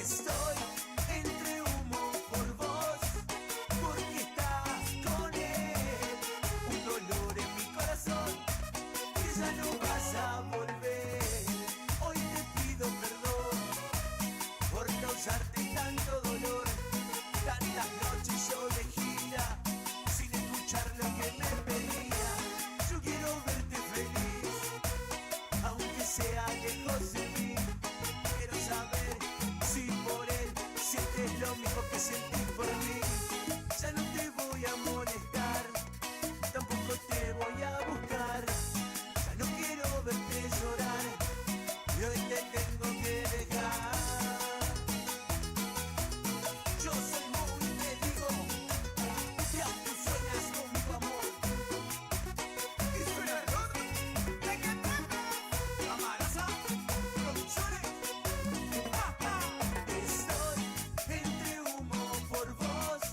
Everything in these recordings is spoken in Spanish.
Estoy entre humo por vos, porque estás con él. Un dolor en mi corazón, que ya no vas a volver. Hoy te pido perdón por causarte tanto dolor. Tantas noches yo de gira, sin escuchar lo que me pedía. Yo quiero verte feliz, aunque sea lejos de mí. Quiero saber si por él sientes lo mismo que sentís por mí. Ya no te voy a molestar, tampoco te voy a buscar. Ya no quiero verte llorar, y hoy te tengo que dejar. Yo soy muy te digo, y aún tú sueñas con mi amor. Y suena el rock, ¿de qué trata? Amaraza Producciones. Estoy entre humo por vos,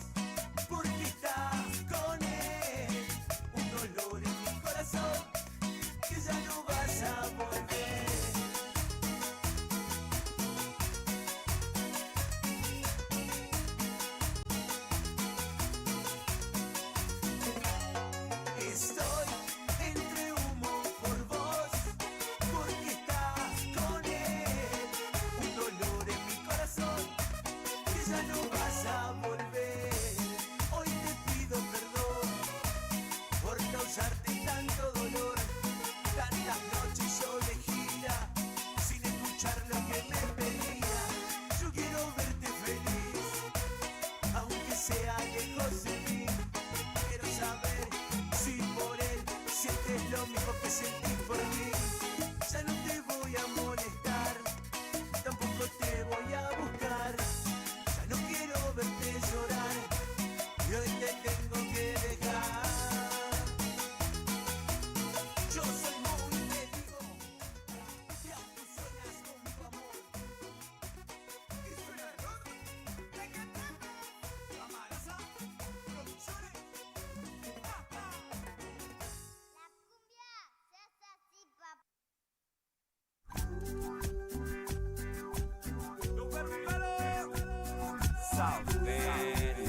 porque estás con él. Un dolor en mi corazón, que ya no vas a volver. Estoy entre humo por vos, porque estás con él. Un dolor en mi corazón, que ya no vas a volver. Hoy te pido perdón por causarte tanto dolor. Tantas noches yo de gira, sin escuchar lo que me pedía. Yo quiero verte feliz, aunque sea lejos de mí. Quiero saber si por él sientes lo mismo que sentís por mí. Ya no te voy a molestar, tampoco te voy a buscar. Ya no quiero verte llorar, y hoy te tengo que dejar. Yo soy muy te digo, y aún tú sueñas con mi amor. Y suena el rock, ¿de qué trata? Amaraza Producciones. La cumbia se hace así, papá. South Bend.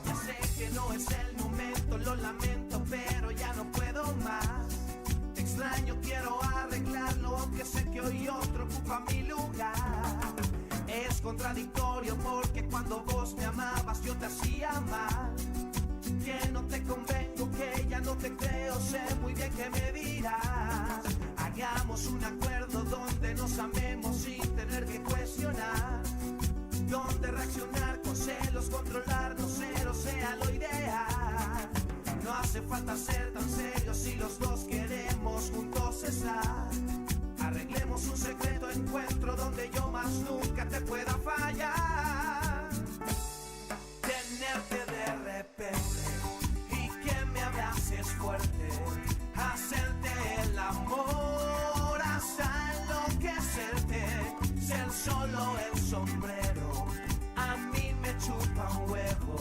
Ya sé que no es el momento, lo lamento, pero ya no puedo más. Te extraño, quiero arreglarlo, aunque sé que hoy otro ocupa mi lugar. Es contradictorio porque cuando vos me amabas yo te hacía mal. Que no te convengo, que ya no te creo, sé muy bien que me dirás. Hagamos un acuerdo donde nos amemos sin tener que cuestionar. Donde reaccionar con celos, controlarnos, cero sea lo ideal. No hace falta ser tan serios si los dos queremos juntos estar. Arreglemos un secreto encuentro donde yo más nunca te pueda fallar. Tenerte de repente y que me abraces fuerte. Hacerte el amor hasta enloquecerte. Ser solo el sombrero, a mí me chupa un huevo.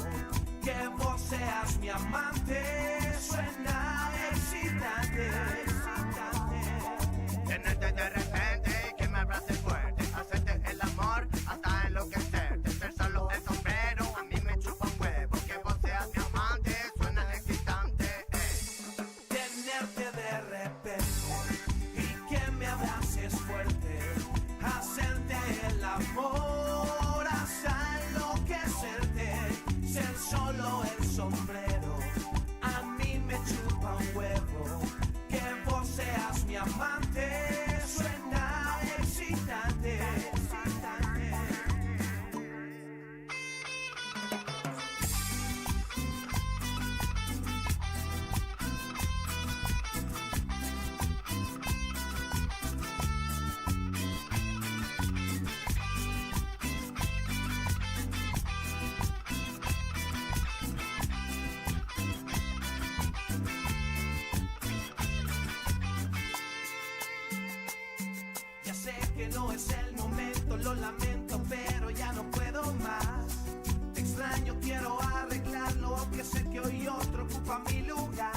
Que vos seas mi amante suena excitante. Tenerte de repente y que me abraces fuerte. Hacerte el amor hasta enloquecerte. Ser solo el sombrero, a mí me chupa un huevo. Que vos seas mi amante suena excitante. Tenerte de repente y que me abraces fuerte. Hacerte el amor hasta enloquecerte. Ser solo el sombrero, a mí me chupa un huevo. Que vos seas mi amante suena excitante. Ya sé que no es el momento, lo lamento, pero ya no puedo más. daño quiero arreglarlo, aunque sé que hoy otro ocupa mi lugar.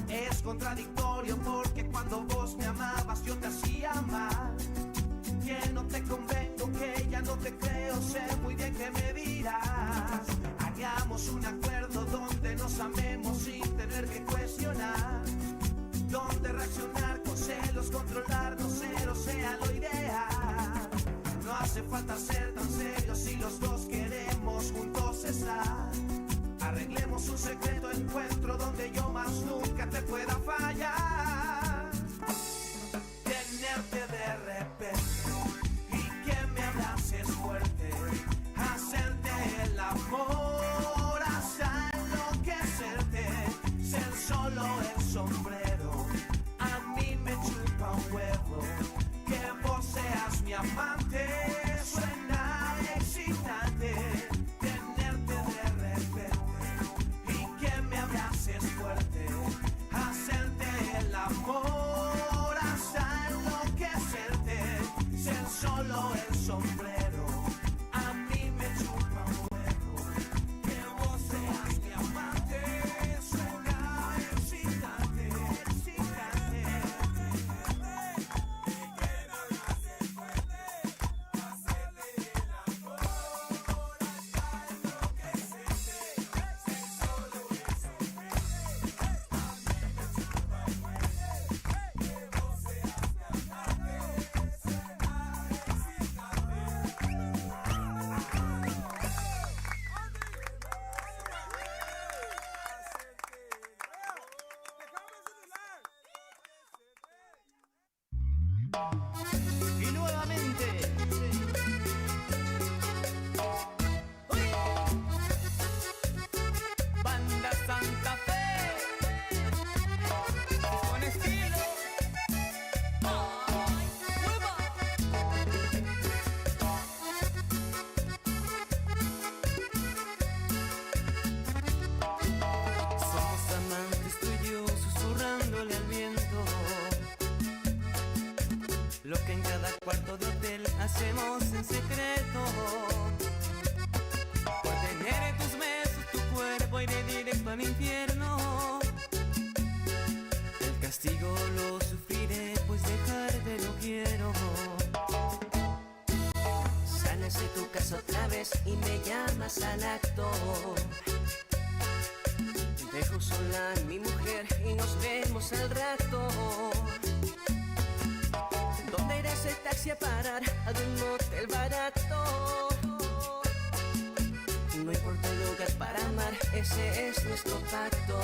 Es contradictorio porque cuando vos me amabas yo te hacía mal. Que no te convengo, que ya no te creo, sé muy bien que me dirás. Hagamos un acuerdo donde nos amemos sin tener que cuestionar. Donde reaccionar con celos, controlarnos, cero sea lo ideal. No hace falta ser tan serios si los dos queremos juntos estar. Arreglemos un secreto encuentro donde yo más nunca te pueda fallar. Tenerte de repente y que me abraces fuerte, hacerte el amor hasta enloquecerte, ser solo el sombrero, a mí me chupa un huevo, que vos seas mi amante, suena excitante. Tenerte de repente y que me abraces fuerte, hacerte el amor hasta enloquecerte, ser solo el sombrero, a mí me chupa un huevo, que vos seas mi amante, suena excitante, excitante. Y nuevamente. ¡Uy! Banda Santa Fe. Con estilo. ¡Ay, hueva! Somos amantes tú y yo, susurrándole al viento lo que en cada cuarto de hotel hacemos en secreto. Por tener en tus besos tu cuerpo iré directo al infierno. El castigo lo sufriré, pues dejarte no quiero. Sales de tu casa otra vez y me llamas al acto. Dejo sola a mi mujer y nos vemos al rato. ¿Dónde irá ese taxi a parar? A un motel barato. No importa el lugar para amar, ese es nuestro pacto.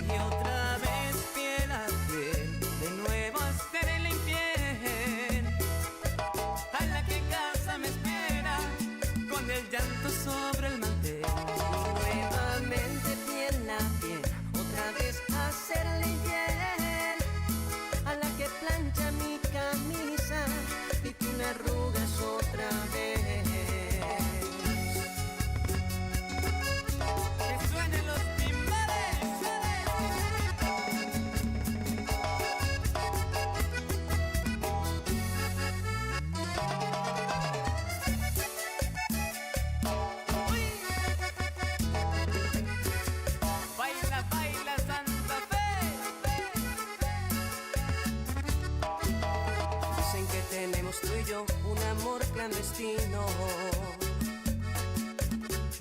Y otra vez piel a piel, de nuevo a hacerle infiel a la que en casa me espera, con el llanto sobre el mantel. Y nuevamente piel a piel, otra vez a hacerle infiel a la que plancha mi camisa y tú me arrugas otra vez. Que suenen los timbales. Uy. Baila, baila Santa Fe. Dicen que tenemos tú y yo un amor clandestino.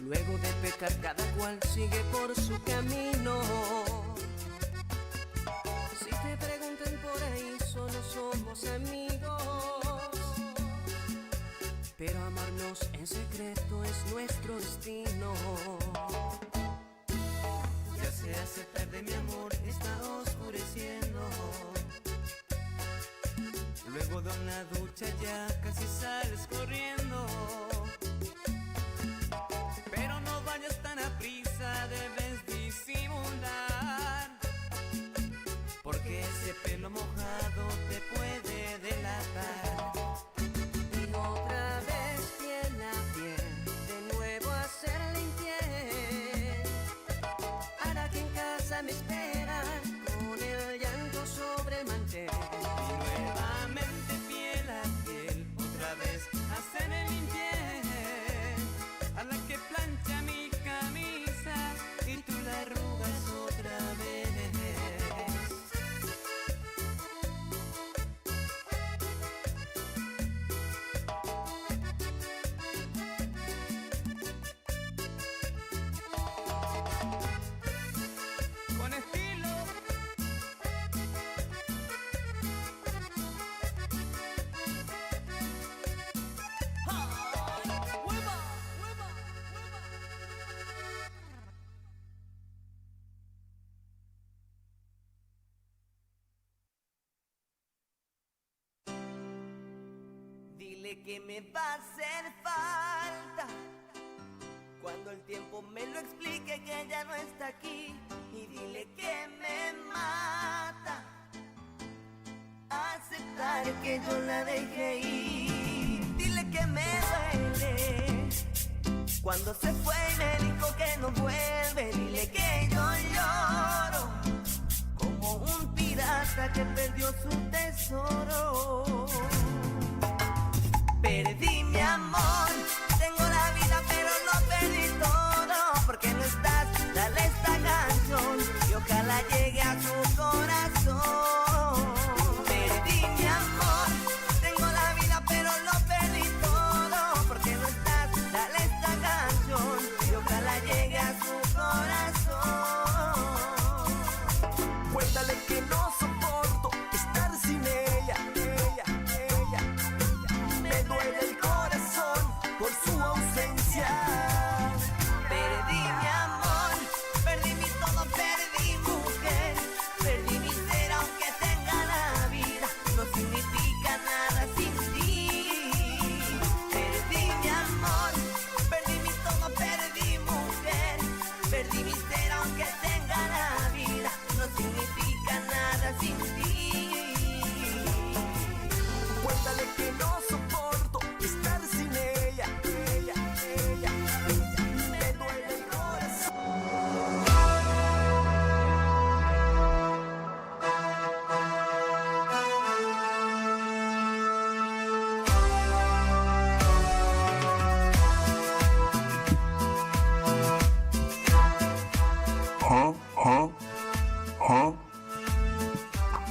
Luego de pecar cada cual sigue por su camino. Si te preguntan por ahí solo somos amigos, pero amarnos en secreto es nuestro destino. Ya se hace tarde, mi amor, está oscureciendo. Luego de una ducha ya casi sales corriendo. Pero no vayas tan a prisa, debes disimular, porque ese pelo mojado te puede delatar. Y otra vez piel a piel, de nuevo a hacerle infiel a la que en casa me espera, con el llanto sobre el mantel. Y nuevamente piel a piel, otra vez a hacerle infiel Dile que me va a hacer falta cuando el tiempo me lo explique que ella no está aquí. Y dile que me mata aceptar que yo la dejé ir. Dile que me duele cuando se fue y me dijo que no vuelve. Dile que yo lloro como un pirata que perdió su tesoro. Perdí mi amor, tengo la vida pero lo perdí todo. Porque no estás, dale esta canción y ojalá llegue a su corazón. Perdí mi amor, tengo la vida pero lo perdí todo. Porque no estás, dale esta canción y ojalá llegue a su corazón. Cuéntale que no soporto estar sin ella. Me duele el corazón por su ausencia. Perdí mi amor, perdí mi todo, perdí mujer. Perdí mi ser aunque tenga la vida, no significa nada sin ti. Perdí mi amor, perdí mi todo, perdí mujer. Perdí mi ser aunque tenga la vida, no significa nada sin ti. Cuéntale que no soporto estar sin ella. Me duele el corazón.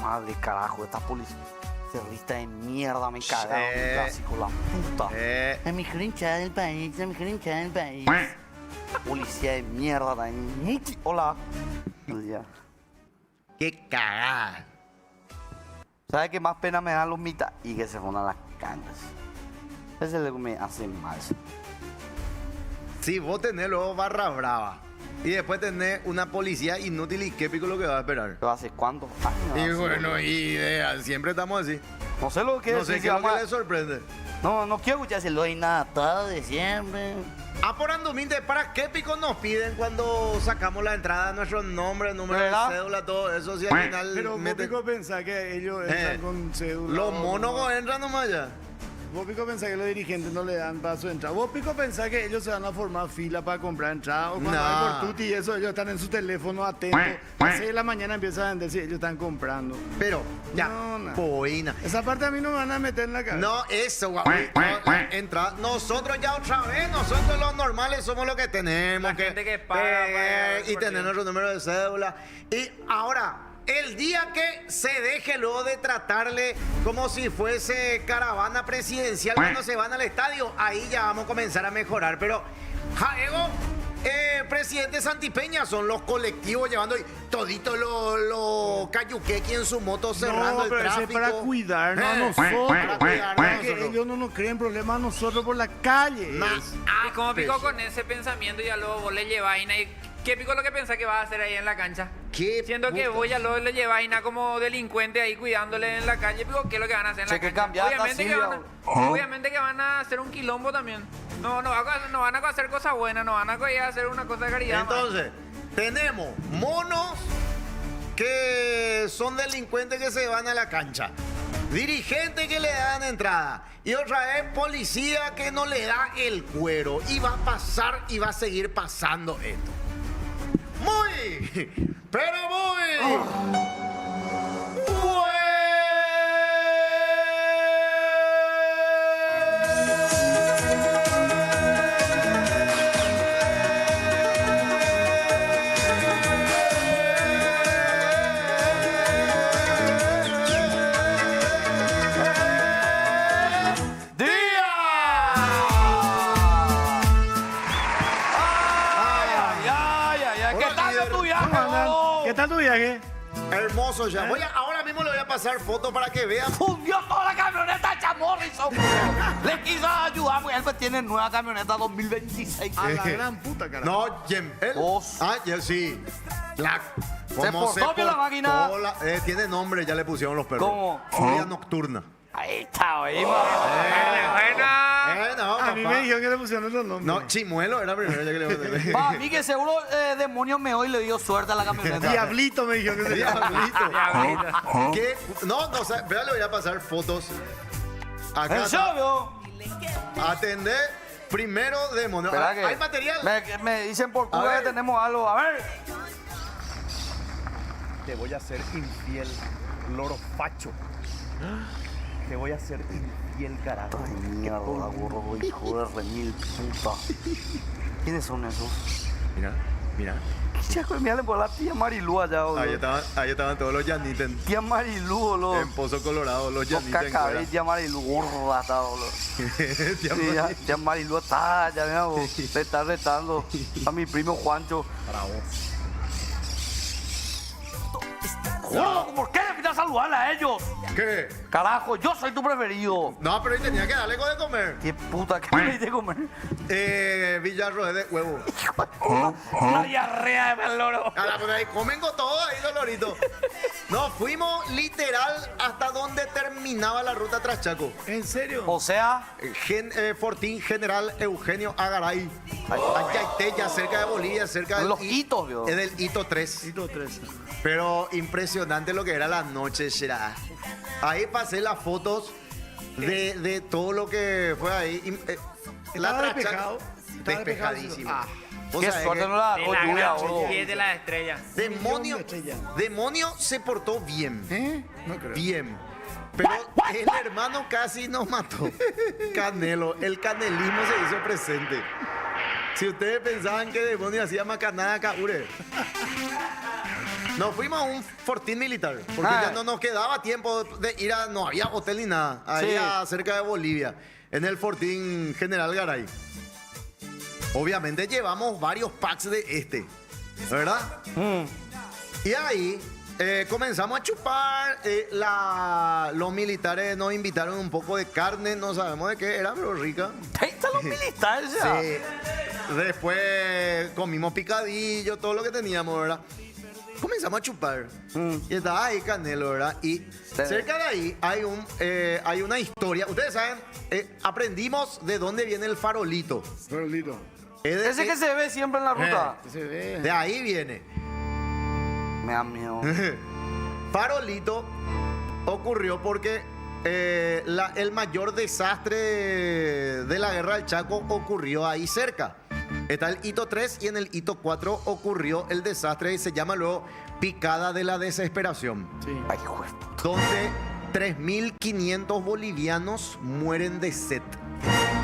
Madre carajo, esta policía de mierda me cagaron mi clásico, la puta. Es mi hinchada del país, es mi hinchada del país. Policía de mierda también. Hola. Ya. ¡Qué cagada! ¿Sabes qué más pena me dan los mitas? Y que se jodan las cangas. Ese es lo que me hace mal. Si vos tenés luego barra brava y después tenés una policía inútil y qué pico lo que va a esperar. ¿Pero hace cuántos años? Y hace? bueno, siempre estamos así. No sé lo que No es. sé qué es lo que le sorprende. No quiero escuchar si lo hay nada todo de siempre. Por Anduminte, ¿para qué pico nos piden cuando sacamos la entrada, nuestro nombre, número ¿Verdad? de cédula, todo eso? Si al final Pero vos pico pensás que ellos entran con cédula. los o monólogos entran nomás ya. Vos pico pensás que los dirigentes no le dan paso de entrada. Vos pico pensás que ellos se van a formar fila para comprar entrada. O cuando No. hay por tuti y eso, ellos están en su teléfono atentos. A las 6 de la mañana empiezan a vender si ellos están comprando. Pero, ya, No. poina. Esa parte a mí no me van a meter en la cabeza. No, eso, guau. Entra. Nosotros ya otra vez, nosotros los normales somos los que tenemos. La gente que paga, y tener nuestro número de cédula. Y ahora, el día que se deje luego de tratarle como si fuese caravana presidencial cuando se van al estadio, ahí ya vamos a comenzar a mejorar. Pero, Jaego, presidente Santipeña, son los colectivos llevando todito los cayuquequi en su moto cerrando No, el pero eso tráfico. es para cuidarnos a Para nosotros. cuidarnos a Para que nosotros. ellos no nos creen problemas a nosotros por la calle. Y como pico con ese pensamiento, ya luego vos le lleváis y ¿qué pico lo que pensás que vas a hacer ahí en la cancha? ¿Qué Siendo que puta? vos ya luego le lleváis como delincuente ahí cuidándole en la calle, pico, ¿qué es lo que van a hacer en la Che, que cancha? cambiar Obviamente que, Casilda. obviamente que van a hacer un quilombo también. No van a hacer cosas buenas, no van a hacer una cosa de caridad. Entonces, tenemos monos que son delincuentes que se van a la cancha, dirigentes que le dan entrada y otra vez policía que no le da el cuero. Y va a pasar y va a seguir pasando esto. Muy, pero muy... ¿Qué tal tu viaje? Hermoso ya. Ahora mismo le voy a pasar fotos para que vean. Fundió toda la camioneta de Morrison. Le quiso ayudar porque él pues tiene nueva camioneta 2026. A la gran puta, carajo. No, Jem. Vos. Ya sí. ¿Se portó bien la máquina? Tiene nombre, ya le pusieron los perros. ¿Cómo? Furia nocturna. Ahí está, ahí, No, A mí papá. me dijeron que le pusieron otro nombre. No, Chimuelo era primero ya que le puse. Pa, a mí que seguro demonio me hoy le dio suerte a la camioneta. Diablito me dijeron que se llama. Diablito. ¿Qué? No, o sea, vea, le voy a pasar fotos. Acá ¿En está. serio? Atender primero demonio. Espera que ¿Hay material? Me dicen por A Cuba ver. que tenemos algo. A ver. Te voy a hacer infiel, loro facho. Te voy a hacer infiel, carajo. Ay, mierda, gordo, hijo de remil puta. ¿Quiénes son esos? Mira, mira. Chaco, mira por la tía Marilú allá, boludo. Ahí estaban todos los llanites Tía Marilú, boludo. en Pozo Colorado, los Los llanites en cacabés, tía Marilú, gorda está, boludo. Tía Sí, Mari. tía Marilú está, ya mira, vos, le está retando a mi primo Juancho. Para vos. Gordo, ¿por qué le pidas saludarle a ellos? ¿Qué? Carajo, yo soy tu preferido. No, pero ahí tenía que darle algo de comer. Qué puta que me hice comer. Villarroel de huevo. Una diarrea de mal loro. A la pues ahí comen con todo ahí, dolorito. No, fuimos literal hasta donde terminaba la ruta tras Chaco. ¿En serio? O sea, Fortín General Eugenio Agaray. Ayayteya, cerca de Bolivia, cerca del los hitos, vio. Es del hito 3. Cito 3. Pero impresionante lo que era la noche, será. Ahí pasé las fotos de todo lo que fue ahí. ¿Estaba Tras despejado? Chaco, ¿Estaba despejado? despejadísimo. Ah. Vos qué sabés suerte que no la De dejó la lluvia, gran boludo. pie de la estrella. Demonio, Millón de estrellas. Demonio se portó bien. ¿Eh? No creo. Bien. Pero el hermano casi nos mató. Canelo, el canelismo se hizo presente. Si ustedes pensaban que Demonio hacía macanada acá, ure. Nos fuimos a un fortín militar, porque Ah. ya no nos quedaba tiempo de ir a... No había hotel ni nada, ahí Sí. cerca de Bolivia, en el fortín General Garay. Obviamente llevamos varios packs de este, ¿verdad? Y ahí comenzamos a chupar. Los militares nos invitaron un poco de carne, no sabemos de qué era, pero rica. Ahí están los militares ya. Sí. Después comimos picadillo, todo lo que teníamos, ¿verdad? Comenzamos a chupar. Y estaba ahí Canelo, ¿verdad? Y cerca de ahí hay una historia. Ustedes saben, aprendimos de dónde viene el farolito. Farolito. Ese que se ve siempre en la ruta. Se ve. De ahí viene. Me da miedo. Farolito ocurrió porque el mayor desastre de la guerra del Chaco ocurrió ahí cerca. Está el hito 3 y en el hito 4 ocurrió el desastre y se llama luego Picada de la Desesperación, Sí. Ay, hijo de puta. donde 3.500 bolivianos mueren de sed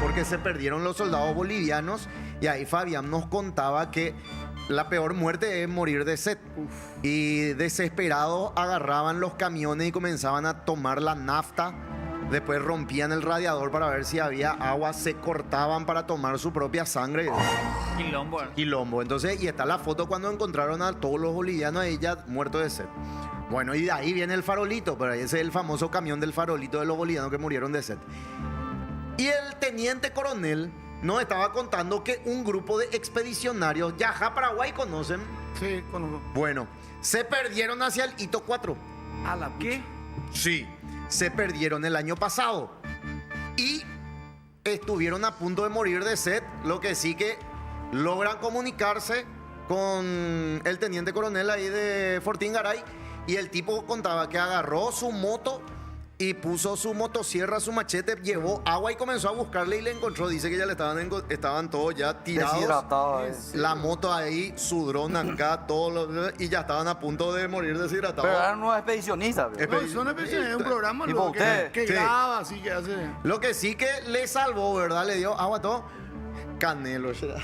porque se perdieron los soldados bolivianos. Y ahí Fabián nos contaba que la peor muerte es morir de sed. Y desesperados agarraban los camiones y comenzaban a tomar la nafta. Después rompían el radiador para ver si había agua, se cortaban para tomar su propia sangre. Quilombo. Quilombo. Entonces, y está la foto cuando encontraron a todos los bolivianos ahí ya muertos de sed. Bueno, y de ahí viene el farolito, pero ese es el famoso camión del farolito de los bolivianos que murieron de sed. Y el teniente coronel nos estaba contando que un grupo de expedicionarios, Yajá, Paraguay, ¿conocen? Sí, conozco. Bueno, se perdieron hacia el hito 4. A la ¿Qué? Sí, se perdieron el año pasado. Y estuvieron a punto de morir de sed, lo que sí que logran comunicarse con el teniente coronel ahí de Fortín Garay. Y el tipo contaba que agarró su moto y puso su motosierra, su machete, llevó agua y comenzó a buscarle y le encontró. Dice que ya estaban todos ya tirados. Deshidratados. La moto ahí, su dron acá, y ya estaban a punto de morir deshidratados. Pero eran unos expedicionistas. ¿vio? No, son especiales, es un programa Tipo luego usted. que Sí. graba, así que hace. Lo que sí que le salvó, ¿verdad? Le dio agua a todo. Canelo, ¿verdad?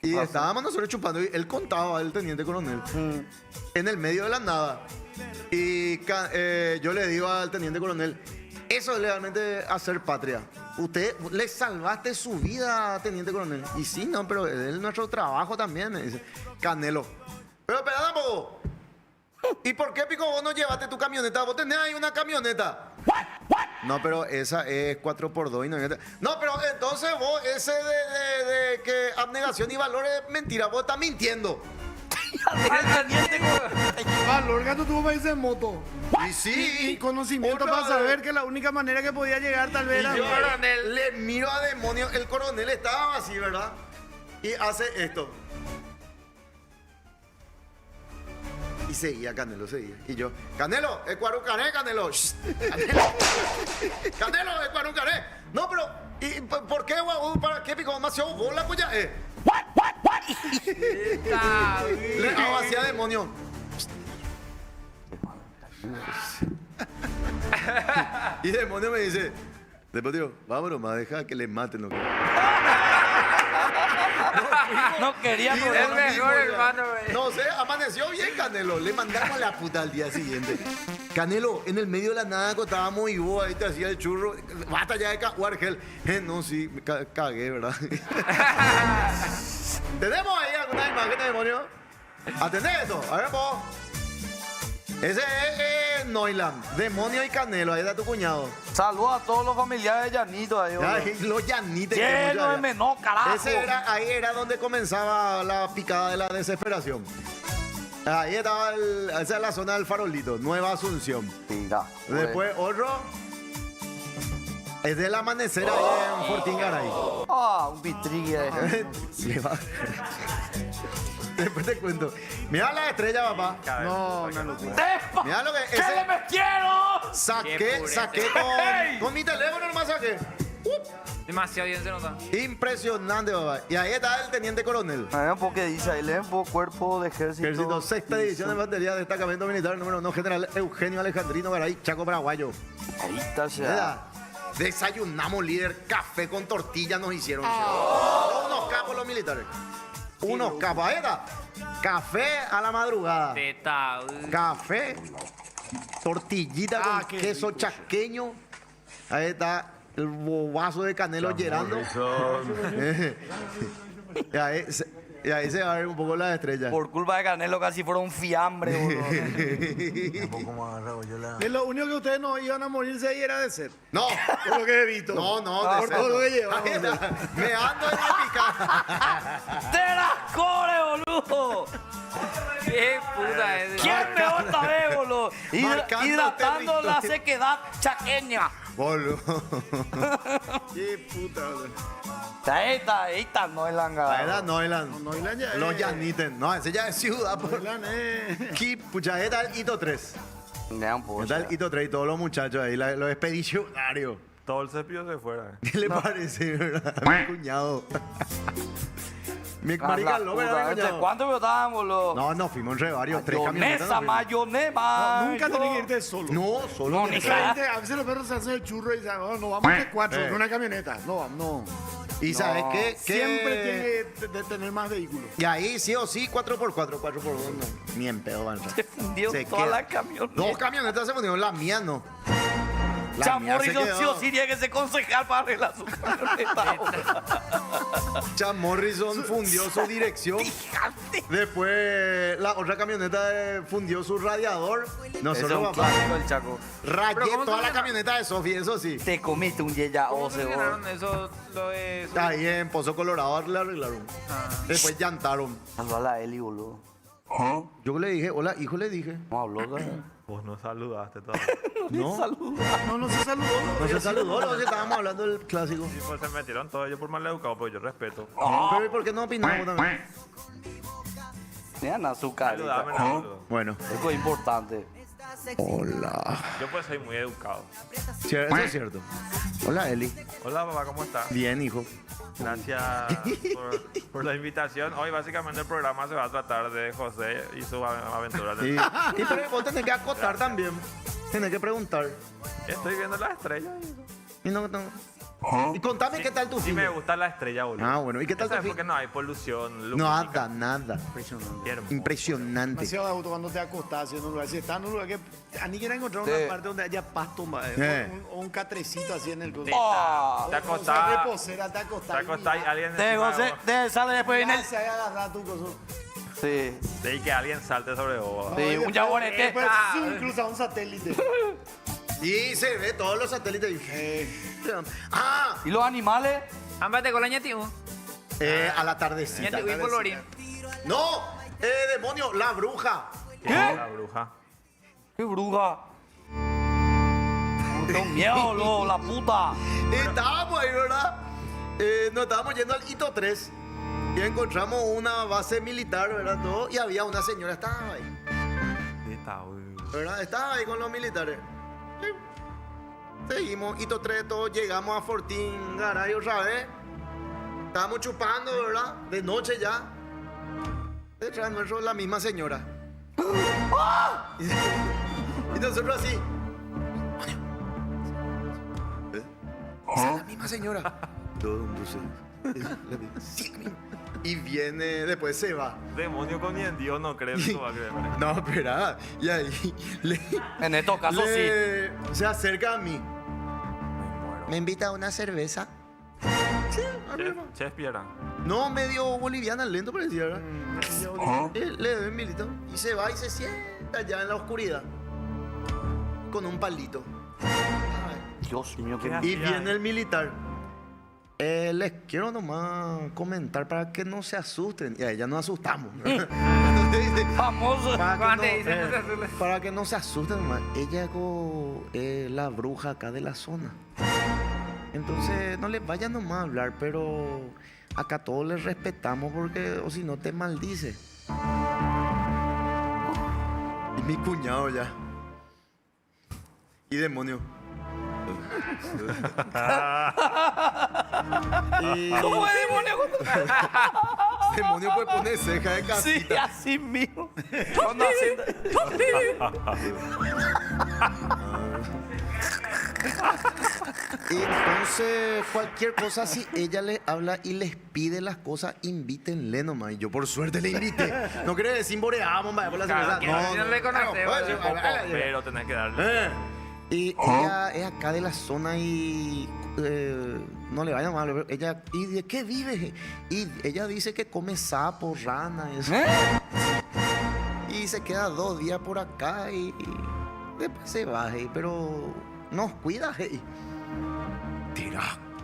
Y estábamos nosotros chupando y él contaba, el teniente coronel, en el medio de la nada. Y yo le digo al teniente coronel, eso es realmente hacer patria. Usted le salvaste su vida, teniente coronel. Y sí, no, pero es nuestro trabajo también, me dice Canelo. Pero espera tampoco. ¿Y por qué, pico, vos no llevaste tu camioneta? Vos tenés ahí una camioneta. No, pero esa es 4x2 y no. No, pero entonces vos, ese de que abnegación y valor es mentira, vos estás mintiendo. El teniente Valor no tuvo para irse en moto. Y sí. Y conocimiento Otra para saber que la única manera que podía llegar tal vez Y era... yo coronel. le miro a demonio, el coronel estaba así, ¿verdad? Y hace esto. Y seguía, Canelo seguía. Y yo, Canelo, Ecuarucané, Canelo. Shh, Canelo, Canelo, Ecuarucané. No, pero, ¿y por qué, guau? ¿Para qué pico? Demasiado bola, pues ya. Le hago así a demonio. Y demonio me dice, después digo, vámonos, más deja que le maten. ¿No? no quería Y problemas. Es mejor, ya. hermano, güey. No sé, amaneció bien Canelo. Le mandamos a la puta al día siguiente. Canelo, en el medio de la nada estábamos y vos ahí te hacía el churro. Basta ya de caguar gel. No, sí, me cagué, ¿verdad? ¿Tenemos ahí alguna imagen de demonio? Atendé esto. A ver, vos. Ese es Noiland. Demonio y Canelo. Ahí está tu cuñado. Saludos a todos los familiares de Llanito ahí, boludo. Ay, los llanites. Lleno de menor, carajo. Ahí era donde comenzaba la picada de la desesperación. Ahí estaba, esa es la zona del farolito, Nueva Asunción. Mira, Después otro es del amanecer ahí en Fortín Garay. Ah, un vitrigue. Le va- Después te cuento. Mira la estrella, papá. No, una locura. Mira lo que ¿Qué le metieron? saqué con mi teléfono nomás saqué. Demasiado bien se nota. Impresionante, papá. Y ahí está el teniente coronel. A ver un poco que dice ahí, lee un poco cuerpo de ejército. Ejército, sexta división de batería, destacamento militar número 1, general Eugenio Alejandrino Garay, Chaco Paraguayo. Ahí está, ¿Verdad? Desayunamos, líder, café con tortilla nos hicieron. Unos capos los militares. Unos capos. Ahí está. Café a la madrugada. Teta. Café, tortillita con qué queso rico. chasqueño. Ahí está el bobazo de Canelo llenando. Y ahí se va a ver un poco las estrellas. Por culpa de Canelo casi fueron fiambre, boludo. Es lo único que ustedes no iban a morirse ahí era de sed. No, Por lo que he visto. no, Por todo lo que llevamos. Ahí está, me ando en la picada. ¡Te las cobre, boludo! Qué puta es. ¿Quién mejor esta vez, boludo? Marcando Hidratando la territorio. sequedad chaqueña. Boludo. Qué puta, boludo. Ahí está, no es Ahí langa. está Noiland. Noiland ya Los es- Llanites. No, ese ya es ciudad. Por... Noiland, Aquí, pucha, ahí está el hito 3. Ya un poco. Está el hito 3 y todos los muchachos ahí, los expedicionarios. Todo el cepillo se fuera. ¿Qué le parece, verdad? Mi cuñado. Mi marica López era mi cuñado. ¿Cuántos minutos estaban, boludo? No, fuimos entre varios, 3 camionetas. Mayonesa, nos fuimos. mayonesa. Nunca tenés que irte solo. No, solo No, que- ni O sea, a veces los perros se hacen el churro y dicen, oh, no vamos de 4 en una camioneta. No, no. Y sabes qué? Siempre tiene que tener más vehículos. Y ahí sí o sí, 4x4, 4x2, no. Ni en pedo van a Se fundió Se toda queda. la camioneta. 2 camionetas se fundieron, la mía no. La mía se Chamorrison sí o quedó. sí tiene que ser concejal para arreglar su camioneta. Cham Morrison fundió su dirección. Después la otra camioneta fundió su radiador. Ese es Nosotros un papá, clásico del Chaco. rayé Pero ¿cómo toda la funciona? camioneta de Sofi, eso sí. Te comiste un Yeya ¿Cómo 11, funcionaron eso? Lo de... Ahí en Pozo Colorado le arreglaron. Después llantaron. Saludó a la Eli, boludo. Yo le dije, hola, hijo, le dije. No habló, ¿sabes? Vos no saludaste todavía. No, No se saludó. no se saludó, no, estábamos hablando del clásico. Y pues se metieron todos ellos por mal educado, pero yo respeto. Pero ¿y por qué no opinamos también? Vean a su cara. Saludame, no saludo. Bueno, Eso es importante. hola. Yo pues soy muy educado. Sí, eso es cierto. Hola, Eli. Hola papá, ¿cómo estás? Bien, hijo. Gracias por la invitación. Hoy básicamente el programa se va a tratar de José y sus aventuras. Y pero vos tenés que acotar también. Tenés que preguntar. Estoy viendo las estrellas. Y y contame qué tal tu Sí fin. me gusta la estrella, boludo. Ah, bueno. ¿Y qué tal tu ¿Sabes fin? por qué no hay polución? Nada, nada. Qué hermoso. Impresionante. Demasiado auto cuando te acostás en un lugar. Si estás en un lugar que. A ni quiera encontrar una Sí. parte donde haya pasto o un catrecito así en el coso. Oh, Te O sea, acostás, reposera, te acostás. te acostás y alguien de encima José, de vos. de sale después viene el. Se haya agarrado tu coso. Sí. De que alguien salte sobre vos. Sí, un jabonete. Después cruza un satélite. Y se ve todos los satélites. Ah, ¿Y los animales? Ámbate con la ñatiu. a la tardecita. Ñatiu y colorín. No, Demonio, la bruja. ¿Qué? La bruja. ¿Qué bruja? Tengo miedo, la puta. Estábamos ahí, ¿verdad? Nos estábamos yendo al Hito 3 y encontramos una base militar, ¿verdad? Todo, y había una señora, estaba ahí, ¿verdad? Estaba ahí con los militares. Seguimos, Hito 3, todos llegamos a Fortín Garay otra vez. Estábamos chupando, ¿verdad? De noche ya. Detrás de nosotros la misma señora. Y nosotros así. Esa es la misma señora. Todo un dulce. Sí, la misma. Y viene, después se va. Demonio con Dios no creo que va a creer. No, espera. Y ahí En estos casos sí. se acerca a mí. ¿Me invita a una cerveza? Sí, Chef Piera. no, medio boliviana, lento parecía, ¿verdad? Le doy un milito y se va y se sienta ya en la oscuridad. Con un palito. Dios mío, ¿Qué qué... hace? Y viene el militar. Les quiero nomás comentar para que no se asusten. Y a ella nos asustamos. Famoso. Cuando te dicen no se asusten. Para que no se asusten nomás. Ella es la bruja acá de la zona. Entonces no les vayan nomás a hablar, pero acá todos les respetamos porque o si no te maldice. Y mi cuñado ya. Y demonio. Y ¿Cómo es, demonio? demonio puede poner ceja de Sí, casita. así mismo. Cuando Entonces, cualquier cosa, si ella les habla y les pide las cosas, invítenle nomás. Y yo, por suerte, le invité. No quiere decir boreamos, vaya por la Claro, cerveza. que no le conoce, Pero tenés que darle. Y ella es acá de la zona y no le vaya mal. Ella, ¿y de qué vive? Y ella dice que come sapo, rana, eso. Y se queda 2 días por acá y después se va, pero nos cuida. Tira,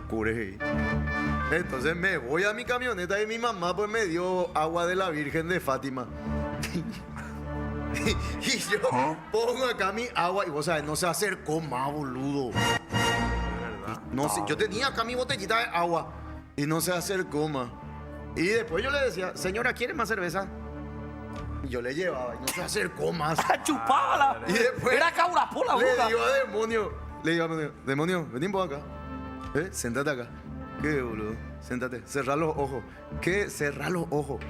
cure. Entonces me voy a mi camioneta y mi mamá pues me dio agua de la Virgen de Fátima. Y yo pongo acá mi agua y vos sabés, no se acercó más, boludo. No sé, yo tenía acá mi botellita de agua y no se acercó más. Y después yo le decía, señora, ¿quiere más cerveza? Y yo le llevaba y no se acercó más. chupala. Y después Era caurapola, le bruja. digo a demonio, demonio, vení vos acá. Sentate acá. ¿Qué, boludo? Sentate, cerrá los ojos. ¿Qué? Cerrá los ojos.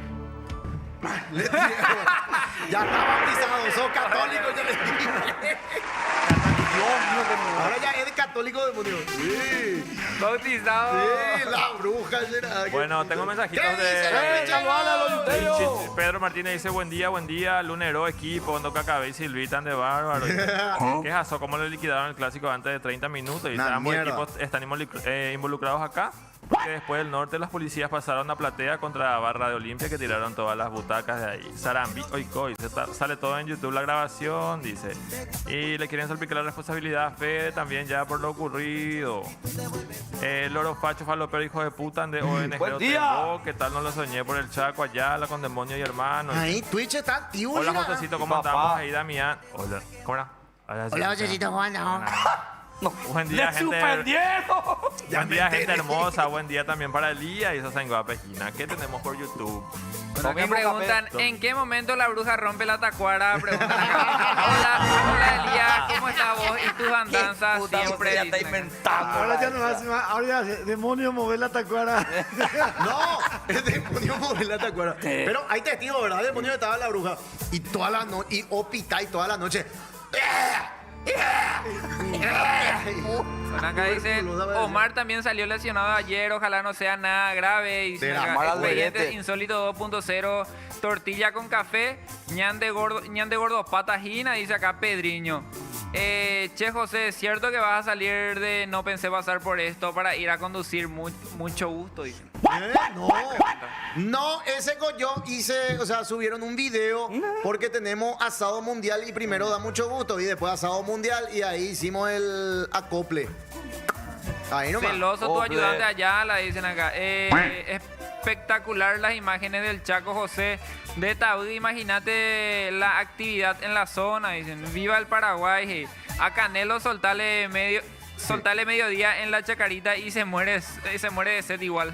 Le tiré agua. Ya está bautizado, sos católico, ya le dije. Ahora ya es católico, demonio. Sí. Bautizado. Sí, la bruja será. Bueno, tengo mensajitos ¿Qué dice la de... pinche Luteros! Pedro Martínez dice, buen día, lunero, equipo, Ando Cacabé y Silvitan de bárbaro. ¿Qué pasó? ¿Cómo le liquidaron el clásico antes de 30 minutos? Y Una ambos mierda. equipos están involucrados acá. Que después del norte los policías pasaron a Platea contra la barra de Olimpia que tiraron todas las butacas de ahí. Sarambi, oicoy, sale todo en YouTube la grabación, dice. Y le quieren salpicar la responsabilidad a Fede también ya por lo ocurrido. Loro Facho, falopero, hijo de puta de ONG. ¡Buen día! ¿Qué tal? No lo soñé por el Chaco allá, con demonio y hermano. Ahí, Twitch está activo. Hola, ya. Josecito, ¿cómo Papá. andamos? Ahí, Damián. Hola, ¿cómo era? Hola, Josecito, ¿cómo andamos? Buen día, ¡Le gente. suspendieron! Buen día, gente hermosa. Buen día también para Elías y Sosango Pejina. ¿Qué tenemos por YouTube? Bueno, acá Domingo preguntan, Capé. ¿en qué momento la bruja rompe la tacuara? Preguntan acá. Hola Elías, ¿cómo estás vos? Y tus andanzas Puta, siempre. ya está dicen acá. inventando. Ahora ya no hace más. Ahora ya hace, demonio, mover la tacuara. No, el demonio mover la tacuara. Pero hay testigos, ¿verdad? El demonio estaba la bruja. Y toda la noche, y opita y toda la noche. Bueno, acá dicen, Omar también salió lesionado ayer, ojalá no sea nada grave. Y Será mal expediente alberete. insólito 2.0, tortilla con café, ñan de gordo patajina, dice acá Pedriño. Che José, ¿es cierto que vas a salir de no pensé pasar por esto para ir a conducir? Mucho gusto, dicen. No, ese yo hice, o sea, subieron un video porque tenemos asado mundial y primero da mucho gusto y después asado mundial y ahí hicimos el acople. Ahí nomás. Celoso tu Ople. ayudante allá, la dicen acá. espectacular las imágenes del Chaco José de Taudí. Imagínate la actividad en la zona. Dicen, viva el Paraguay. A Canelo soltarle mediodía en la Chacarita y se muere de sed igual.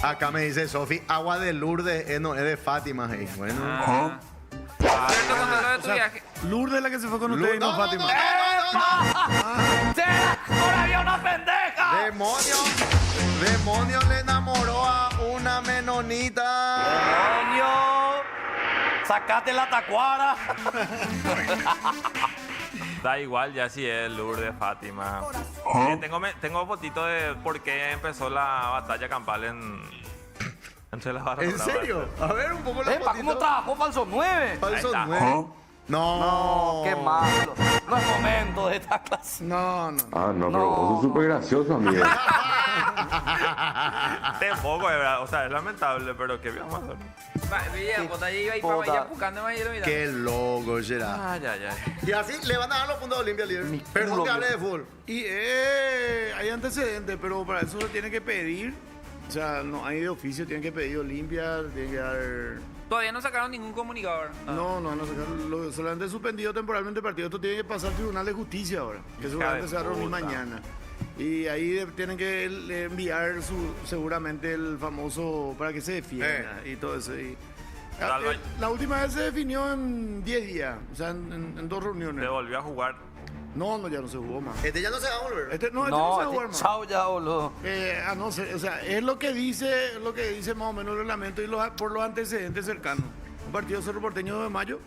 Acá me dice Sofi, agua de Lourdes, no, es de Fátima. Bueno. ¿Cierto, cuando lo de tu viaje? Lourdes es la que se fue con ustedes y no Fátima. ¡Ahora había una pendeja! Demonio le enamoró a una menonita. ¡Demonio! ¡Sacate la tacuara! Da igual ya si es Lourdes, Fátima. Tengo fotito de por qué empezó la batalla campal entre las barras. ¿En serio? A ver un poco la Epa, ¿cómo fotito. trabajó Falso 9? Falso Ahí está. 9. No. Qué malo. No es momento de esta clase. No. Ah, no, pero vos sos súper gracioso, amigo. Tampoco, es verdad. O sea, es lamentable, pero ¿qué vamos a hacer? Qué loco, Gerard. Ay. Y así le van a dar los puntos de Olimpia líder. Mi Perdón culo, que hable que- de fútbol. Y hay antecedentes, pero para eso se tiene que pedir. O sea, no hay de oficio, tienen que pedir Olimpia, tienen que dar... Todavía no sacaron ningún comunicador. No, solamente suspendido temporalmente el partido. Esto tiene que pasar al Tribunal de Justicia ahora, que seguramente se va a reunir puta. mañana. Y ahí tienen que enviar seguramente el famoso para que se defienda y todo eso. La última vez se definió en 10 días, o sea, en 2 reuniones. Se volvió a jugar. No, ya no se jugó más. Este ya no se va a volver. Este no se No, va a jugar más. chao ya, boludo. No sé, o sea, es lo que dice más o menos el reglamento y por los antecedentes cercanos. Un partido Cerro Porteño 2 de mayo,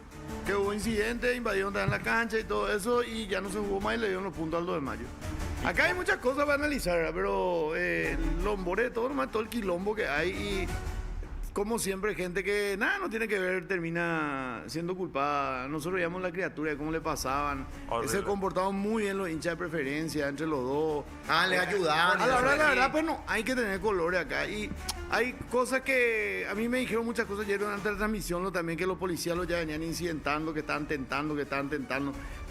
que hubo incidentes, invadieron en la cancha y todo eso, y ya no se jugó más y le dieron los puntos al 2 de mayo. Acá hay muchas cosas para analizar, ¿verdad? Pero Lombore, todo el quilombo que hay y como siempre gente que nada no tiene que ver termina siendo culpada. Nosotros veíamos la criatura de cómo le pasaban. Horrible. Se comportaban muy bien los hinchas de preferencia entre los dos. Le ayudaban. A la verdad, pues no, hay que tener colores acá. Y hay cosas que a mí me dijeron muchas cosas ayer durante la transmisión, también que los policías lo ya venían incidentando, que estaban tentando.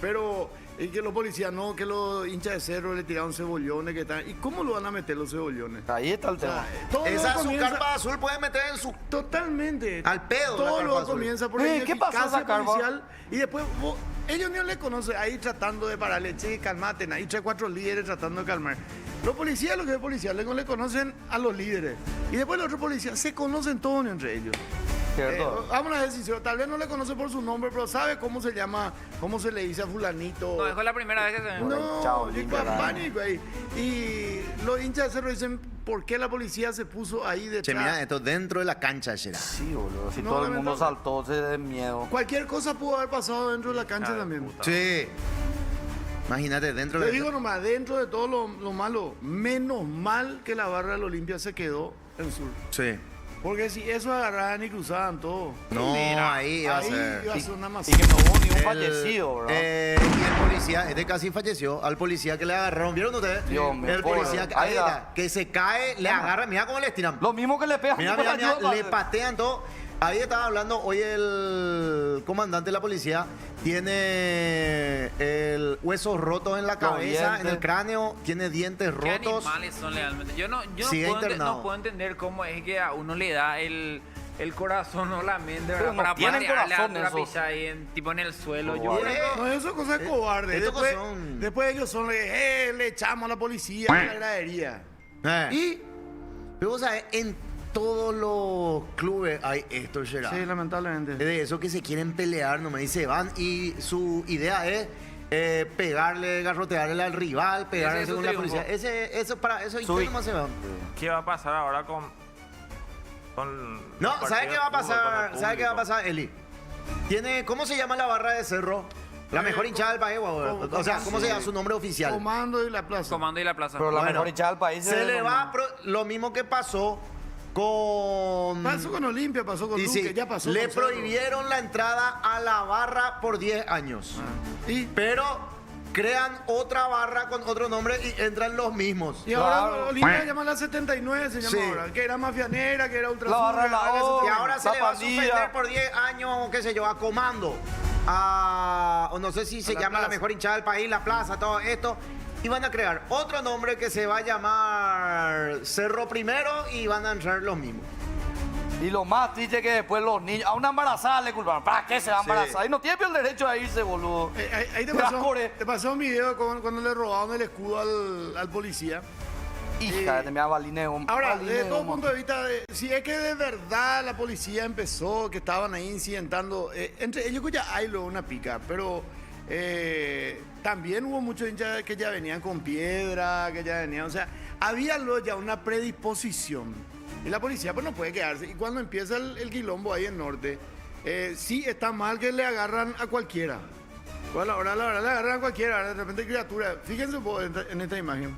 Pero que los policías no, que los hinchas de Cerro le tiraron cebollones, que están. ¿Y cómo lo van a meter los cebollones? Ahí está el O sea, tema. todo Esa luego su comienza- carpa azul puede meter en su... Totalmente. Al pedo la Todo carpa luego azul. comienza por ¿Qué pasó ineficacia esa carpa? policial y después ellos ni le conocen ahí tratando de pararle, che, calmate, ahí 3-4 líderes tratando de calmar. Los policías, los que es policía, le conocen a los líderes y después los otros policías se conocen todos entre ellos. ¿Cierto? Vamos a ser sinceros, tal vez no le conoce por su nombre, pero sabe cómo se llama, cómo se le dice a fulanito. No, es la primera vez que se ven. No, Chao, y Limpia, pánico ahí. Y los hinchas de Cerro dicen, ¿por qué la policía se puso ahí detrás? Che, mira, esto dentro de la cancha, Gerard. Sí, boludo. Si No, todo el mundo lamentable. saltó, se de miedo. Cualquier cosa pudo haber pasado dentro de la cancha también. Sí. Imagínate, dentro Le de... digo nomás, dentro de todo lo malo, menos mal que la barra del Olimpia se quedó en sur. Sí. Porque si eso agarraban y cruzaban todo, No, ahí iba a ahí ser... iba a ser una Y masacre. que no hubo ni un El- fallecido, ¿verdad? y el policía, este casi falleció, al policía que le agarraron, ¿vieron ustedes? Dios mío, el pobre. policía que, Ahí ahí va. está, que se cae, le agarran, mira cómo le estiran. Lo mismo que le pegan. Mira, con mira, la mira, ayuda, le padre. patean todo. Ahí estaba hablando, hoy el comandante de la policía tiene el hueso roto en la cabeza, en dientes. el cráneo, tiene dientes ¿Qué rotos. animales son realmente? Yo no Sigue puedo internado. no puedo entender cómo es que a uno le da el corazón o la mente, ¿verdad? Pero no para tienen patearle a corazón otra esos. picha ahí tipo en el suelo. Yo Guau. creo que- No, eso es cosa de cobarde. estos Después, son- después ellos son le echamos a la policía a la gradería. Y, pero vos sabés, en todos los clubes hay esto, Gerard. Sí, lamentablemente. Es de eso que se quieren pelear, nomás, y se van, y su idea es pegarle, garrotearle al rival, pegarle Ese es su según la triunfo. policía. Eso para eso y Su- nomás se van. ¿Qué va a pasar ahora con No, los ¿sabe qué va a partidos de fútbol, pasar? con el ¿Sabe qué va a público? pasar, Eli? ¿Cómo se llama la barra de Cerro? La mejor hinchada del país, güey. O sea, ¿cómo se llama su nombre oficial? Comando y la plaza. Comando y la plaza. Pero la Bueno, mejor hinchada del país Se le va denomina. lo mismo que pasó con... Pasó con Olimpia, pasó con Y Duque, sí, ya pasó le con Cerro. prohibieron la entrada a la barra por 10 años. Y, Pero crean otra barra con otro nombre y entran los mismos. y ahora Claro. Olimpia llama la 79, se llama Sí. ahora. Que era mafianera, que era ultra. La barra de la O. Y ahora se La le va a pandilla. suspender por 10 años, qué sé yo, a Comando. O no sé si se la llama la plaza. mejor hinchada del país, la plaza, todo esto. Y van a crear otro nombre que se va a llamar Cerro Primero y van a entrar los mismos. Y lo más triste es que después los niños, a una embarazada le culparon. ¿Para qué se va a Sí. embarazar? Y no tiene el derecho a irse, boludo. Ahí te Trascore. pasó un video cuando le robaron el escudo al policía. Hija, de mi balines. Ahora, desde todo punto de vista, si es que de verdad la policía empezó, que estaban ahí incidentando, entre ellos que ya hay luego una pica, pero también hubo muchos hinchas que ya venían con piedra, que ya venían, o sea, había luego ya una predisposición. Y la policía pues no puede quedarse. Y cuando empieza el quilombo ahí en Norte, sí está mal que le agarran a cualquiera. Pues la verdad le agarran a cualquiera, de repente criatura. Fíjense un poco en esta imagen.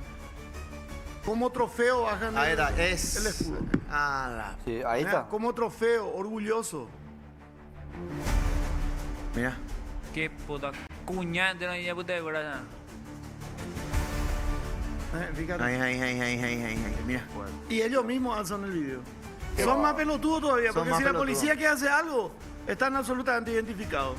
Como trofeo bajan Ahí está, el es. escudo. Sí, ahí está. Como trofeo, orgulloso. Mira. Qué puta cuñada de la puta de corazón. Fíjate. Ay, mira. Y ellos mismos alzan el video. Son más pelotudos todavía, Son porque más si la pelotudos. policía que hace algo, están absolutamente identificados.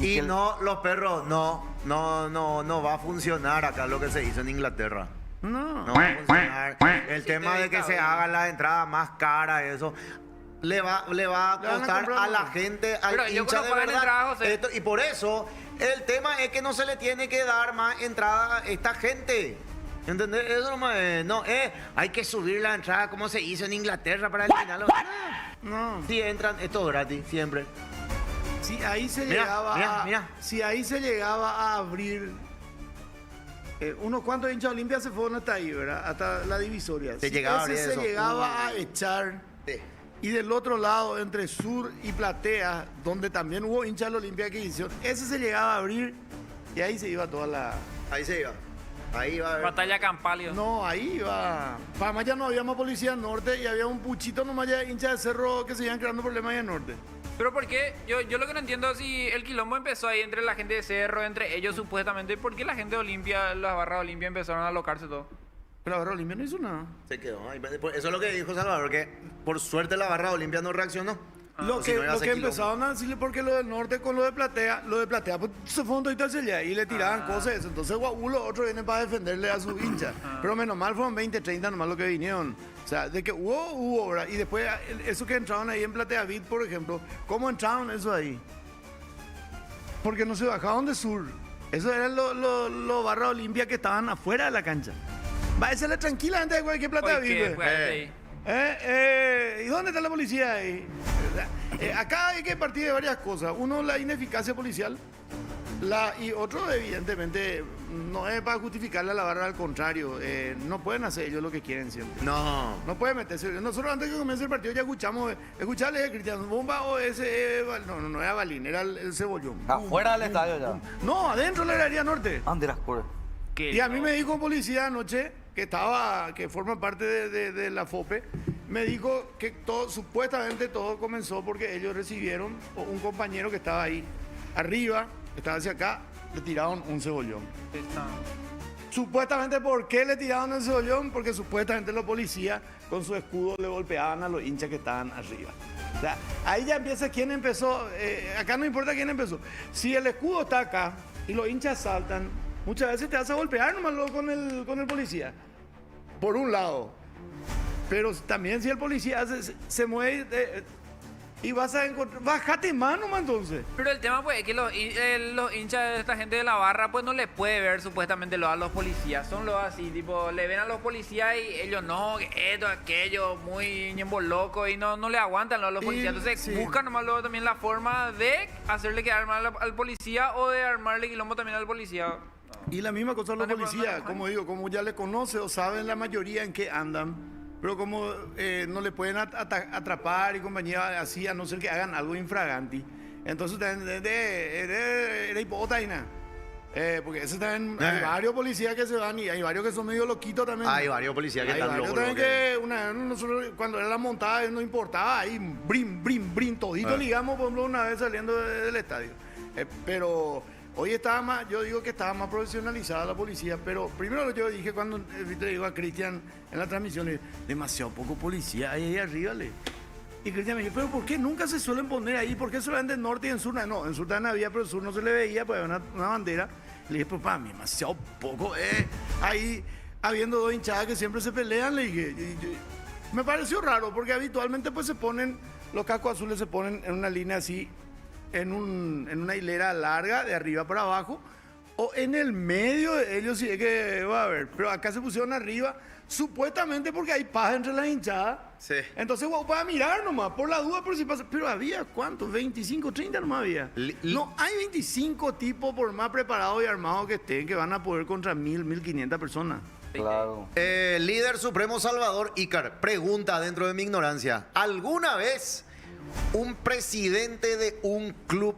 Y no, los perros, no va a funcionar acá lo que se hizo en Inglaterra. No. No va a funcionar. El tema de que se haga la entrada más cara, eso. Le va a Le van a costar comprar a la más. gente, al Pero yo hincha creo de que pagan verdad. entrada, José. Y por eso, el tema es que no se le tiene que dar más entrada a esta gente. ¿Entendés? Eso no es, hay que subir la entrada como se hizo en Inglaterra para eliminarlo. No. Si entran, esto es gratis, siempre. Si ahí se Mira, llegaba mira. Si ahí se llegaba a abrir unos cuantos hinchas Olimpia se fueron hasta ahí, ¿verdad? Hasta la divisoria. Se Si llegaba a ese abrir se eso. llegaba a echar. Sí. Y del otro lado, entre Sur y Platea, donde también hubo hinchas de la Olimpia que hicieron, ese se llegaba a abrir y ahí se iba toda la... Ahí se iba. Ahí va a haber. Batalla campal. Yo. No, ahí iba... Para más ya no había más policía en Norte y había un puchito nomás ya de hinchas de cerro que se iban creando problemas ahí en Norte. Pero ¿por qué? Yo lo que no entiendo es si el quilombo empezó ahí entre la gente de Cerro, entre ellos supuestamente, ¿por qué la gente de Olimpia, las barras de Olimpia empezaron a alocarse todo? Pero la barra Olimpia no hizo nada. Se quedó. Ahí. Eso es lo que dijo Salvador, que por suerte la barra Olimpia no reaccionó. Lo O si que, no iba a lo ser que quilombo. empezaron a decirle porque lo del norte con lo de Platea pues se fueron todito hacia allá y le tiraban cosas de eso. Entonces Guaú los otros vienen para defenderle a sus hinchas. Pero menos mal fueron 20, 30 nomás lo que vinieron. O sea, de que hubo, ¿verdad? Y después eso que entraron ahí en Platea Beat, por ejemplo, ¿cómo entraron eso ahí? Porque no se bajaron de Sur. Eso eran los barras Olimpia que estaban afuera de la cancha. Va a decirle tranquilamente de cualquier Platea Oye, ¿qué Beat. fue ahí? ¿Y dónde está la policía ahí? Acá hay que partir de varias cosas. Uno, la ineficacia policial. Y otro, evidentemente, no es para justificarle a la barra, al contrario. No pueden hacer ellos lo que quieren siempre. No. No pueden meterse. Nosotros antes de que comience el partido ya escucharle a Cristian Bomba o ese... no era Balín, era el Cebollón. Afuera del estadio ya. No, adentro de la Galería Norte. Ande las cosas. ¿Qué? Y a mí me dijo un policía anoche, que forma parte de la FOPE, me dijo que supuestamente todo comenzó porque ellos recibieron un compañero que estaba ahí arriba, que estaba hacia acá, le tiraron un cebollón. Supuestamente, ¿por qué le tiraron el cebollón? Porque supuestamente los policías con su escudo le golpeaban a los hinchas que estaban arriba. O sea, ahí ya empieza quién empezó. Acá no importa quién empezó. Si el escudo está acá y los hinchas saltan, muchas veces te vas a golpear nomás luego con el policía. Por un lado. Pero también si el policía se mueve y vas a encontrar... Bájate mano, man, entonces. Pero el tema pues es que los hinchas de esta gente de la barra pues no les puede ver supuestamente a los policías. Son los así, tipo, le ven a los policías y ellos no, que esto, aquello, muy ñembo loco y no le aguantan a los policías. Entonces sí. buscan nomás luego también la forma de hacerle quedar mal al policía o de armarle quilombo también al policía. Y la misma cosa los No te policías, puedo- como digo, como ya le conoce o saben la mayoría en qué andan, pero como no le pueden atrapar y compañía así, a no ser que hagan algo infraganti. Entonces era hipotaina. Porque eso también hay varios policías que se van y hay varios que son medio loquitos también. Hay varios policías que Hay están varios locos. también que nosotros, cuando era la montada no importaba, ahí brin, todito ligamos, por ejemplo, una vez saliendo del estadio. Pero hoy estaba más, yo digo que estaba más profesionalizada la policía, pero primero yo dije cuando te digo a Cristian en la transmisión, le dije, demasiado poco policía hay ahí arriba, le. Y Cristian me dijo, pero ¿por qué nunca se suelen poner ahí? ¿Por qué solamente en norte y en sur? No, en sur también había, pero en sur no se le veía, pues había una bandera. Le dije, pues para mí demasiado poco, ahí habiendo dos hinchadas que siempre se pelean, le dije. Me pareció raro porque habitualmente pues se ponen, los cascos azules se ponen en una línea así, en una hilera larga de arriba para abajo, o en el medio de ellos si es que va a haber. Pero acá se pusieron arriba, supuestamente porque hay paz entre las hinchadas. Sí. Entonces, guau, para mirar nomás, por la duda, por si pasa. Pero había, ¿cuántos? 25, 30 nomás había. No, hay 25 tipos, por más preparados y armados que estén, que van a poder contra 1.500 personas. Claro. Líder supremo Salvador Ícar, pregunta dentro de mi ignorancia. ¿Alguna vez un presidente de un club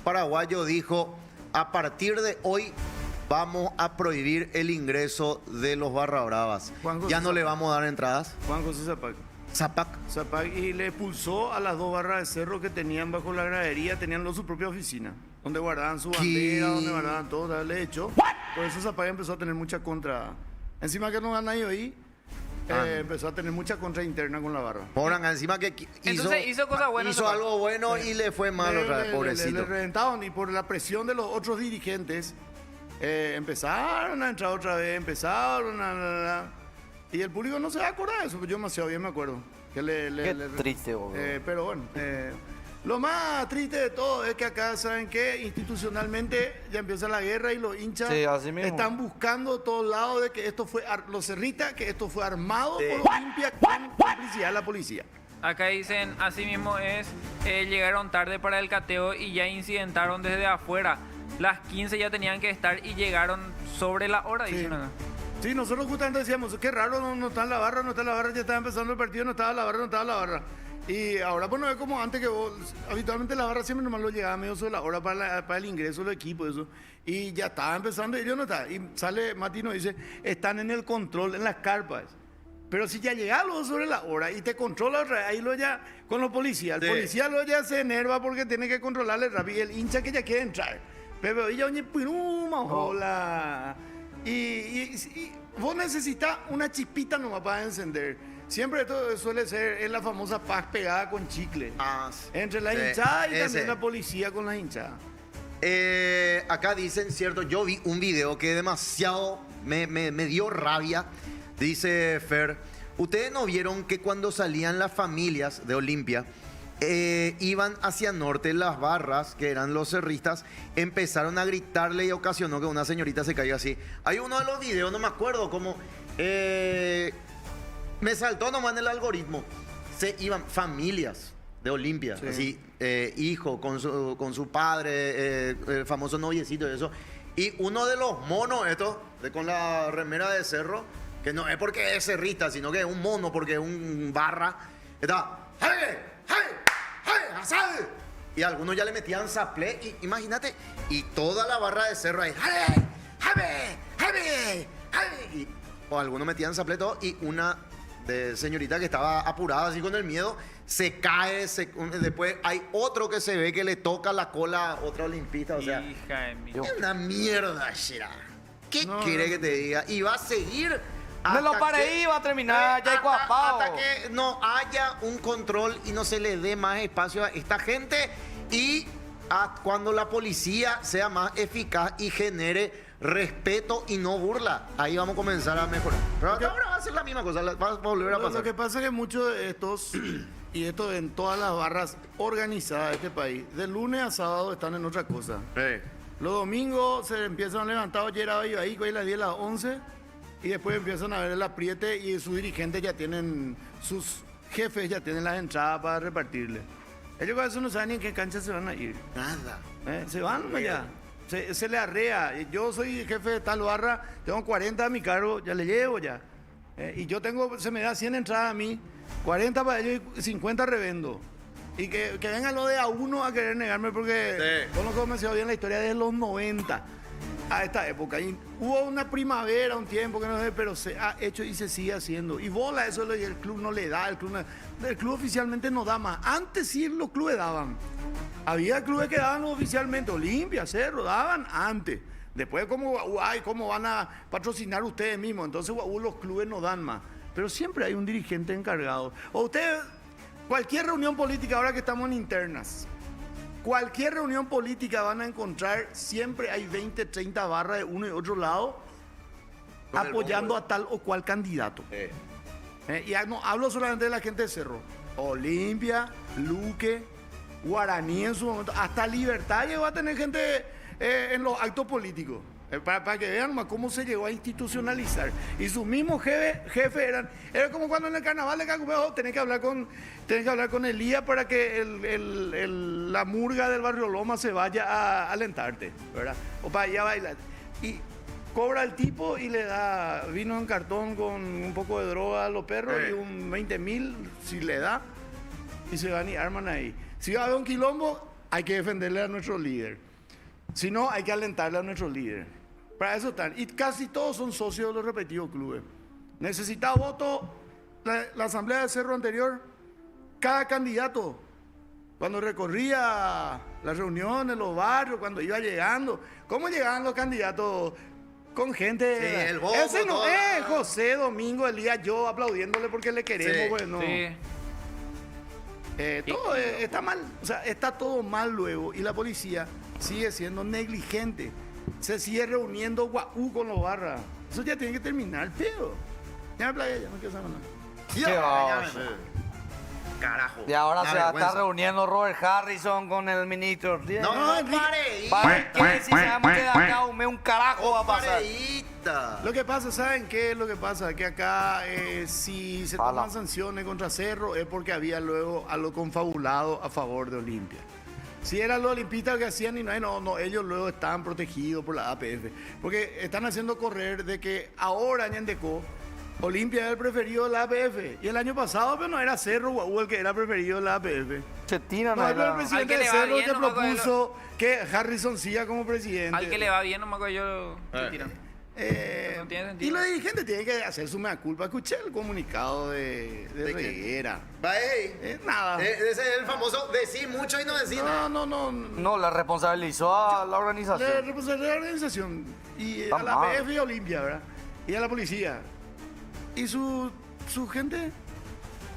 paraguayo dijo, a partir de hoy vamos a prohibir el ingreso de los barra bravas? Ya no le vamos a dar entradas. Juan José Zapac, y le expulsó a las 2 barras de cerro que tenían bajo la gradería, tenían su propia oficina, donde guardaban su bandera, donde guardaban todo, le echó. Por eso Zapac empezó a tener mucha contra. Encima que no gana ahí, empezó a tener mucha contra interna con la barra. Moranga, encima que Hizo cosas buenas. hizo algo bueno y le fue mal otra vez, Le pobrecito. reventaron y por la presión de los otros dirigentes empezaron a entrar otra vez, y el público no se va a acordar de eso, yo demasiado bien me acuerdo. Qué triste, boludo. Pero bueno, lo más triste de todo es que acá, ¿saben qué? Institucionalmente ya empieza la guerra y los hinchas Sí, así mismo. están buscando de todos lados de que esto fue, los cerristas, que esto fue armado por Olimpia con complicidad de la policía. Acá dicen, así mismo es, llegaron tarde para el cateo y ya incidentaron desde afuera. Las 15 ya tenían que estar y llegaron sobre la hora, dicen acá. Sí, nosotros justamente decíamos, qué raro, no está en la barra, ya estaba empezando el partido, no estaba la barra. Y ahora, pues no es como antes que vos, habitualmente la barra siempre nomás lo llegaba medio sobre la hora para el ingreso del equipo, eso. Y ya estaba empezando y yo no estaba. Y sale Matino y dice, están en el control, en las carpas. Pero si ya llega luego sobre la hora y te controla otra vez, ahí lo ya, con los policías. El policía lo ya se enerva porque tiene que controlarle rápido. Y el hincha que ya quiere entrar. Pero oye, hola. Y vos necesitas una chispita nomás para encender. Siempre esto suele ser es la famosa paz pegada con chicle. Entre la hinchada y también la policía con la hinchada. Acá dicen, cierto, yo vi un video que demasiado me dio rabia. Dice Fer, ¿ustedes no vieron que cuando salían las familias de Olimpia iban hacia norte, las barras, que eran los cerristas, empezaron a gritarle y ocasionó que una señorita se caiga así? Hay uno de los videos, no me acuerdo cómo, me saltó nomás en el algoritmo. Se iban familias de Olimpia, así, hijo con su padre, el famoso noviecito y eso. Y uno de los monos estos, con la remera de cerro, que no es porque es cerrista, sino que es un mono, porque es un barra, está, y algunos ya le metían saplé, y imagínate, y toda la barra de cerro ahí, o algunos metían saplé todo, y una de señorita que estaba apurada así con el miedo, se cae, después hay otro que se ve que le toca la cola a otra olimpista, o sea, Hija de mí. es una mierda, Shira. ¿Qué quiere que te diga? Y va a seguir. Me lo paré y va a terminar ya cuapao. Hasta que no haya un control y no se le dé más espacio a esta gente y cuando la policía sea más eficaz y genere respeto y no burla. Ahí vamos a comenzar a mejorar. Pero ahora va a ser la misma cosa, va a volver a pasar. Lo que pasa es que muchos de estos, y esto en todas las barras organizadas de este país, de lunes a sábado están en otra cosa. Los domingos se empiezan a levantar, ayer ahí, hoy a las 10, a las 11, y después empiezan a ver el apriete y sus dirigentes ya tienen, sus jefes ya tienen las entradas para repartirle. Ellos con eso no saben ni en qué cancha se van a ir. Nada. Se van allá. Se le arrea. Yo soy jefe de tal barra, tengo 40 a mi cargo, ya le llevo ya. Y yo se me da 100 entradas a mí, 40 para ellos y 50 revendo. Y que vengan los de a uno a querer negarme porque conozco demasiado bien la historia de los 90 a esta época. Y hubo una primavera, un tiempo que no sé, pero se ha hecho y se sigue haciendo. Y bola, eso el club no le da, el club oficialmente no da más. Antes sí los clubes daban. Había clubes que daban oficialmente, Olimpia, Cerro, daban antes. Después, ¿cómo van a patrocinar ustedes mismos? Entonces, los clubes no dan más. Pero siempre hay un dirigente encargado. O ustedes, cualquier reunión política, ahora que estamos en internas, cualquier reunión política van a encontrar, siempre hay 20, 30 barras de uno y otro lado apoyando a tal o cual candidato. Y no hablo solamente de la gente de Cerro. Olimpia, Luque, Guaraní en su momento, hasta Libertad llegó a tener gente en los actos políticos. Para que vean nomás cómo se llegó a institucionalizar. Y sus mismos jefes era como cuando en el carnaval de Cacupeo tenés que hablar con Elías para que la murga del barrio Loma se vaya a alentarte, ¿verdad? O para ir a bailar. Y cobra el tipo y le da vino en cartón con un poco de droga a los perros y un 20.000 si le da, y se van y arman ahí. Si va a haber un quilombo, hay que defenderle a nuestro líder. Si no, hay que alentarle a nuestro líder. Para eso están. Y casi todos son socios de los respectivos clubes. Necesita voto la asamblea de Cerro anterior. Cada candidato, cuando recorría las reuniones, los barrios, cuando iba llegando, ¿cómo llegaban los candidatos? Con gente. Sí, el bombo, ese no todo, es José, Domingo, Elías, yo aplaudiéndole porque le queremos, Sí, bueno. Sí. Todo está mal, o sea, está todo mal luego y la policía sigue siendo negligente, se sigue reuniendo guau con los barras. Eso ya tiene que terminar, pero ya me plagué, ya no quiero saber nada. Carajo. Y ahora Una se va a vergüenza. estar reuniendo Robert Harrison con el ministro. No, Enrique, pareíta. ¿Para qué? Si sabemos que de acá un carajo va a pasar. Pareíta. Lo que pasa, ¿saben qué es lo que pasa? Que acá si se toman sanciones contra Cerro es porque había luego algo confabulado a favor de Olimpia. Si eran los olimpistas que hacían y no, ellos luego estaban protegidos por la APF. Porque están haciendo correr de que ahora Ñandecó, Olimpia era el preferido de la APF. Y el año pasado pero no era Cerro Guau el que era preferido de la APF. Se tiran No, a era el la... presidente Al que de le va Cerro bien, que no me acuerdo. propuso que Harrison siga como presidente. Al que le va bien, no me acuerdo yo. ¿Qué tiran? No tiene sentido. Y los dirigentes tienen que hacer su mea culpa. Escuché el comunicado de ¿De qué? Reguera. Va ahí. Nada. Ese es el famoso decir mucho y no decir nada. No. No, le responsabilizó a la organización. Le representa a la organización y Está a la mal. PF y a Olimpia, ¿verdad? Y a la policía. Y su gente,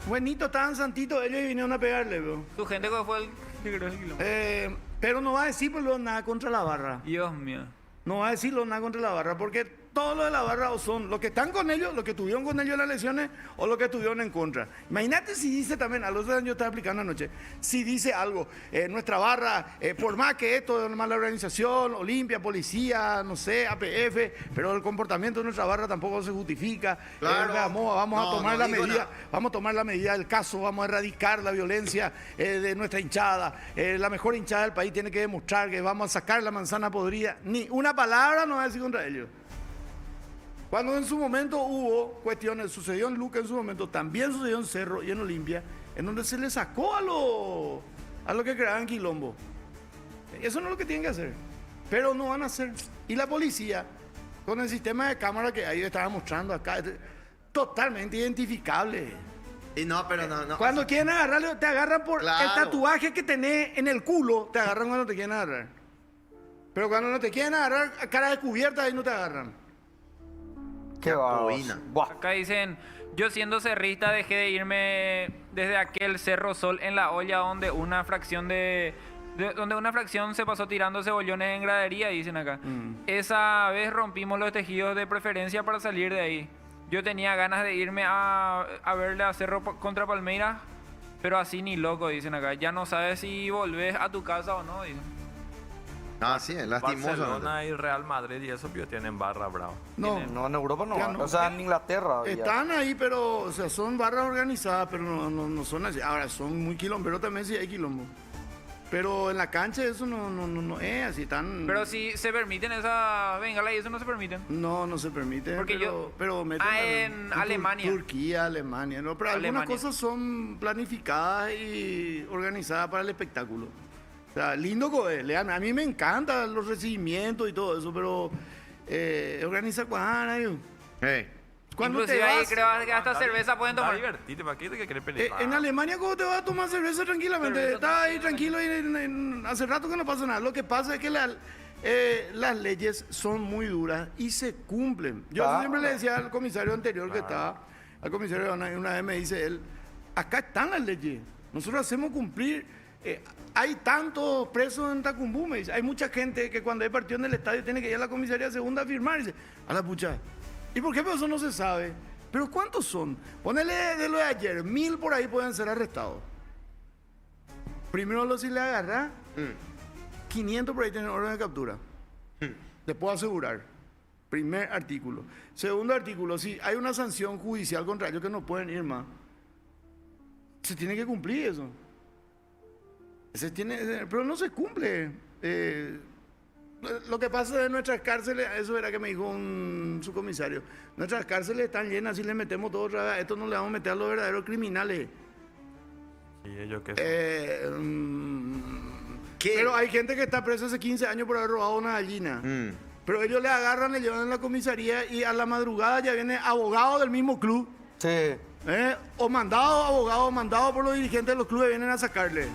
buenito, estaban santitos, ellos vinieron a pegarle, bro. Su gente que fue el que creó el quilombo. Pero no va a decir pues, nada contra la barra. Dios mío. No va a decirlo nada contra la barra, porque todos los de la barra o son los que están con ellos, los que estuvieron con ellos en las elecciones o los que estuvieron en contra. Imagínate si dice también, a los que yo estaba explicando anoche, si dice algo, nuestra barra, por más que esto es una mala organización, Olimpia, policía, no sé, APF, pero el comportamiento de nuestra barra tampoco se justifica. Claro. Vamos a tomar No la digo medida, nada. vamos a tomar la medida del caso, vamos a erradicar la violencia de nuestra hinchada. La mejor hinchada del país tiene que demostrar que vamos a sacar la manzana podrida. Ni una palabra no va a decir contra ellos. Cuando en su momento hubo cuestiones, sucedió en Luque en su momento, también sucedió en Cerro y en Olimpia, en donde se le sacó a lo que creaban quilombo. Eso no es lo que tienen que hacer, pero no van a hacer. Y la policía, con el sistema de cámara que ahí estaba mostrando acá, es totalmente identificable. Y no, pero no. Cuando quieren agarrarle, te agarran por Claro. el tatuaje que tenés en el culo, te agarran cuando te quieren agarrar. Pero cuando no te quieren agarrar a cara descubierta, ahí no te agarran. Qué boina. bárbaro. Buah. Acá dicen, yo siendo cerrista dejé de irme desde aquel Cerro Sol en la olla donde una fracción se pasó tirando cebollones en gradería, dicen acá. Esa vez rompimos los tejidos de preferencia para salir de ahí. Yo tenía ganas de irme a verle a Cerro contra Palmeiras, pero así ni loco, dicen acá. Ya no sabes si volvés a tu casa o no, dicen. Ah, sí, es lastimoso. Barcelona y Real Madrid y eso tienen barra bravo. No, No, en Europa no. Ya hay. no. O sea, en Inglaterra. había. están ahí, pero o sea, son barras organizadas, pero no son así. Ahora, son muy quilomberos también si hay quilombo. Pero en la cancha eso no es así, tan... Pero si se permiten esa bengala y eso no se permiten. No se permite. Porque pero meten en Alemania. Turquía, Alemania. No, pero algunas Alemania. cosas son planificadas y organizadas para el espectáculo. O sea, lindo lean. A mí me encantan los recibimientos y todo eso, pero organiza cuándo. Cuando te Inclusive ahí vas, creo que hasta cerveza pueden tomar. Divertirte, ¿para qué te querés pelear? en Alemania, ¿cómo te vas a tomar cerveza tranquilamente? Cerveza Estás ahí tranquilo y hace rato que no pasa nada. Lo que pasa es que las leyes son muy duras y se cumplen. Yo Claro. siempre le decía al comisario anterior que estaba, al comisario una vez me dice él, acá están las leyes, nosotros hacemos cumplir. Hay tantos presos en Tacumbú, me dice. Hay mucha gente que cuando hay partido en el estadio tiene que ir a la comisaría segunda a firmar. Y dice, a la pucha, ¿y por qué? Pero eso no se sabe. Pero ¿cuántos son? Ponele de lo de ayer, 1000 por ahí pueden ser arrestados. Primero si le agarra, 500 por ahí tienen orden de captura. Te puedo asegurar. Primer artículo. Segundo artículo, si hay una sanción judicial contra ellos que no pueden ir más, se tiene que cumplir eso. Pero no se cumple. Lo que pasa de nuestras cárceles, eso era que me dijo un subcomisario, nuestras cárceles están llenas, si le metemos todo otra vez, a esto no le vamos a meter a los verdaderos criminales. ¿Y ellos qué Pero hay gente que está presa hace 15 años por haber robado una gallina. Pero ellos le agarran, le llevan a la comisaría y a la madrugada ya viene abogado del mismo club. Sí. O abogado mandado por los dirigentes de los clubes, vienen a sacarle.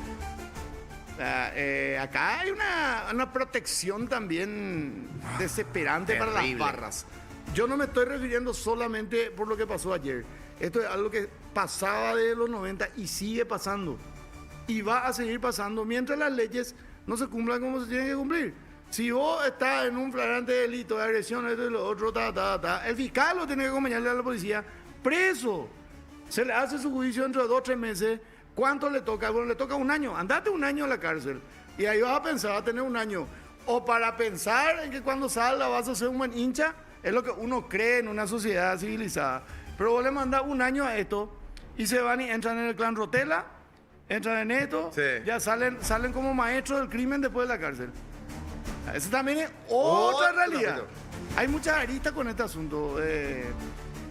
Acá hay una protección también desesperante para las barras. Yo no me estoy refiriendo solamente por lo que pasó ayer. Esto es algo que pasaba de los 90 y sigue pasando. Y va a seguir pasando mientras las leyes no se cumplan como se tienen que cumplir. Si vos estás en un flagrante delito de agresión, esto y lo otro, el fiscal lo tiene que acompañarle a la policía preso. Se le hace su juicio dentro de 2 o 3 meses. ¿Cuánto le toca? Bueno, le toca 1 año. Andate 1 año a la cárcel. Y ahí vas a pensar, vas a tener 1 año. O para pensar en que cuando salga vas a ser un buen hincha, es lo que uno cree en una sociedad civilizada. Pero vos le mandás 1 año a esto y se van y entran en el clan Rotela, entran en esto, ya salen como maestros del crimen después de la cárcel. Eso también es otra realidad. Hay muchas aristas con este asunto.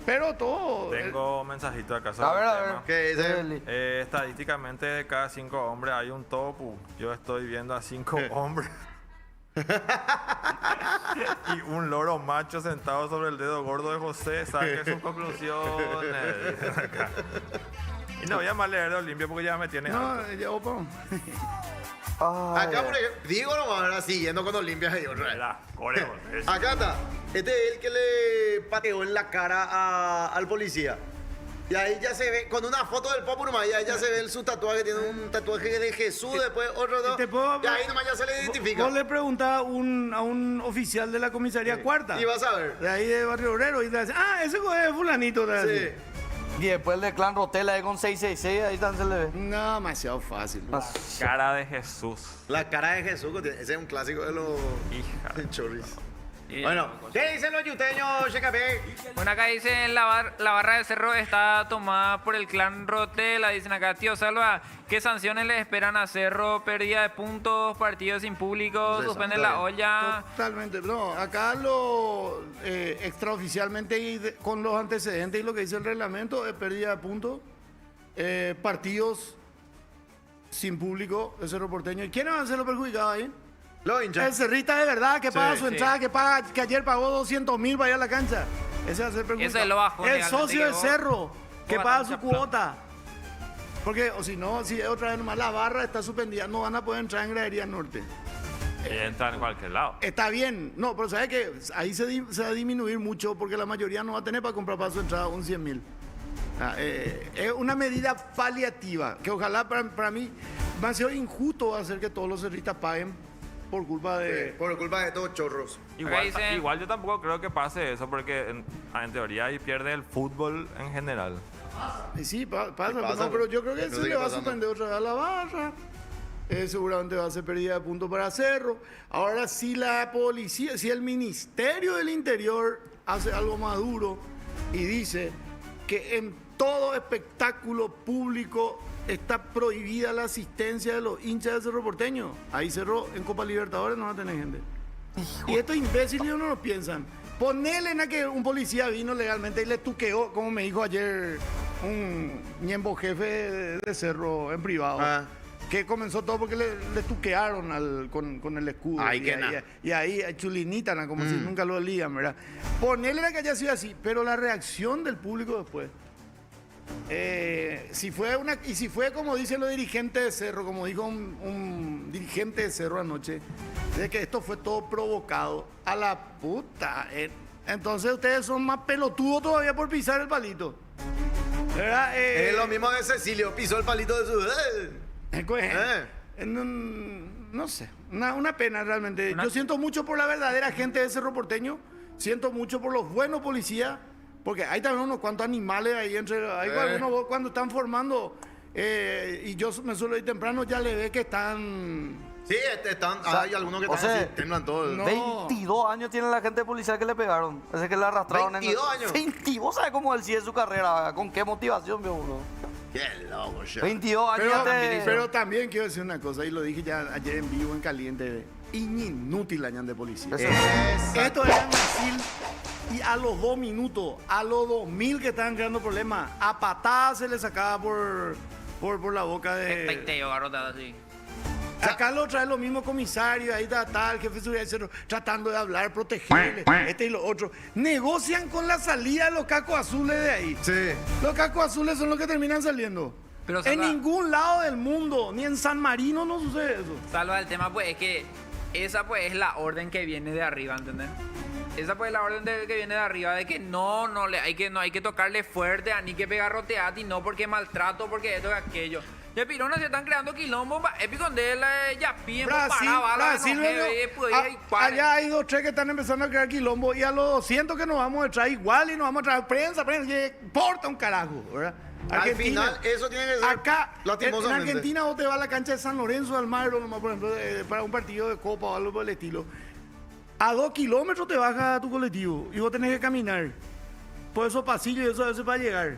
Pero todo. Tengo mensajitos acá sobre A ver, el a ver. tema. ¿Qué dice? Estadísticamente de cada 5 hombres hay un topu. Yo estoy viendo a 5 hombres. Y un loro macho sentado sobre el dedo gordo de José. Saque sus conclusiones. Dicen acá. Y no voy a más leer de Olimpia porque ya me tiene harto. Acá, por ejemplo, digo nomás, ahora siguiendo con Olimpia y otra vez. Mira, coreo. Acá está. Este es el que le pateó en la cara al policía. Y ahí ya se ve, con una foto del Popo nomás, y ahí ya se ve su tatuaje, tiene un tatuaje de Jesús, después otro dos. Y ahí nomás ya se le identifica. Vos le preguntás a un oficial de la comisaría cuarta. Y vas a ver. De ahí de Barrio Obrero. Y te dice, ese es fulanito. Sí. Y después el de Clan Rotela con 666, ahí también se le ve. No, demasiado fácil. Cara de Jesús. La cara de Jesús, ese es un clásico de los chorris. Bueno, ¿qué dicen los yuteños, CKP? Bueno, acá dicen la barra de Cerro está tomada por el clan Rotela. Dicen acá, tío Salva, ¿qué sanciones le esperan a Cerro? Pérdida de puntos, partidos sin público, suspenden la olla. Totalmente. No, acá lo extraoficialmente y con los antecedentes y lo que dice el reglamento es pérdida de puntos, partidos sin público, el Cerro Porteño. ¿Y quiénes van a ser los perjudicados ahí? Los hinchas. El cerrista de verdad que paga su entrada, que ayer pagó 200.000 para ir a la cancha. Ese va a ser perjudicado. Ese es lo bajo. El socio del Cerro, que paga su plata. cuota. Porque, o si no, si otra vez nomás la barra está suspendida, no van a poder entrar en Gradería Norte. Y entran en cualquier lado. Está bien, no, pero ¿sabes qué? Ahí se va a disminuir mucho porque la mayoría no va a tener para comprar para su entrada un 100.000. Es una medida paliativa que ojalá para mí va a ser injusto hacer que todos los cerristas paguen por culpa de estos chorros. Igual yo tampoco creo que pase eso porque en teoría ahí pierde el fútbol en general. Sí, pasa, no, pero yo creo que se le va a suspender otra vez a la barra. Seguramente va a ser pérdida de puntos para Cerro. Ahora, si la policía, si el Ministerio del Interior hace algo más duro y dice que en todo espectáculo público está prohibida la asistencia de los hinchas de Cerro Porteño, ahí Cerro en Copa Libertadores no va a tener gente. Y estos imbéciles no lo piensan. Ponele en a que un policía vino legalmente y le tuqueó, como me dijo ayer un ñembo jefe de Cerro en privado. Que comenzó todo porque le tuquearon con el escudo. Y ahí chulinita, como si nunca lo olían, ¿verdad? Ponele en a que haya sido así, pero la reacción del público después. Si fue como dicen los dirigentes de Cerro, como dijo un dirigente de Cerro anoche, de que esto fue todo provocado a la puta. Entonces ustedes son más pelotudos todavía por pisar el palito. ¿Verdad? Es lo mismo de Cecilio, pisó el palito de su... No sé, una pena realmente. Yo siento mucho por la verdadera gente de Cerro Porteño, siento mucho por los buenos policías, Porque hay también unos cuantos animales ahí entre... Hay algunos cuando están formando, y yo me suelo ir temprano, ya le ve que están... Sí, hay algunos que están así, temblan todos. No. 22 años tiene la gente policial que le pegaron. Ese que le arrastraron 22 años. 22, ¿sabes cómo él sigue su carrera? ¿Con qué motivación, mi bro? Qué loco, che. 22 años Pero también quiero decir una cosa, y lo dije ya ayer en vivo, en caliente. Inútil la ñan de policía. Esto era en Brasil y a los 2 minutos, a los 2000 que estaban creando problemas, a patadas se le sacaba por la boca de... Peiteo, garrotado así. Acá lo trae los mismos comisarios, ahí está el jefe de seguridad del cerro, tratando de hablar, protegerle, este y lo otro. Negocian con la salida de los cacos azules de ahí. Sí. Los cacos azules son los que terminan saliendo. Pero en salva- ningún lado del mundo, ni en San Marino no sucede eso. Salva el tema, pues, es que esa, pues, es la orden que viene de arriba, ¿entendés? Esa, pues, es la orden que viene de arriba, de que no hay que tocarle fuerte, ni que pegarrotear, y no porque maltrato, porque esto y aquello. Ya Pirona se están creando quilombo, épico de la Yapi, Brasil, allá hay 2, 3 que están empezando a crear quilombo, y a los 200 que nos vamos a traer igual, y nos vamos a traer prensa, que importa un carajo, ¿verdad? Al final, eso tiene que ser acá, en lastimosamente. Argentina vos te vas a la cancha de San Lorenzo de Almagro, nomás, por ejemplo, para un partido de copa o algo por el estilo. A 2 kilómetros te bajas a tu colectivo y vos tenés que caminar por esos pasillos y eso a veces para llegar.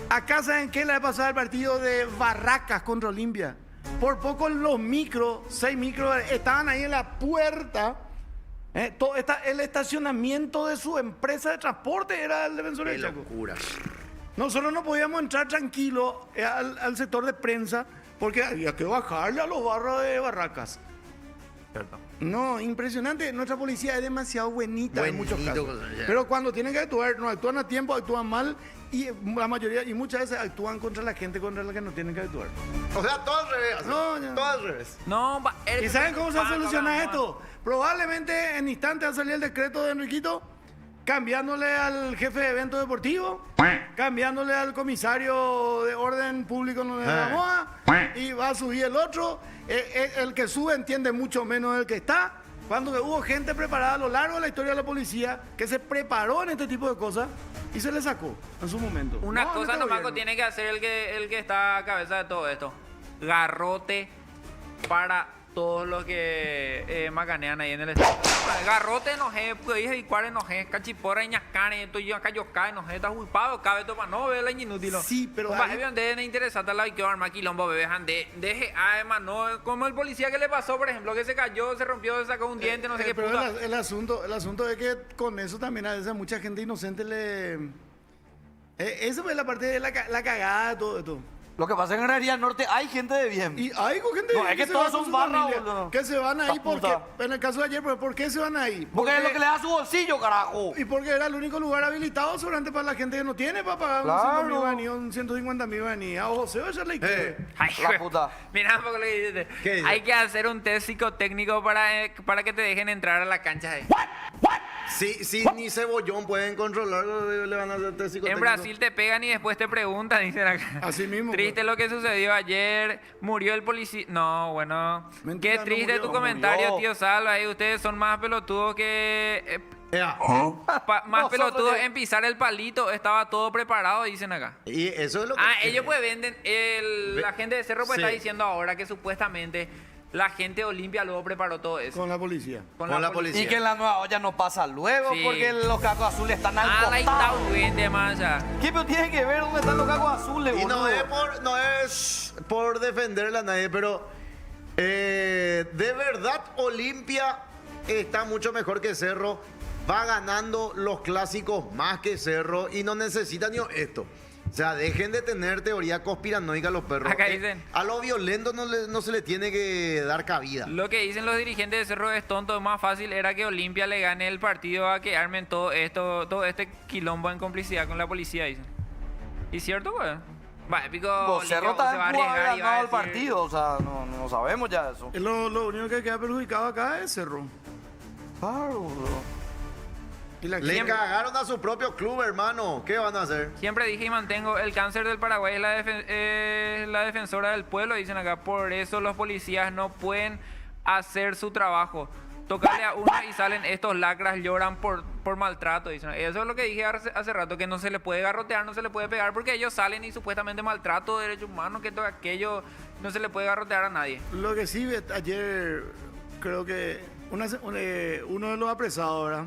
Acá, ¿saben qué? Le ha pasado el partido de Barracas contra Olimpia. Por poco los micros, 6 micros, estaban ahí en la puerta. El estacionamiento de su empresa de transporte era el Defensor Qué del Chaco. locura. Nosotros no podíamos entrar tranquilos al sector de prensa porque había que bajarle a los barros de Barracas. Cierto. No, impresionante. Nuestra policía es demasiado buenita en muchos Buenito, casos. ya. Pero cuando tienen que actuar, no actúan a tiempo, actúan mal y la mayoría, y muchas veces actúan contra la gente contra la que no tienen que actuar. O sea, todo al revés. No, ya. Todo al revés. No, ¿Y saben cómo se va a solucionar esto? Probablemente en instantes va a salir el decreto de Enriquito, cambiándole al jefe de evento deportivo, cambiándole al comisario de orden público de la MOA, y va a subir el otro. El que sube entiende mucho menos del que está. Cuando hubo gente preparada a lo largo de la historia de la policía que se preparó en este tipo de cosas y se le sacó en su momento. Una No, en cosa este nomás gobierno. tiene que hacer el que está a cabeza de todo esto. Garrote para todos los que macanean ahí en el estado. Garrote enojé, pues y cuál enojé, cachipora, ñascane, esto yo acá yo cae, enojé, está huipado, cabe topa, no, ve la inútil. Sí, pero Va, ahí- de interesante la que arma quilombo, bebé, deje, además, no, como el policía que le pasó, por ejemplo, que se cayó, se rompió, se sacó un diente, no sé qué pero puta. el asunto es que con eso también a veces mucha gente inocente le... Esa fue la parte de la cagada de todo esto. Lo que pasa es que en realidad al norte hay gente de bien. Y hay gente No, es que que se todos va con son su barras, familia, boludo. que se van ahí La porque, puta. en el caso de ayer, ¿por qué se van ahí? Porque es lo que le da su bolsillo, carajo. Y porque era el único lugar habilitado seguramente para la gente que no tiene para pagar Claro. un 5.000 guaraní o un 150.000 guaraní. A José esa es la historia. Ay, La güey. puta. Mira un poco lo que dices. ¿Qué dice? Hay que hacer un test psicotécnico para que te dejen entrar a la cancha. Sí, ni cebollón pueden controlarlo, le van a hacer test En psicotécnico. Brasil te pegan y después te preguntan, dicen acá. Así mismo, Triste pues. lo que sucedió ayer. Murió el policía. No, bueno. Mentira, Qué no triste murió, tu no comentario, murió. tío Salva. Ahí ustedes son más pelotudos que. Ea, Más Nosotros pelotudos ya- en pisar el palito. Estaba todo preparado, dicen acá. y eso es lo que... Ellos pues venden. La gente de Cerro pues Sí. está diciendo ahora que supuestamente la gente de Olimpia luego preparó todo eso. Con la policía. Con la policía. Y que en la nueva olla no pasa luego Sí. porque los cacos azules están al Ah, la costado. Itaúente, mancha. ¿Qué pero tiene que ver dónde están los cacos azules, Y boludo? no es por defenderle a nadie, pero de verdad Olimpia está mucho mejor que Cerro. Va ganando los clásicos más que Cerro y no necesita ni esto. O sea, dejen de tener teoría conspiranoica los perros. Acá dicen. A lo violento no se le tiene que dar cabida. Lo que dicen los dirigentes de Cerro es tonto, más fácil era que Olimpia le gane el partido a que armen todo este quilombo en complicidad con la policía, dicen. ¿Y cierto, pues? Va, épico. Pues Cerro Olimpia se va a también pudo haber arriesgar y va a ganado el decir- partido, o sea, no sabemos ya eso. Lo único que queda perjudicado acá es Cerro. Claro, bro. Y la Le gente- cagaron a su propio club, hermano. ¿Qué van a hacer? Siempre dije y mantengo, el cáncer del Paraguay es la defensora del pueblo, dicen acá. Por eso los policías no pueden hacer su trabajo. tocarle a uno y salen estos lacras, lloran por maltrato. Dicen. Eso es lo que dije hace rato, que no se le puede garrotear, no se le puede pegar, porque ellos salen y supuestamente maltrato de derechos humanos, que todo aquello, no se le puede garrotear a nadie. Lo que sí, ayer creo que uno de los apresados, ¿verdad?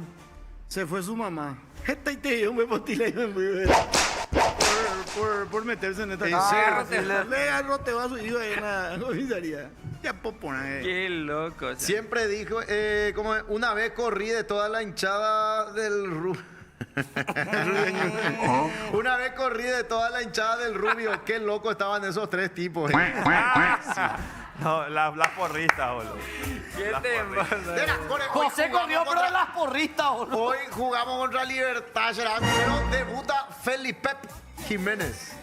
Se fue su mamá. Esta y te dio un bebotila y me fui, por meterse en esta serio? Le garroteó a su hijo ahí en la comisaría. Ya popona. Qué loco. O sea. Siempre dijo, como una vez corrí de toda la hinchada del Rubio. Una vez corrí de toda la hinchada del Rubio. Qué loco estaban esos tres tipos. No, las porristas, boludo. ¿Qué Las te porristas. pasa? Mira, José corrió, pero de las porristas, boludo. Hoy jugamos contra Libertad, será, pero debuta Felipe Jiménez.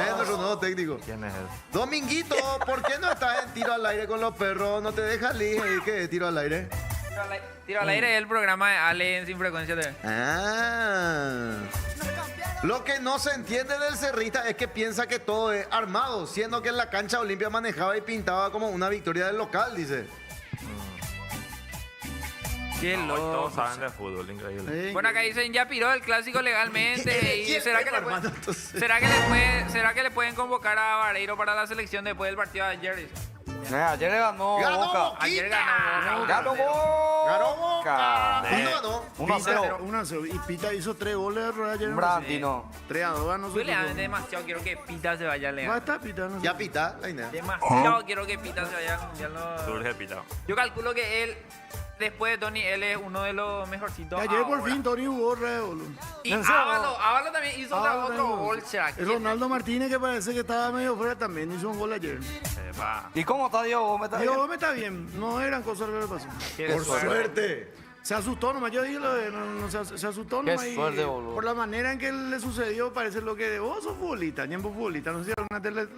Es nuestro nuevo técnico. ¿Quién es él? Dominguito, ¿por qué no estás en tiro al aire con los perros? ¿No te deja libre ahí que tiro al aire? Tiro al aire es el programa de Ale en Sin Frecuencia TV. Ah. Lo que no se entiende del cerrista es que piensa que todo es armado, siendo que en la cancha Olimpia manejaba y pintaba como una victoria del local, dice. Qué Hoy loco. todos saben de fútbol, increíble. Bueno, acá dicen, ya piró el clásico legalmente. ¿Y será que, será que le pueden convocar a Vareiro para la selección después del partido de ayer? Ayer le ganó Boca. Ayer ganó Boca. Ganó Boca. Ganó Boca. ¿Cuándo ganó? 1-0. 1-0. Y Pita hizo 3 goles ayer. Brandino. 3-2 ganó Yo su le equipo. demasiado quiero que Pita se vaya a Va a legal. estar Pita, no sé. Ya pita, la idea. Demasiado quiero que Pita se vaya al mundial. no. Surge pitado. Yo calculo que él, después de Tony, él es uno de los mejorcitos. Y ayer por ahora. fin Tony jugó re, boludo. Y Ávalo también hizo otro gol, Chac. El Ronaldo Martínez, que parece que estaba medio fuera, también hizo un gol ayer. Epa. ¿Y cómo está Diego Gómez? Diego Gómez está bien, no eran cosas que le pasó. Por suerte. Se asustó nomás, yo dije lo de, se asustó Qué nomás. y suerte, boludo. por la manera en que le sucedió, parece lo que de vos sos futbolista, tiempo futbolista, no sé si alguna vez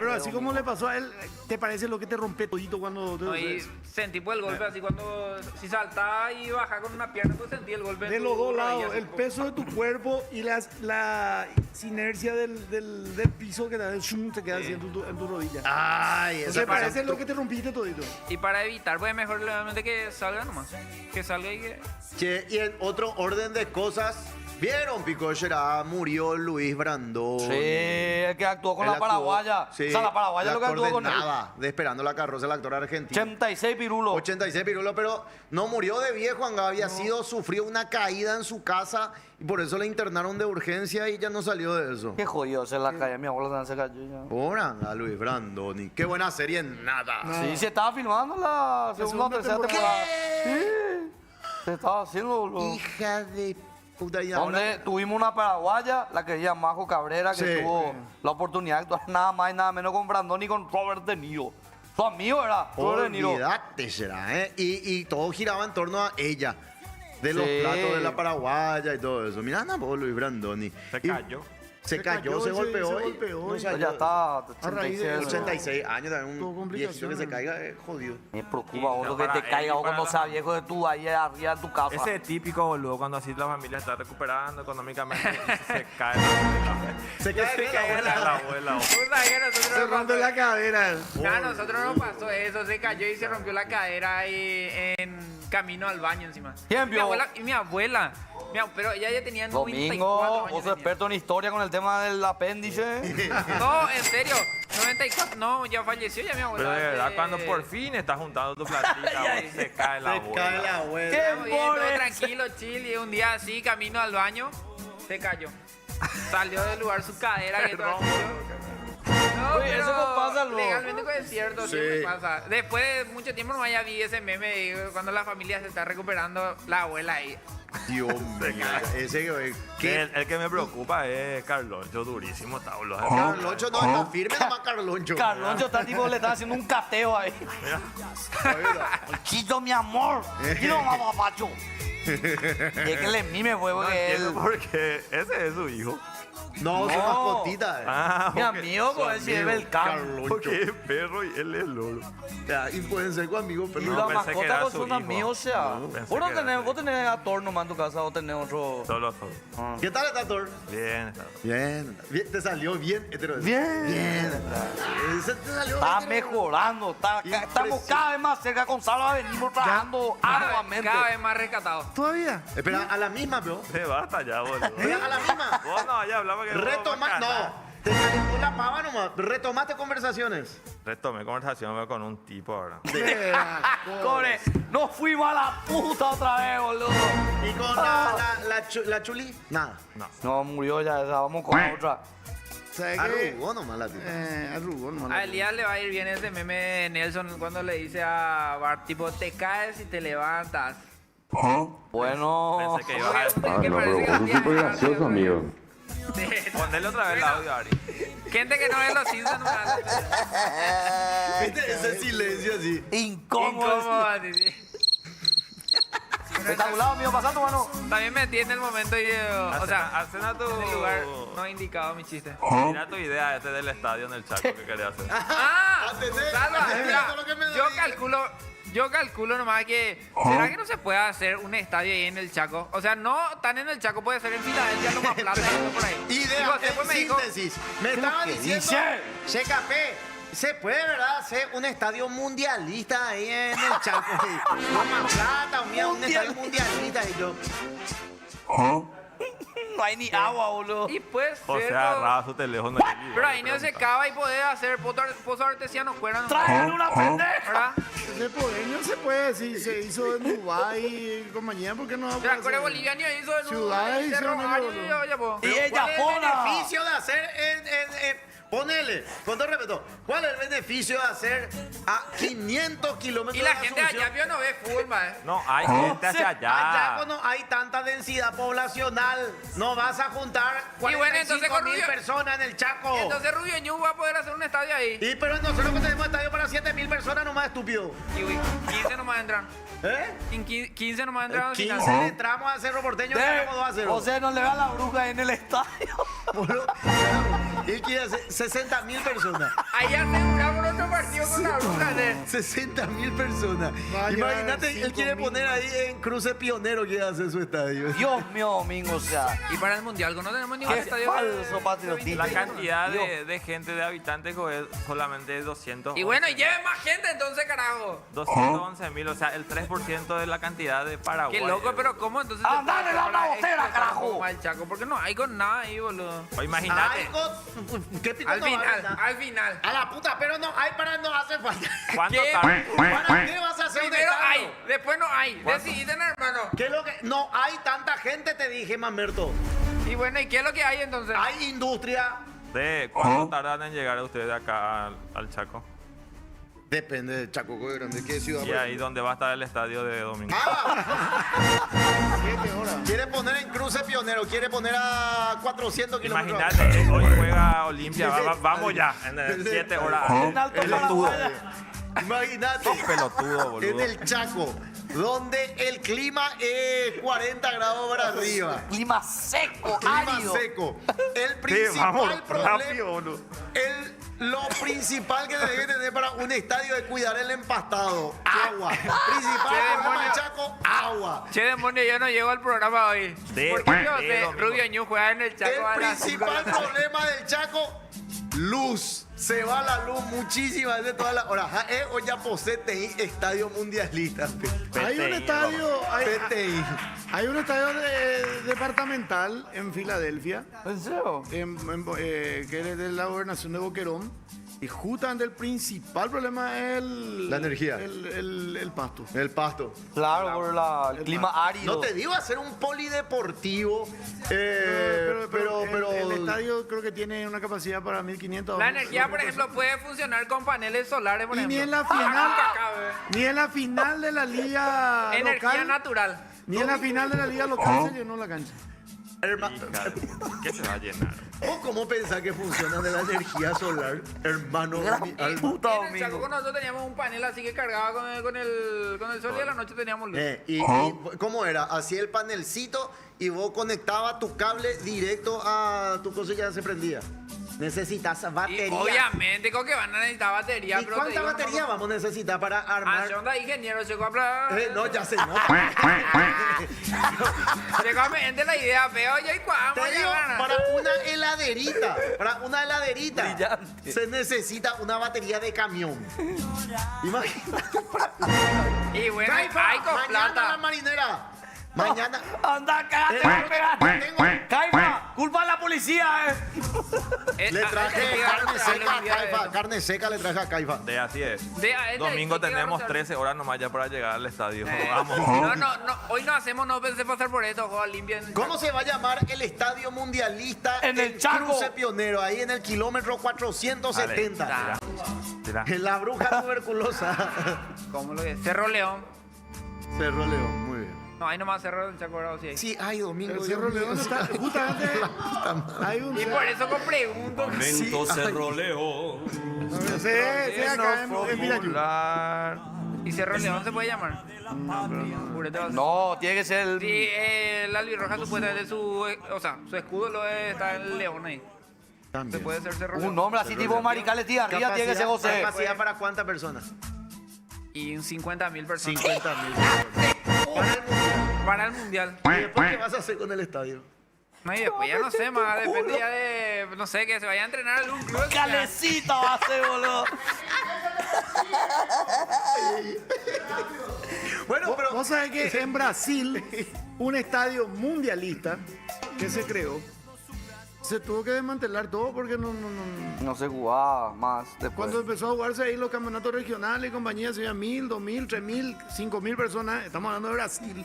pero así como le pasó a él, ¿te parece lo que te rompe todito cuando No, y sentí pues el golpe así cuando si saltaba y bajaba con una pierna, pues sentí el golpe. en de tu los dos rodilla, lados, así el como- peso de tu cuerpo y la sinergia del piso que te queda así en tu rodilla? Ay, Entonces parece lo que te rompiste todito. Y para evitar, pues mejor realmente que salga nomás. Que salga y que... Che, y en otro orden de cosas, ¿vieron? Picochera, murió Luis Brandón. Sí, el que actuó con Él la actuó- paraguaya. sí, O sea, la paraguaya el lo que actor actuó de con él. nada, de Esperando la Carroza, el actor argentino. 86 pirulos. 86 pirulos, pero no murió de viejo, había sufrió una caída en su casa y por eso le internaron de urgencia y ya no salió de eso. Qué jodido se la calle. Mi abuela también se cayó ya. Por anda, Luis Brandoni. Qué buena serie, nada. Sí, se estaba filmando la segunda o tercera temporada. Sí. Se estaba haciendo, boludo. Hija de puta. Y ahora- Donde tuvimos una paraguaya, la querida Majo Cabrera, que Sí. tuvo la oportunidad de actuar nada más y nada menos con Brandon y con Robert De Niro. Su amigo era Robert De Niro. Olvídate, será, ¿eh? Y todo giraba en torno a ella. De los Sí. platos de la paraguaya y todo eso. Mira, nada, Luis Brandoni. Se Y cayó. Se cayó, se golpeó. se golpeó no y- salió. Ya está. A raíz de 86 años, Tuvo también un viejito complicaciones. que se caiga es jodido. Me preocupa, Y boludo, que para te él y caiga vos para cuando la seas familia. viejo de tú ahí arriba en tu casa. Ese es típico, boludo, cuando así la familia está recuperando económicamente y se cae la abuela. Se cae La abuela, boludo. Puta, que nosotros Se nos rompe pasó- la cadera. A nosotros nos pasó eso, se cayó y se rompió la cadera ahí en camino al baño encima. ¿Quién Mi vio? abuela, y mi abuela. Pero ella ya tenía 94 Domingo, años. vos sos tenía. experto en historia con el tema del apéndice. No, en serio. 94, no, ya falleció ya mi abuela. Pero de verdad, hace- cuando por fin estás juntando tu platita, boludo, se cae la abuela. Cae la abuela. ¿Qué? Estamos bien, todo pobre. tranquilo, chill, y un día así, camino al baño, se cayó. Salió del lugar su cadera que todo así. No, Oye, eso no pasa, luego. legalmente es cierto, Sí. siempre pasa. Después de mucho tiempo nomás ya vi ese meme de cuando la familia se está recuperando, la abuela ahí. Dios mío. Ese que. El que me preocupa es Carloncho, durísimo está, boludo. Carloncho no está firme, nomás Carloncho. Carloncho está tipo, le están haciendo un cateo ahí. Chito, mi amor. Quiero más papacho. Y es que le mime, No huevo, que él. entiendo por qué. Ese es su hijo. No, su No. mascotita. Ah, Mi ok. amigo, Su con él sí amigo, ve el campo. Carloncho. Porque es perro y él es loro. Ya, y pueden ser amigos, Y pero No, la pensé que mascota era con su sus hijo. amigos, o sea. No, pensé Vos no que era tenés, su vos tenés a Thor nomás en tu casa o tenés otro. Solo solo. ¿Qué tal está, Thor? Bien, está. Bien, te salió bien hetero. Bien. Bien. se te salió Está 20 euros. mejorando, estamos cada vez más cerca con Salva, venimos trabajando arduamente. Cada vez más rescatado. ¿Todavía? Espera, a la misma, bro. Basta ya, boludo. A la misma. Vos no, ya hablamos que... Retoma, no. Te calentó la pava nomás. Retomaste conversaciones. Retomé conversación con un tipo ahora. Core, nos fuimos a la puta otra vez, boludo. ¿Y con la chuli? Nada. No, murió ya, vamos con otra. ¿Sabes qué? Arrugó nomás la tipa. Arrugó nomás. A Elías le va a ir bien ese meme de Nelson cuando le dice a Bart, tipo, te caes y te levantas. Bueno, Pensé que ibas a... Ah, no, pero vos sos súper gracioso, amigo. Ponele otra vez el audio, Ari. Gente que no ve los Simpsons, ¿Viste ese silencio así? incómodo. incómodo, así, sí. Espectacular, amigo, pasá tu mano. También me entiende el momento y, o sea, hacen a tu... en el lugar no he indicado mi chiste. Mira tu idea este del estadio en el Chaco que quería hacer. ¡Ah! Atendé, Salva, atendé, mira, eso es lo que me yo calculo nomás que... ¿Será que no se puede hacer un estadio ahí en el Chaco? O sea, no tan en el Chaco, puede ser en Filadelfia, Loma Plata, y por ahí. Idea, Digo, después me dijo, síntesis. Me estaba diciendo, CKP, se puede, ¿verdad?, hacer un estadio mundialista ahí en el Chaco. Loma Plata, un estadio mundialista. Y yo, No hay ni agua, boludo. y puede ser... O sea, agarraba su teléfono. pero ahí no se cava y poder hacer pozos artesianos fuera. Traen una pendeja. ¿Verdad? De Podeño se puede decir, se hizo en Dubái y compañía, ¿por qué no? O sea, Core Boliviano hizo en Ciudades un cerro hicieron Ario ellos, y oye, po. Y ella ¿cuál es el pona. beneficio de hacer ponele, con todo respeto, ¿cuál es el beneficio de hacer a 500 kilómetros Y la de gente Asunción? allá vio no ve fútbol, mae. No, hay gente hacia Allá allá. cuando hay tanta densidad poblacional, no vas a juntar Y bueno, entonces 45 con mil Rubio- personas en el Chaco. Entonces Rubio Ñu va a poder hacer un estadio ahí. Y pero nosotros que tenemos estadio para 7.000 personas nomás, estúpido. Y uy, 15 nomás entran. ¿Eh? 15 nomás entran al 15 final. le entramos a Cerro Porteño, ganamos 2 a 0. O sea, no le va la bruja en el estadio. Él quiere hacer 60.000 personas. Ahí aseguramos otro partido con la bruja. 60.000 personas. Va a llevar Imagínate, él quiere 5.000. poner ahí en Cruce Pionero que hacer su estadio. Dios mío, domingo, o sea. Y para el mundial, no tenemos ningún Qué estadio. falso patriotismo. La cantidad de gente, de habitantes, es solamente 200. Y bueno, y lleven más gente entonces, carajo. 211.000, o sea, el 3% de la cantidad de Paraguay. Qué loco, pero ¿cómo entonces? ¡Ah, se puede dale hacer la para botera, explotar carajo! como al Chaco? Porque no hay con nada ahí, boludo. O imagínate, ¿Qué pico Al no va a final, dar? al final. A la puta, pero no hay para no hace falta. ¿cuánto ¿Qué? tarda? ¿Para qué vas a hacer un Primero estadio? hay, después no hay. Deciden, hermano. ¿Qué es lo que? No hay tanta gente, te dije, Mamerto. Y bueno, ¿y qué es lo que hay entonces? Hay industria. ¿Cuánto tardan en llegar ustedes de acá al Chaco? Depende de Chaco, qué grande, qué ciudad. Y ahí donde va a estar el estadio de domingo. Ah. 7 horas. Quiere poner en Cruce Pionero, quiere poner a 400 kilómetros. Imagínate, hoy juega Olimpia, vamos ya, en 7 horas. En Alto Paraguay. Imagínate. Sos pelotudo, En boludo. el Chaco, donde el clima es 40 grados para arriba. Clima seco, Clima árido. seco. El Sí, principal vamos, problema. rápido, boludo. Lo principal que debe tener para un estadio es cuidar el empastado. Agua. Principal problema de Chaco, agua. Che, demonio, yo no llego al programa hoy. Sí, Porque yo sí, sé, domingo. Rubio Ñu juega en el Chaco El a las 5 de principal la tarde. problema del Chaco, luz. Se va la luz muchísimas veces todas las horas. O ya posee estadio mundialista. Hay un estadio, PTI. hay un estadio departamental en Filadelfia, ¿En serio? que es de la gobernación de Boquerón. Y justamente el principal problema es La energía. el pasto. El pasto. Claro, por el clima árido. No te digo hacer un polideportivo, Pero pero el estadio creo que tiene una capacidad para 1.500. La energía, por ejemplo, puede funcionar con paneles solares, por Y ejemplo. ni en la Ah, final, nunca cabe. ni en la final de la liga Energía local, natural. ni en la final de la liga local se llenó la cancha. Hija, ¿qué se va a llenar? ¿Vos cómo pensás que funciona de la energía solar, hermano? Gran mi alma? puta En el Chaco domingo. con nosotros teníamos un panel así que cargaba con el sol y a la noche teníamos luz. Y ¿cómo era? Hacía el panelcito y vos conectabas tu cable directo a tu cosa y ya se prendía. necesitas batería. Obviamente, con que van a necesitar batería. ¿Y pero te cuánta digo, batería vamos a necesitar para armar? Yo ando ingeniero, Checo. No, ya se nota. Checo, me ente la idea, feo. Yo y cuándo. Te digo, para una heladerita, Brillante. se necesita una batería de camión. Imagínate. Y bueno, Caifa, hay con mañana la plata. marinera. Mañana. Anda acá, te Eh, voy a pegar. tengo- Caifa, culpa a la policía, Le traje carne seca a Caifa. Carne seca le traje a Caifa. De así es. Este Domingo tenemos 13 horas nomás ya para llegar al estadio. Vamos. No, hoy no hacemos, no pensé pasar por esto, joder, limpien. ¿Cómo se va a llamar el estadio mundialista En el Chaco? Cruce Pionero, ahí en el kilómetro 470? Dale, tira. En la bruja tuberculosa. ¿Cómo lo es? Cerro León. Cerro León, muy bien. No, ahí nomás Cerro del Chaco Bravo, sí. hay. Sí, ay, domingo. El Dios Cerro mío. León está justamente. Hay un. Y por eso con pregunto. Sí, ay. Sí, acá en Mirayú. Popular. ¿Y Cerro León se puede llamar? Purete va a ser. No, tiene que ser el... Sí, el albirroja supuestamente su escudo está en el león ahí. Se También. puede ser Cerro un León. nombre así tipo Maricales Tigarría, tiene que ser José. ¿Capacidad para cuántas personas? Y 50.000 personas. 50.000. Para el mundial. ¿Y después qué vas a hacer con el estadio? No, y después ya no sé más, depende ya de, no sé, que se vaya a entrenar algún club. Calecita va a ser, boludo. Bueno, pero Vos sabés que en Brasil, un estadio mundialista que se creó, se tuvo que desmantelar todo porque no. No se jugaba más después. Cuando empezó a jugarse ahí los campeonatos regionales y compañías, se veían 1.000, 2.000, 3.000, 5.000 personas. Estamos hablando de Brasil.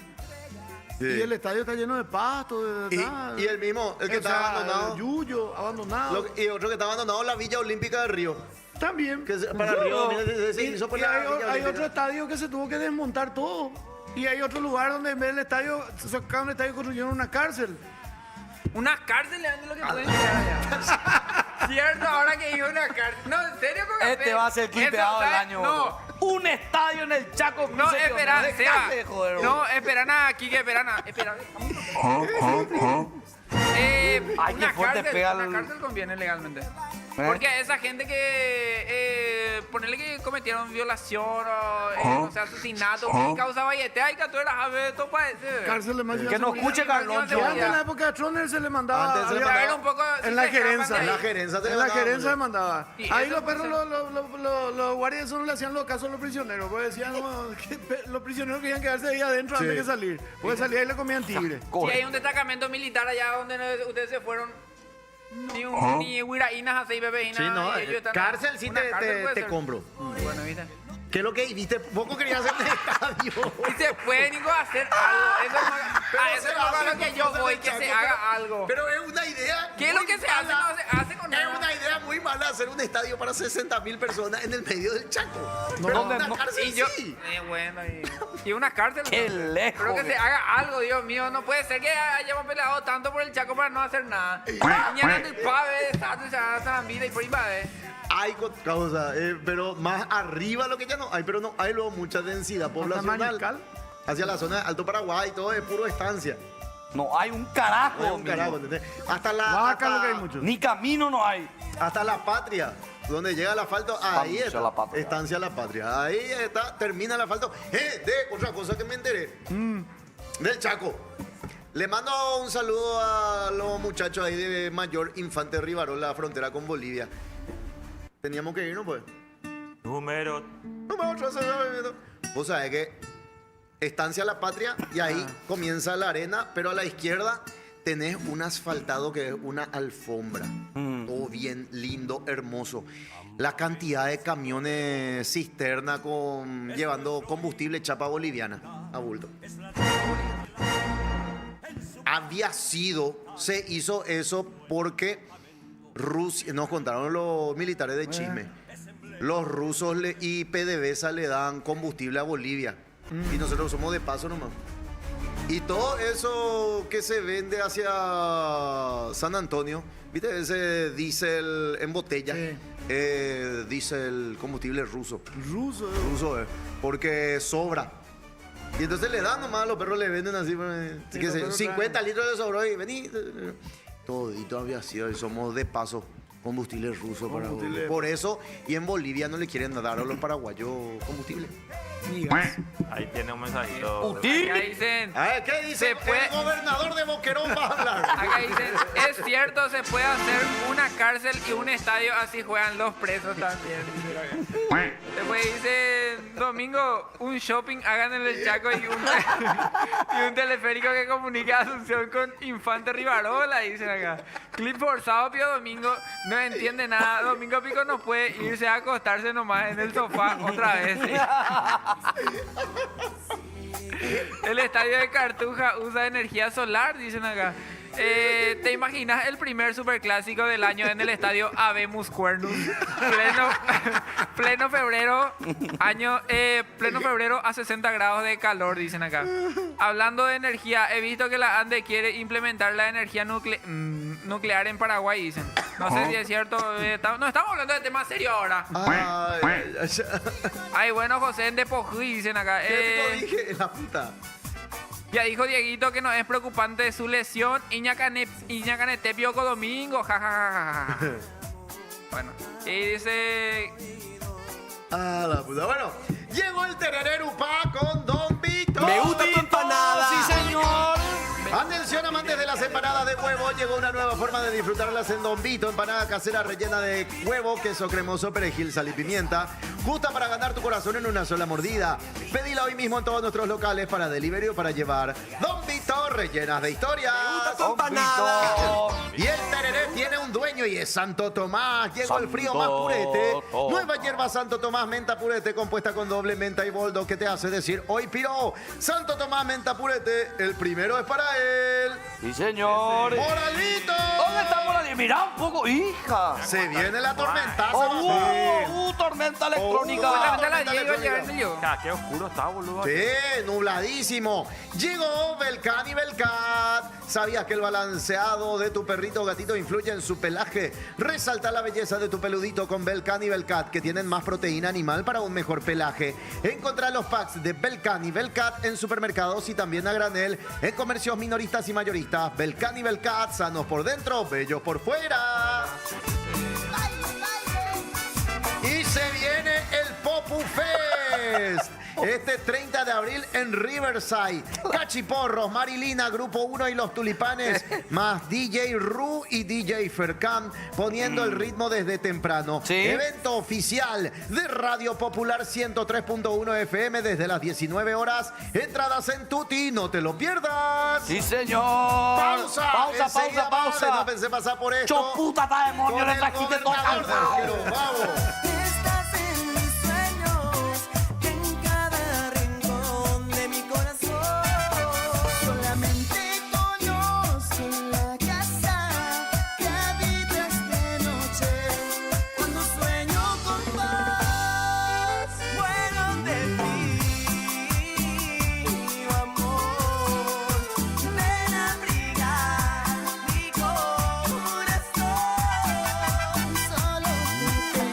Sí. Y el estadio está lleno de pasto, de tal. Y el mismo, el que O está sea, abandonado. Yuyo, abandonado. Y otro que está abandonado, la Villa Olímpica de Río. También. Que para Río, mira, se hizo por Y la hay, Villa hay Olímpica. otro estadio que se tuvo que desmontar todo. Y hay otro lugar donde en vez del estadio, sacaron un estadio y construyeron una cárcel. Unas cárceles es lo que pueden llegar allá. Cierto, ahora que digo una cárcel. No, en serio, con Este va a ser clipeado del año, No, boludo. Un estadio en el Chaco. no, Cruce espera, Pionero. Seba. Dejate de joder, boludo. No, espera nada, Kike, espera nada. Espera. Ay, qué fuerte pega una el- cárcel conviene legalmente. Porque esa gente que ponerle que cometieron violación o sea, asesinato, y causa valletea y que tú eras a ver, todo parece. Cárcel de máxima Que no seguridad. escuche Carlón. Y antes en la época de Troner se le mandaba. Antes se le había- mandaba. Era un poco. si En la se escapan gerencia. de En la ahí. gerencia te En la mandaban, gerencia ¿no? se mandaba. Y Ahí eso los puede perros, los guardias eso no le hacían los casos a los prisioneros. Porque decían no, que los prisioneros querían quedarse ahí adentro antes que salir. Porque salía y le comían tigre. Si hay un destacamento militar allá donde ustedes se fueron, ni huiraínas así, bebeínas. Sí, no, y ellos están- cárcel sí una te, cárcel te, puede te ser. compro. Bueno, ¿viste? ¿Qué es lo que viste? Poco querías hacer un estadio. Y se puede, Nico, hacer algo. Eso es a eso es a lo que yo voy, que se haga algo. Pero es una idea. ¿Qué es lo muy que se hace? mala. No se hace con Es nada. una idea muy mala hacer un estadio para 60.000 personas en el medio del Chaco. No, Pero ¿dónde? una No. cárcel Y yo, sí. bueno, y una cárcel. Qué ¿no? lejos, Pero que que- se haga algo, Dios mío. No puede ser que hayamos peleado tanto por el Chaco para no hacer nada. Mañana tu pave, vida y por ahí va, Hay causa, pero más arriba lo que ya no hay, pero no hay luego mucha densidad poblacional. Mariscal. Hacia la zona de Alto Paraguay, todo es puro estancia. No hay un carajo. No hay un mínimo. carajo, ¿entendés? Hasta la, Vaca lo que hay mucho. Ni camino no hay. hasta la Patria, donde llega el asfalto, ahí Estancia está. La Patria. Estancia La Patria. Ahí está, termina el asfalto. De otra cosa que me enteré. Del Chaco. Le mando un saludo a los muchachos ahí de Mayor Infante Rivarola, la frontera con Bolivia. Teníamos que irnos, pues. Número. Vos sabés que Estancia La Patria y ahí comienza la arena, pero a la izquierda tenés un asfaltado que es una alfombra. Todo bien lindo, hermoso. La cantidad de camiones cisterna llevando combustible chapa boliviana a bulto. Se hizo eso porque Rusia, nos contaron los militares de Chisme. Los rusos y PDVSA le dan combustible a Bolivia. Y nosotros somos de paso nomás. Y todo eso que se vende hacia San Antonio, ¿viste? Ese diésel en botella. Sí. Diésel, combustible ruso. Ruso. Ruso, porque sobra. Y entonces le dan nomás, los perros le venden así, Sí, que los sé, perros 50 litros de sobró y vení. Todo y todavía así, somos de paso. combustible ruso para Combustible. por eso, y en Bolivia no le quieren dar a los paraguayos combustible. Ahí tiene un mensajito. Acá dicen, A ver, ¿qué dice? Se puede- El gobernador de Boquerón va a hablar. acá dicen, es cierto, se puede hacer una cárcel y un estadio, así juegan los presos también. Después dicen, domingo, un shopping, hagan en el Chaco y un teleférico que comunique Asunción con Infante Rivarola, dicen acá. Clip forzado, Pío Domingo, no entiende nada. Domingo Pico no puede irse a acostarse nomás en el sofá otra vez. El estadio de Cartuja usa energía solar, dicen acá. ¿Te imaginas el primer superclásico del año en el estadio Habemus Cuernus? Pleno febrero, pleno febrero a 60 grados de calor, dicen acá. Hablando de energía, he visto que la ANDE quiere implementar la energía nuclear en Paraguay, dicen. No sé si es cierto. No estamos hablando de temas serios ahora. Ay, bueno, José en Depojuy, dicen acá. ¿Qué te dije? La puta. Ya dijo Dieguito que no es preocupante su lesión. Iñacanete Pioco Domingo. Jajajaja. Bueno, y dice. La puta. Bueno, llegó el terererupá con Don Vito. Me gusta tu empanada. ¡Sí, señor! Atención, amantes de las empanadas de huevo, llegó una nueva forma de disfrutarlas en Don Vito. Empanada casera rellena de huevo, queso cremoso, perejil, sal y pimienta. Justa para ganar tu corazón en una sola mordida. Pedila hoy mismo en todos nuestros locales para delivery o para llevar. Don Vito, rellenas de historias. Tu empanada. Y el tereré tiene un dueño y es Santo Tomás. Llegó el frío más purete. Nueva hierba Santo Tomás menta purete compuesta con doble menta y boldo que te hace decir hoy piro. Santo Tomás menta purete, el primero es para él. ¡Sí, señor! ¡Moralito! ¿Dónde está Moralito? Mirá un poco, hija. Se viene la tormentaza. Tormenta electrónica. Justamente a las tormenta 10 iba a llegar electrónica. yo. Ah, qué oscuro está, boludo. Sí, nubladísimo. Llegó Belcan y Belcat. ¿Sabías que el balanceado de tu perrito o gatito influye en su pelaje? Resalta la belleza de tu peludito con Belcan y Belcat, que tienen más proteína animal para un mejor pelaje. Encontrá los packs de Belcan y Belcat en supermercados y también a granel en comercios minoristas y mayoristas. Belcan y Belcat, sanos por dentro, bellos por fuera. Y se viene el Popu Fest. Este 30 de abril en Riverside. Cachiporros, Marilina, Grupo 1 y los Tulipanes, más DJ Ru y DJ Fercan poniendo el ritmo desde temprano. Sí. Evento oficial de Radio Popular 103.1 FM desde las 19 horas. Entradas en Tuti, no te lo pierdas. ¡Sí, señor! Pausa. Pausa, Enseguida pausa, más. pausa. No pensé pasar por esto. ¡Choputa, está demonio! Con Le el trajiste todo gobernador de cansado. Boquerón. Vamos. Estás en mis sueños, en cada rincón de mi corazón. Solamente conozco la casa que habitas de noche. Cuando sueño con vos, vuelo de ti, amor. Ven a abrigar mi corazón. Solo te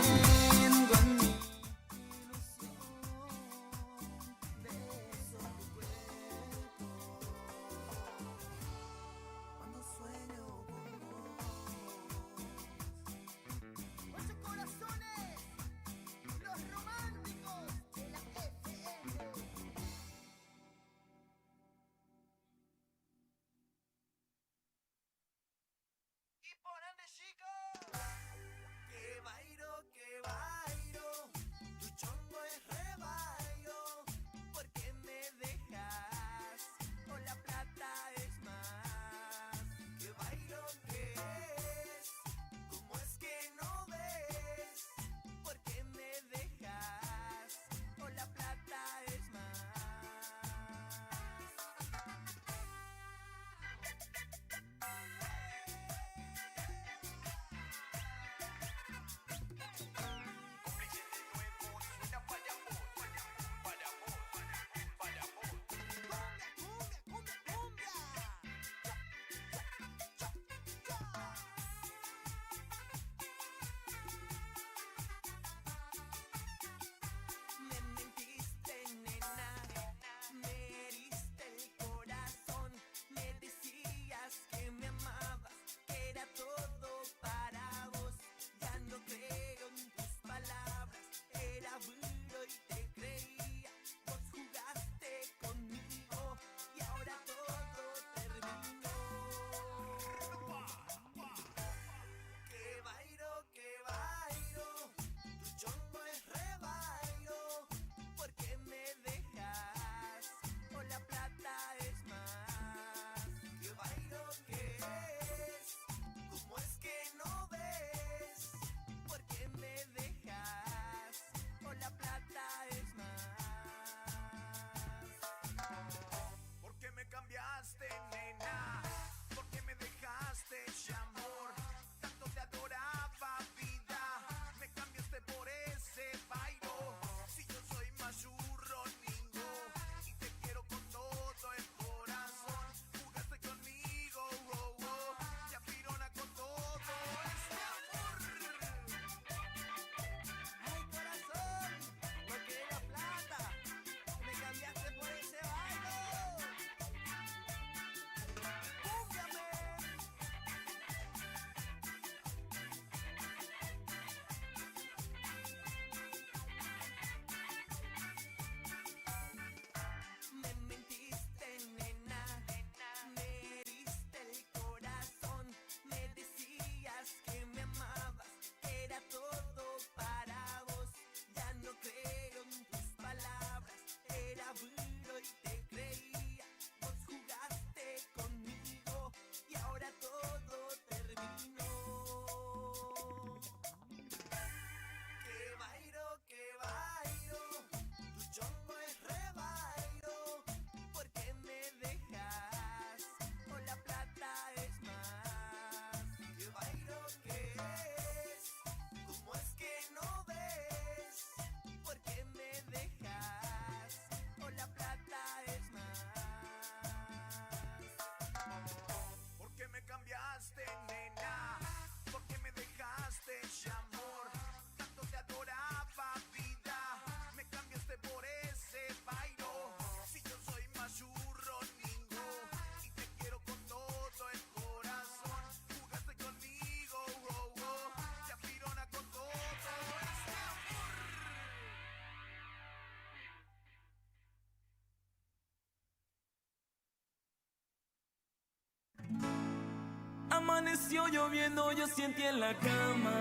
Amaneció lloviendo, yo sentí en la cama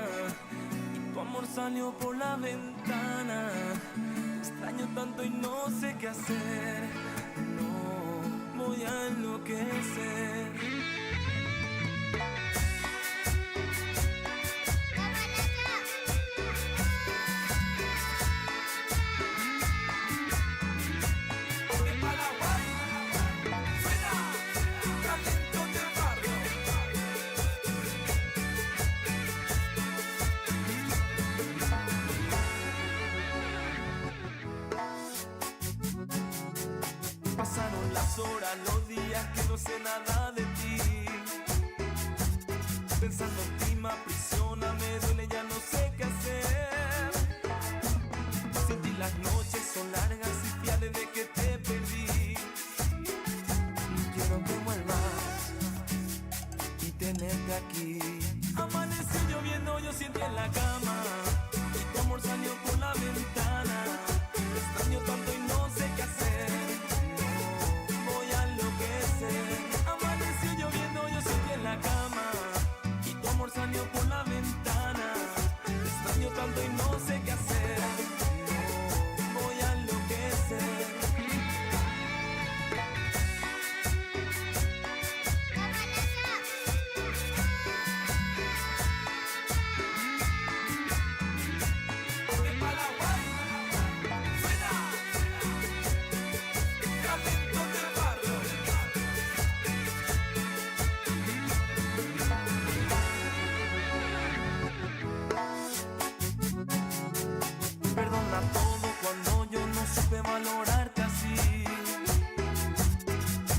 y tu amor salió por la ventana. Te extraño tanto y no sé qué hacer. No voy a enloquecer. Pasaron las horas, los días que no sé nada de ti. Pensando en ti me aprisiona, me duele, ya no sé qué hacer. Sin ti las noches son largas y fía desde que te perdí. Quiero que vuelvas y tenerte aquí. Amaneció lloviendo, yo siento en la cama y tu amor salió por la ventana. Te extraño tanto y no sé qué hacer. Amaneció lloviendo, yo seguí en la cama y tu amor salió por la ventana. Te extraño tanto y no sé qué hacer. No voy a enloquecer. Perdona todo cuando yo no supe valorarte así.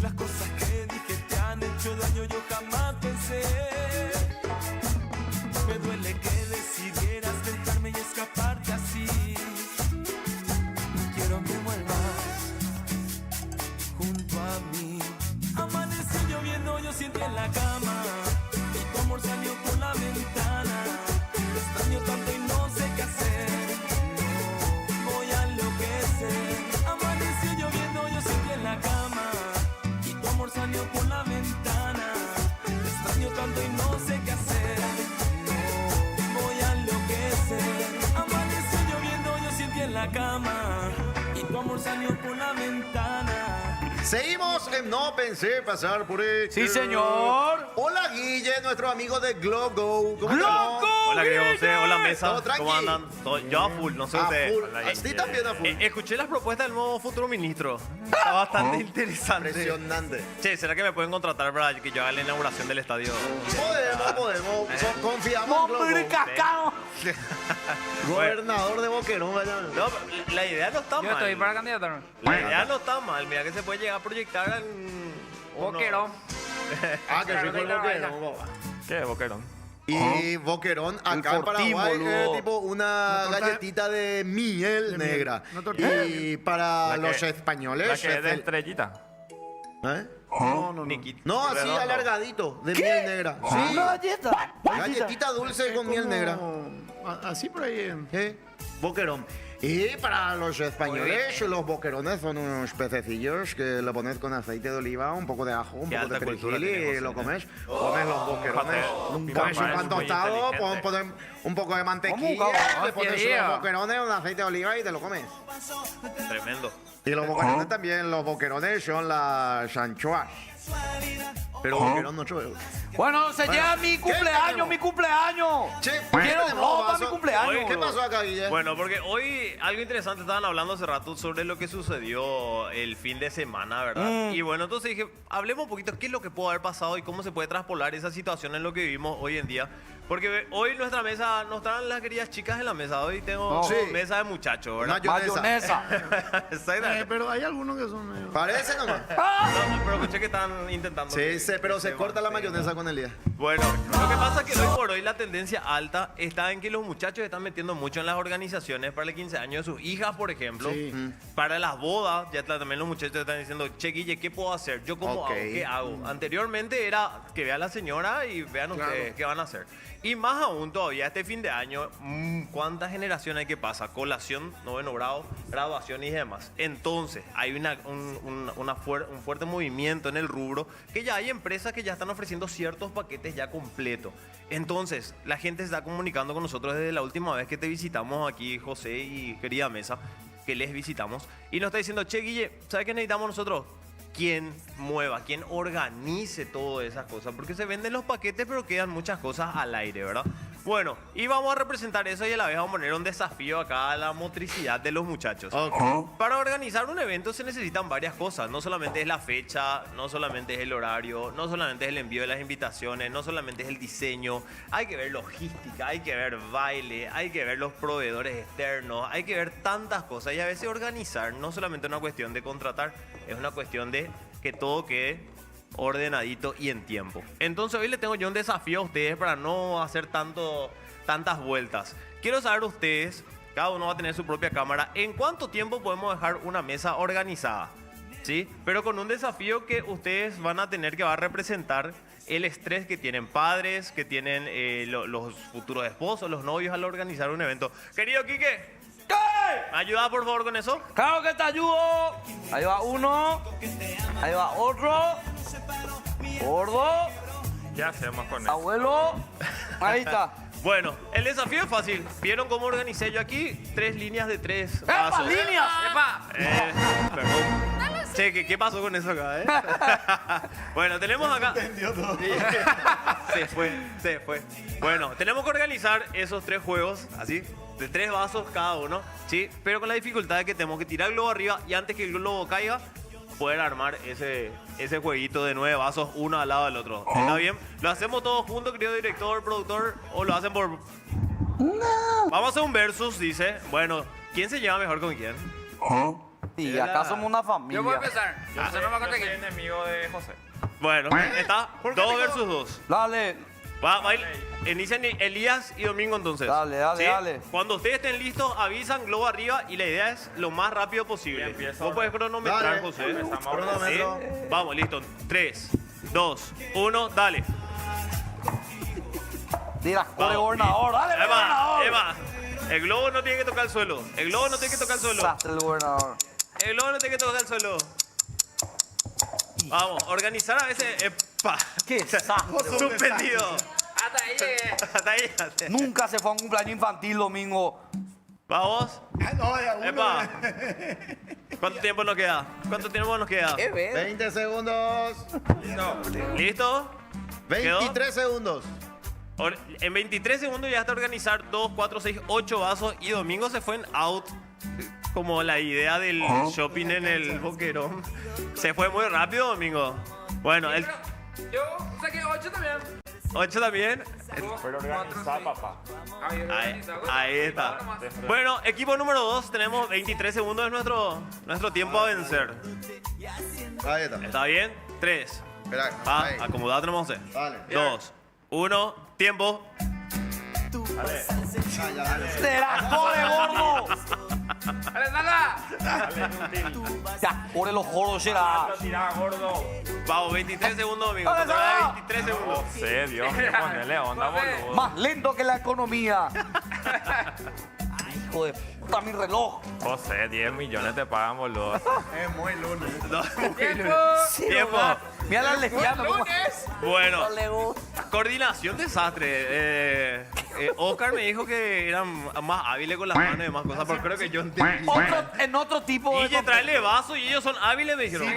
Las cosas que dije te han hecho daño, yo jamás pensé. Me duele que decidieras dejarme y escaparte así. Quiero que vuelvas junto a mí. Amaneció lloviendo, yo siento en la cama y tu amor salió por la ventana. Te extraño tanto y no sé qué hacer. Amaneció lloviendo, yo seguí en la cama y tu amor salió por la ventana. Te extraño tanto y no sé qué hacer. No voy a enloquecer. Amaneció lloviendo, yo seguí en la cama y tu amor salió por la ventana. Seguimos en No Pensé Pasar por Esto. Sí, señor. Hola, Guille, nuestro amigo de Globo. ¿Cómo ¡Globo! estamos? Hola, querido José. Hola, mesa. ¿Todo tranqui? ¿Cómo andan? Yo a full, no sé A ustedes. full. Hola, Sí, también a full. Escuché las propuestas del nuevo futuro ministro. Está bastante interesante. Impresionante. Che, ¿será que me pueden contratar para que yo haga la inauguración del estadio? Podemos. Confiamos en ¡Hombre, Globo. cacao! Gobernador de Boquerón, vaya. No, la idea no está Yo mal. estoy para candidato. La idea no está mal. Mira que se puede llegar a proyectar en... Boquerón. Ah, que rico el Boquerón, boba. ¿Qué, Boquerón? Y Boquerón, acá en Fortín, Paraguay, boludo. tipo una torta- galletita de miel negra. Una tortilla. Y para La los que- españoles... La que es de el- estrellita. ¿Eh? No. Niquito. No, así Redondo. alargadito, de miel negra. Sí, Una galleta. galletita dulce con miel negra. Así por ahí. ¿Sí? Boquerón. Y para los españoles, los boquerones son unos pececillos que lo pones con aceite de oliva, un poco de ajo, un Qué poco de alta cultura perejil y tenemos, lo ¿eh? comes. Comes los boquerones, Nunca pones un más, pan muy tostado, inteligente. pones un poco de mantequilla, ¿Cómo, le pones Diego? los boquerones, un aceite de oliva y te lo comes. Tremendo. Y los boquerones también, los boquerones son las anchoas. Pero boquerón no chulo. Bueno, se llega mi ¿qué cumpleaños, tenemos? mi cumpleaños. Che, Quiero tenemos ropa vaso. mi cumpleaños. ¿Qué pasó acá, Guille? Bueno, porque hoy algo interesante estaban hablando hace rato sobre lo que sucedió el fin de semana, ¿verdad? Y bueno, entonces dije, hablemos un poquito qué es lo que pudo haber pasado y cómo se puede traspolar esa situación en lo que vivimos hoy en día. Porque hoy nuestra mesa, nos traen las queridas chicas en la mesa. Hoy tengo Sí. mesa de muchachos, ¿verdad? Mayonesa. Exactamente. Pero hay algunos que son medio... Parece nomás. No, pero escuché que están intentando. Sí, que- pero que se corta la mantenga. mayonesa con el día. Bueno, lo que pasa es que hoy por hoy la tendencia alta está en que los muchachos están metiendo mucho en las organizaciones para el 15 años de sus hijas, por ejemplo. Sí. Para las bodas, ya también los muchachos están diciendo, che, Guille, ¿qué puedo hacer? ¿Yo cómo Ok. hago? ¿Qué hago? Anteriormente era que vea la señora y vean Claro. ustedes qué van a hacer. Y más aún todavía este fin de año, ¿cuántas generaciones hay que pasa? Colación, noveno grado, graduación y demás. Entonces, hay un fuerte movimiento en el rubro, que ya hay empresas que ya están ofreciendo ciertos paquetes ya completos. Entonces, la gente se está comunicando con nosotros desde la última vez que te visitamos aquí, José y querida mesa, que les visitamos, y nos está diciendo, che, Guille, ¿sabes qué necesitamos nosotros? Quien mueva, quien organice todas esas cosas, porque se venden los paquetes pero quedan muchas cosas al aire, ¿verdad? Bueno, y vamos a representar eso y a la vez vamos a poner un desafío acá a la motricidad de los muchachos. Para organizar un evento se necesitan varias cosas, no solamente es la fecha, no solamente es el horario, no solamente es el envío de las invitaciones, no solamente es el diseño, hay que ver logística, hay que ver baile, hay que ver los proveedores externos, hay que ver tantas cosas y a veces organizar no solamente es una cuestión de contratar, es una cuestión de que todo quede ordenadito y en tiempo. Entonces hoy les tengo yo un desafío a ustedes para no hacer tantas vueltas. Quiero saber ustedes, cada uno va a tener su propia cámara, ¿en cuánto tiempo podemos dejar una mesa organizada? ¿Sí? Pero con un desafío que ustedes van a tener que va a representar el estrés que tienen padres, que tienen los futuros esposos, los novios al organizar un evento. Querido Quique, ¿me ayuda por favor con eso? Claro que te ayudo. Ahí va uno. Ahí va otro. Gordo. ¿Qué hacemos con eso? Abuelo. Ahí está. Bueno, el desafío es fácil. ¿Vieron cómo organicé yo aquí? 3 líneas de 3 ¡Epa, pasos. líneas! ¡Epa! Perdón. Che, ¿qué pasó con eso acá, Bueno, tenemos acá... Se fue. Bueno, tenemos que organizar esos 3 juegos, así, de 3 vasos cada uno, ¿sí? Pero con la dificultad de que tenemos que tirar el globo arriba y antes que el globo caiga, poder armar ese jueguito de 9 vasos, uno al lado del otro. ¿Está bien? ¿Lo hacemos todos juntos, querido director, productor, o lo hacen por...? No. Vamos a hacer un versus, dice. Bueno, ¿quién se lleva mejor con quién? Y acá somos una familia. Yo voy a empezar. Yo José no me va a soy conseguir. enemigo de José. Bueno, está 2 versus 2. Dale. Inician Elías y Domingo entonces. Dale. Cuando ustedes estén listos, avisan globo arriba y la idea es lo más rápido posible. Y empiezo. Vos podés cronometrar, Dale. José. Empezamos. Cronómetro. ¿Sí? Vamos, listo. 3, 2, 1, dale. Tira, corre gobernador. Dale, gobernador. Eva, el globo no tiene que tocar el suelo. El globo no tiene que tocar el suelo. Sastre el gobernador. El globo no tiene que tocar el suelo. Vamos, organizar a veces. ¡Epa! ¡Qué sastre! Suspendido. Hasta ahí llegué. Hasta ahí. Nunca se fue a un cumpleaños infantil domingo. Vamos. No, ya uno. ¡Epa! ¿Cuánto tiempo nos queda? 20 segundos. ¿Listo? 23 segundos. En 23 segundos ya está organizar 2, 4, 6, 8 vasos y Domingo se fue en out. Como la idea del shopping en el Boquerón. Se fue muy rápido, Domingo. Bueno, el Yo saqué 8 también. 8 también. Pero organizar, papá. Ahí está. Bueno, equipo número 2, tenemos 23 segundos, es nuestro tiempo a vencer. Ahí está. ¿Está bien? 3. Espera, ahí. Acomodado tenemos que hacer. Dale. 2, 1, tiempo. ¡Será corre, gordo! ¡Dale, Nala! Ya, corre los gordos, será. Tira, gordo. Vamos, 23 segundos, amigo. Dale, Todavía Sara. 23 segundos. José, Dios mío, ponele onda, boludo. Más lento que la economía. Hijo de puta, mi reloj. José, 10 millones te pagan, boludo. Es muy lunes. No, ¡Tiempo! Tiempo. Mira la lesbiana. como- Bueno, No le gusta. coordinación desastre. Oscar me dijo que eran más hábiles con las manos y demás cosas, pero creo que yo entendí. En otro tipo de. Y traerle vaso y ellos son hábiles, me dijeron.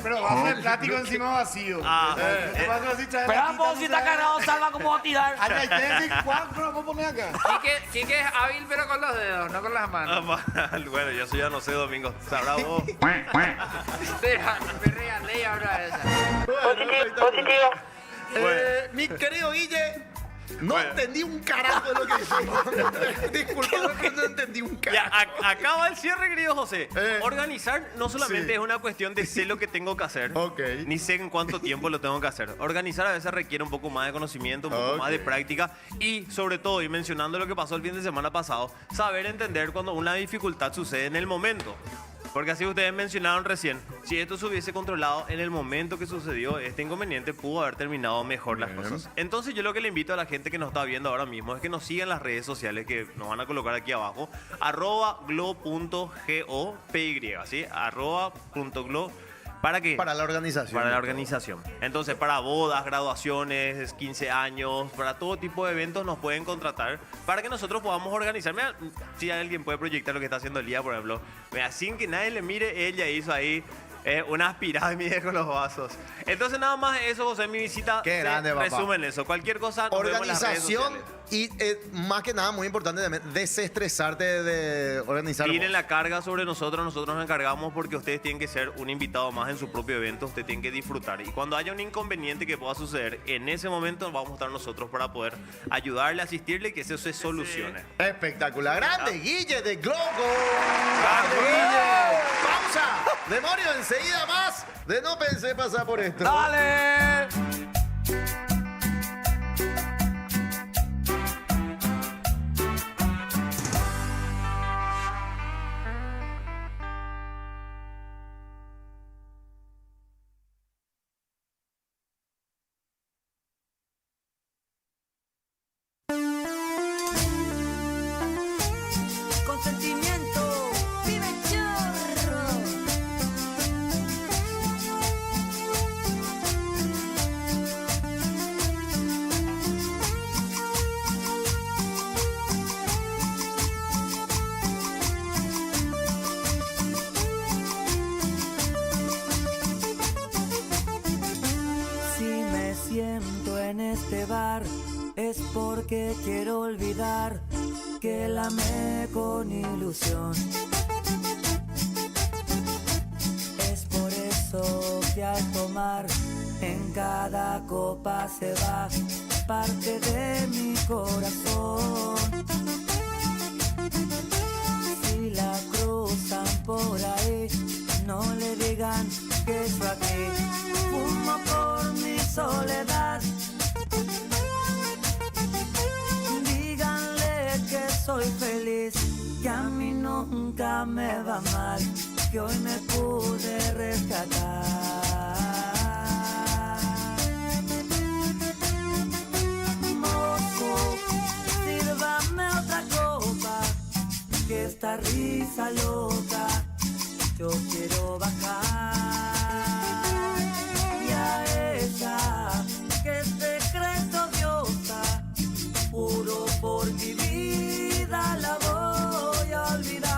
Pero vaso de plástico encima vacío. Vaso así, trae Espera, latita, vos si está cargado, salva como va a tirar. Ay, ¿cuánto vamos a poner acá? Quique es hábil, pero con los dedos, no con las manos. Bueno, yo eso ya no sé, Domingo. Sabrá vos. Espera, me regalé ahora esa. Mi querido Guille, no Bueno. entendí un carajo de lo que dijimos. Disculpa, pero no entendí un Ya, carajo. acaba el cierre, querido José. Eh. Organizar no solamente Sí. es una cuestión de sé lo que tengo que hacer, Ok. ni sé en cuánto tiempo lo tengo que hacer. Organizar a veces requiere un poco más de conocimiento, un poco Ok. más de práctica y sobre todo, y mencionando lo que pasó el fin de semana pasado, saber entender cuando una dificultad sucede en el momento. Porque así ustedes mencionaron recién, si esto se hubiese controlado en el momento que sucedió este inconveniente, pudo haber terminado mejor las cosas. Entonces yo lo que le invito a la gente que nos está viendo ahora mismo es que nos sigan en las redes sociales que nos van a colocar aquí abajo, @glo.gopy, ¿sí? @.glo. ¿Para qué? Para la organización. Para la organización. Entonces, para bodas, graduaciones, 15 años, para todo tipo de eventos nos pueden contratar para que nosotros podamos organizar. Mira, si alguien puede proyectar lo que está haciendo Lía, por ejemplo. Mira, sin que nadie le mire, ella hizo ahí unas pirámides con los vasos. Entonces, nada más eso, José, mi visita. Qué grande, papá. Resumen eso. Cualquier cosa, nos vemos en las redes Organización sociales. y más que nada, muy importante también, desestresarte de organizar. Tienen la carga sobre nosotros nos encargamos porque ustedes tienen que ser un invitado más en su propio evento, ustedes tienen que disfrutar. Y cuando haya un inconveniente que pueda suceder, en ese momento vamos a estar nosotros para poder ayudarle, asistirle y que eso se solucione. Espectacular. Grande, Guille de Globo. ¡Grande, Guille! Pausa. Demonio, enseguida más de No Pensé Pasar por Esto. ¡Dale! Consentimiento, vive chorro. Si me siento en este bar es porque quiero olvidar que la amé con ilusión. Es por eso que al tomar en cada copa se va parte de mi corazón. Si la cruzan por ahí, no le digan que yo aquí fumo por mi soledad. Díganle que soy feliz, que a mí nunca me va mal, que hoy me pude rescatar. Mozo, sírvame otra copa, que esta risa loca yo quiero bajar. Y a ella, que es secreto diosa, juro por mi vida la voy a olvidar.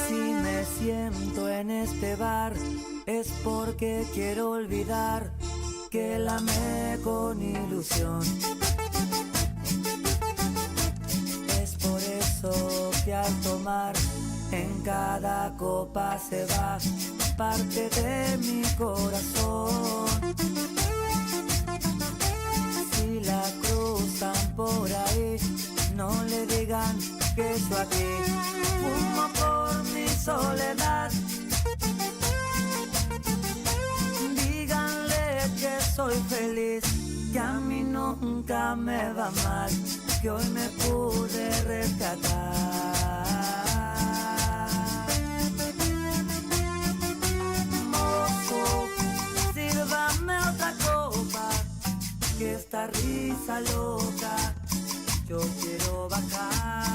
Si me siento en este bar es porque quiero olvidar que la amé con ilusión. Es por eso que al tomar en cada copa se va parte de mi corazón. Si la cruzan por ahí, no le digan que yo aquí fumo por mi soledad. Díganle que soy feliz, que a mí nunca me va mal, que hoy me pude rescatar. Mozo, sírvame otra copa, que esta risa loca yo quiero bajar.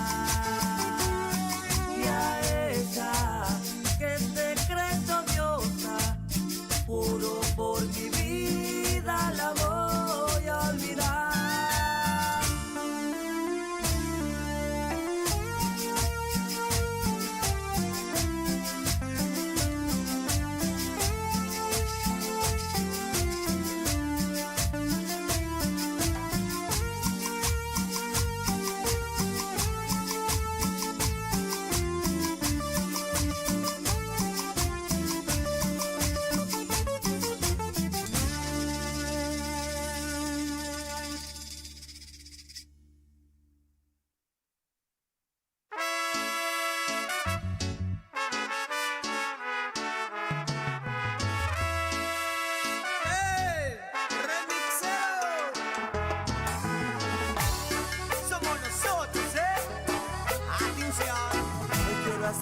Y a ella, que es secreto diosa, juro por mi vida la voy a olvidar.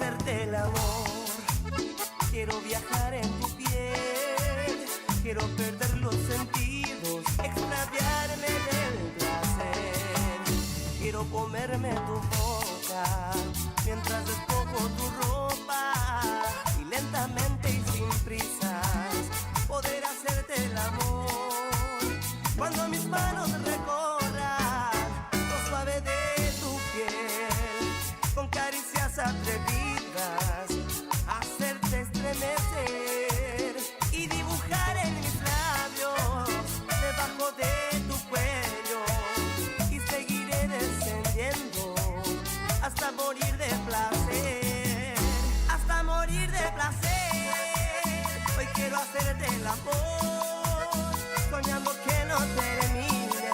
hacerte el amor, quiero viajar en tu piel, quiero perder los sentidos, extraviarme del placer. Quiero comerme tu boca mientras despojo tu ropa y lentamente y sin prisas poder hacerte el amor. Cuando mis manos recorran lo suave de tu piel, con caricias atrevidas, hacerte estremecer y dibujar en mis labios debajo de tu cuello y seguiré descendiendo hasta morir de placer, hasta morir de placer. Hoy quiero hacerte el amor, soñando que no termine,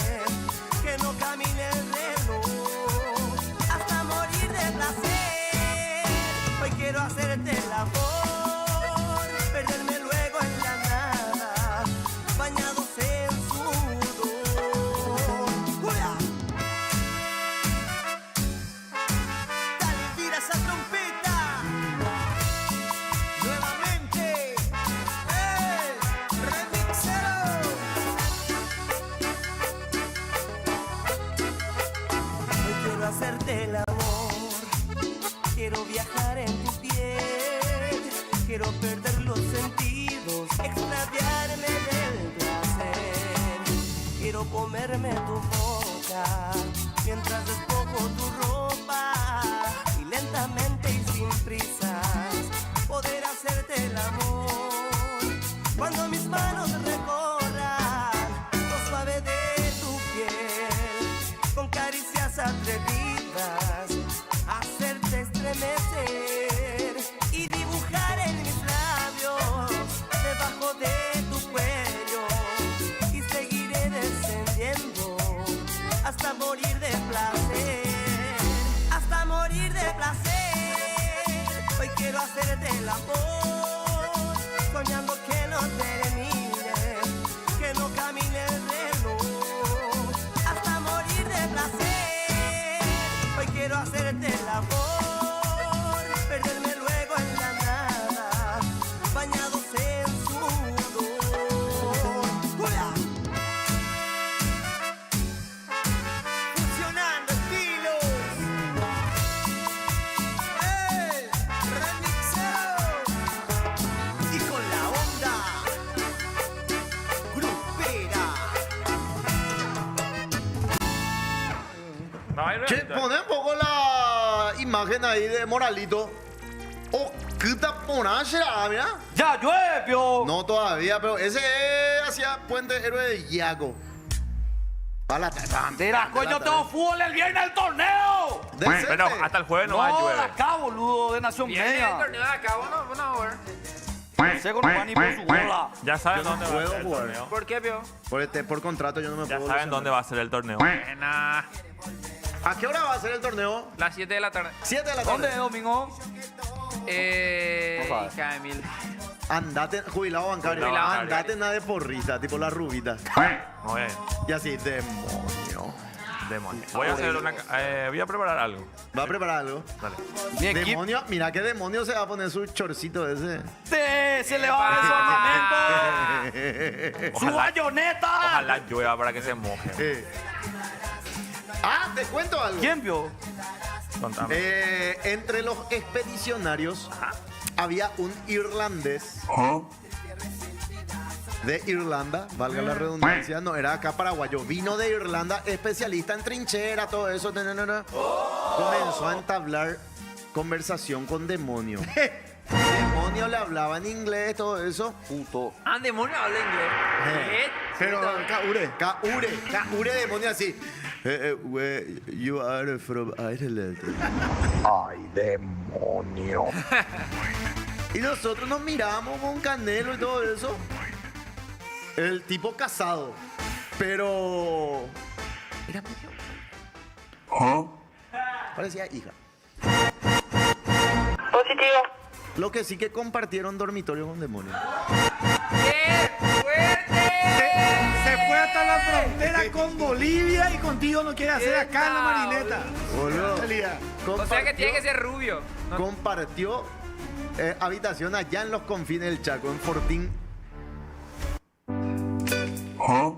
que no camine el reloj, hasta morir de placer. Hoy quiero hacerte el amor, perderme luego en la nada, bañados en sudor. ¡Julia! Dale, tira esa trompeta. Nuevamente, el remixero. Hoy quiero hacerte el amor, quiero viajar en tu piel, quiero perder los sentidos, extraviarme del placer. Quiero comerme tu boca mientras despojo tu ropa y lentamente y sin prisas poder hacerte el amor. Cuando mis manos recorran lo suave de tu piel, con caricias atrevidas, hacerte estremecer y dibujar en mis labios debajo de tu cuello y seguiré descendiendo hasta morir de placer, hasta morir de placer. Hoy quiero hacerte el amor, soñando que no termine, que no camine el reloj, hasta morir de placer. Hoy quiero hacerte el amor, perderme luego en la nada, bañados en sudor. ¡Julia! Fusionando estilos. ¡Ey! Remixero. Y con la onda grupera. No, hay Che, realidad. poné un poco la imagen ahí de Moralito. Oh, ¿qué taponada será, mira? ¡Ya llueve, pio! No todavía, pero ese hacía Puente Héroe de Yaco. Mira, coño, tengo fútbol el viernes del torneo. Pero hasta el jueves no va a No, de llueve. acá, boludo, de Nación Viene el Media. torneo de acá, bueno, a ver. No sé cómo van ni por su bola. Ya saben Yo no dónde va a puedo ser el jugar. torneo. ¿Por qué, Pio? Por contrato yo no me Ya puedo. saben dónde va a ser el torneo. Buena. ¿A qué hora va a ser el torneo? Las 7 de la tarde. 7 de la ¿Dónde tarde. es, Domingo? No sabes. Hija de mil. Andate, jubilado bancario. Jubilado Andate bancario. nada de porrita, tipo la rubita. Muy bien. Y así, demonio. Demonio. Voy a hacer una. Voy a preparar algo. ¿Va a preparar algo? Dale. Mi equipo. Demonio, mira qué demonio se va a poner su chorcito ese. Se le va a ver su armamento. ¡Su bayoneta! Ojalá llueva para que se moje. Ah, te cuento algo. ¿Quién vio? Contame. Entre los expedicionarios había un irlandés de Irlanda, valga la redundancia, no era acá paraguayo, vino de Irlanda, especialista en trinchera, todo eso. Comenzó a entablar conversación con demonio. Demonio le hablaba en inglés, todo eso. Puto. Ah, demonio habla inglés. Pero Caure demonio así. Where you are from Ireland. Ay, demonio. Y nosotros nos miramos con Canelo y todo eso. El tipo casado. Pero. Era medio. Parecía hija. Positivo. Lo que sí que compartieron dormitorio con demonio. ¡Qué fuerte! Se fue hasta la frontera con Bolivia y contigo no quiere hacer acá en la Marineta. Boludo. Elías. O sea que tiene que ser rubio. No, Compartió habitación allá en los confines del Chaco, en Fortín.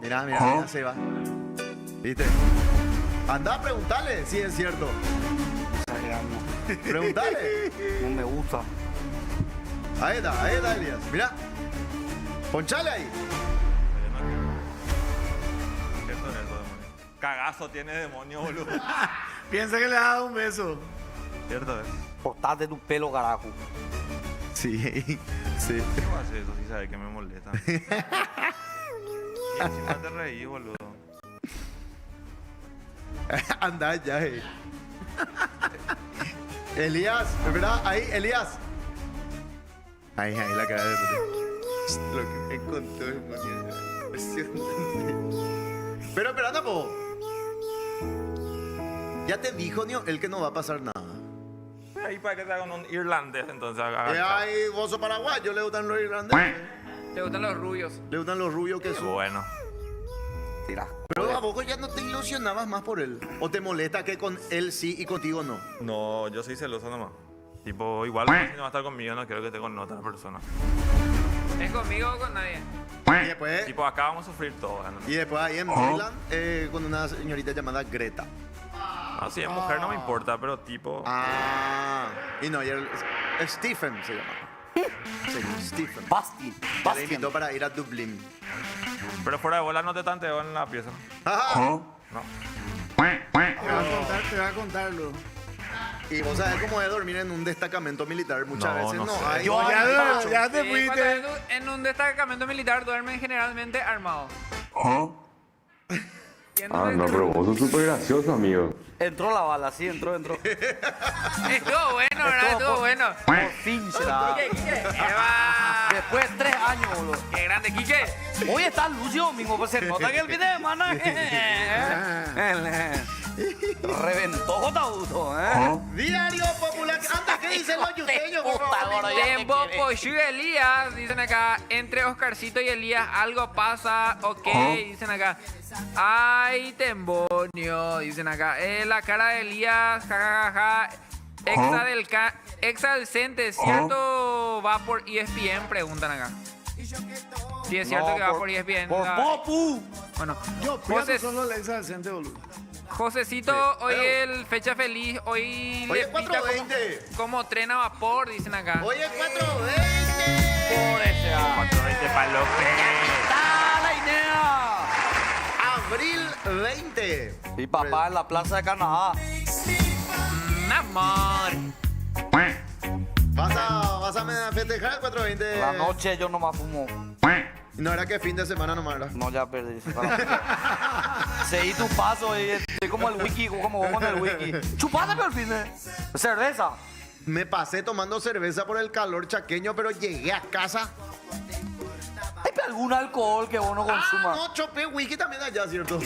Mira, se va. ¿Viste? Anda a preguntarle si es cierto. Preguntale. No me gusta. Ahí está, Elías. Mira. Ponchale ahí. Cagazo tiene demonio, boludo. Piensa que le ha dado un beso. Cierto es. Cortate tu pelo, carajo. Sí, sí. ¿Cómo haces eso? Sí sabes que me molesta. Y encima te reí, boludo. Anda ya, Elías, ¿verdad? Ahí, Elías. Ahí la cara de... Lo que me contó es impresionante. Pero anda, po. Ya te dijo, Nio, él que no va a pasar nada. Ahí para que te hagan un irlandés, entonces. Ay, vos sos paraguayo, le gustan los irlandeses. te gustan los rubios. Le gustan los rubios que Qué son. bueno. Tira. Pero a vos ya no te ilusionabas más por él. ¿O te molesta que con él sí y contigo no? No, yo soy celoso nomás. Tipo, igual si no va a estar conmigo, no quiero que esté con otra persona. ¿Es conmigo o con nadie? Y después, Tipo, acá vamos a sufrir todos. y después ahí en Maryland, con una señorita llamada Greta. No, si es mujer no me importa, pero tipo... Y no, y Stephen se llama. Sí, Stephen. Basti. Ya le invitó para ir a Dublín. Pero fuera de bola no te tanteo en la pieza. Ajá. No. Te va a contarlo. Y vos sabés cómo es dormir en un destacamento militar. Muchas No, veces no no sé. hay. Ya te Sí, fuiste. cuando en un destacamento militar duermen generalmente armados. No, pero vos sos súper gracioso, amigo. Entró la bala, sí, entró. Estuvo bueno, ¿verdad? Estuvo bueno. Por fin será. Eva. Después de 3 años, boludo. Qué grande, Quique. Hoy está Lucio mismo, pues se nota que el fin de semana reventó Jotauto, Diario Popular. Anda, ¿qué dicen los yuteños? por puta, favor? gordo, Tempo, Pochu y Elías, dicen acá. Entre Oscarcito y Elías algo pasa, ok, dicen acá. Ay, Tembonio, dicen acá. La cara de Elías, jajaja. Exa del Cente, ¿cierto va por ESPN? Preguntan acá. Sí, es cierto que va por ESPN. Por Popu. Bueno, Yo, José, fíjate, solo la exa decente, boludo. Josecito, hoy el fecha feliz, hoy Hoy le es pinta 4:20. como tren a vapor, dicen acá. Hoy es 4:20. Por ese. 420 pa' López. ¡Dale, Inea! Abril 20. Mi papá en la plaza de Canadá. Amor. ¿Vas a festejar el 4:20? La noche yo nomás fumo. No era que fin de semana nomás, ¿verdad? No, ya perdí. Seguí tu paso y estoy como el wiki, como vos con el wiki. Chupate pero el fin de cerveza. Me pasé tomando cerveza por el calor chaqueño, pero llegué a casa. ¿Hay algún alcohol que vos no consumas? No, chopé whisky también allá, ¿cierto?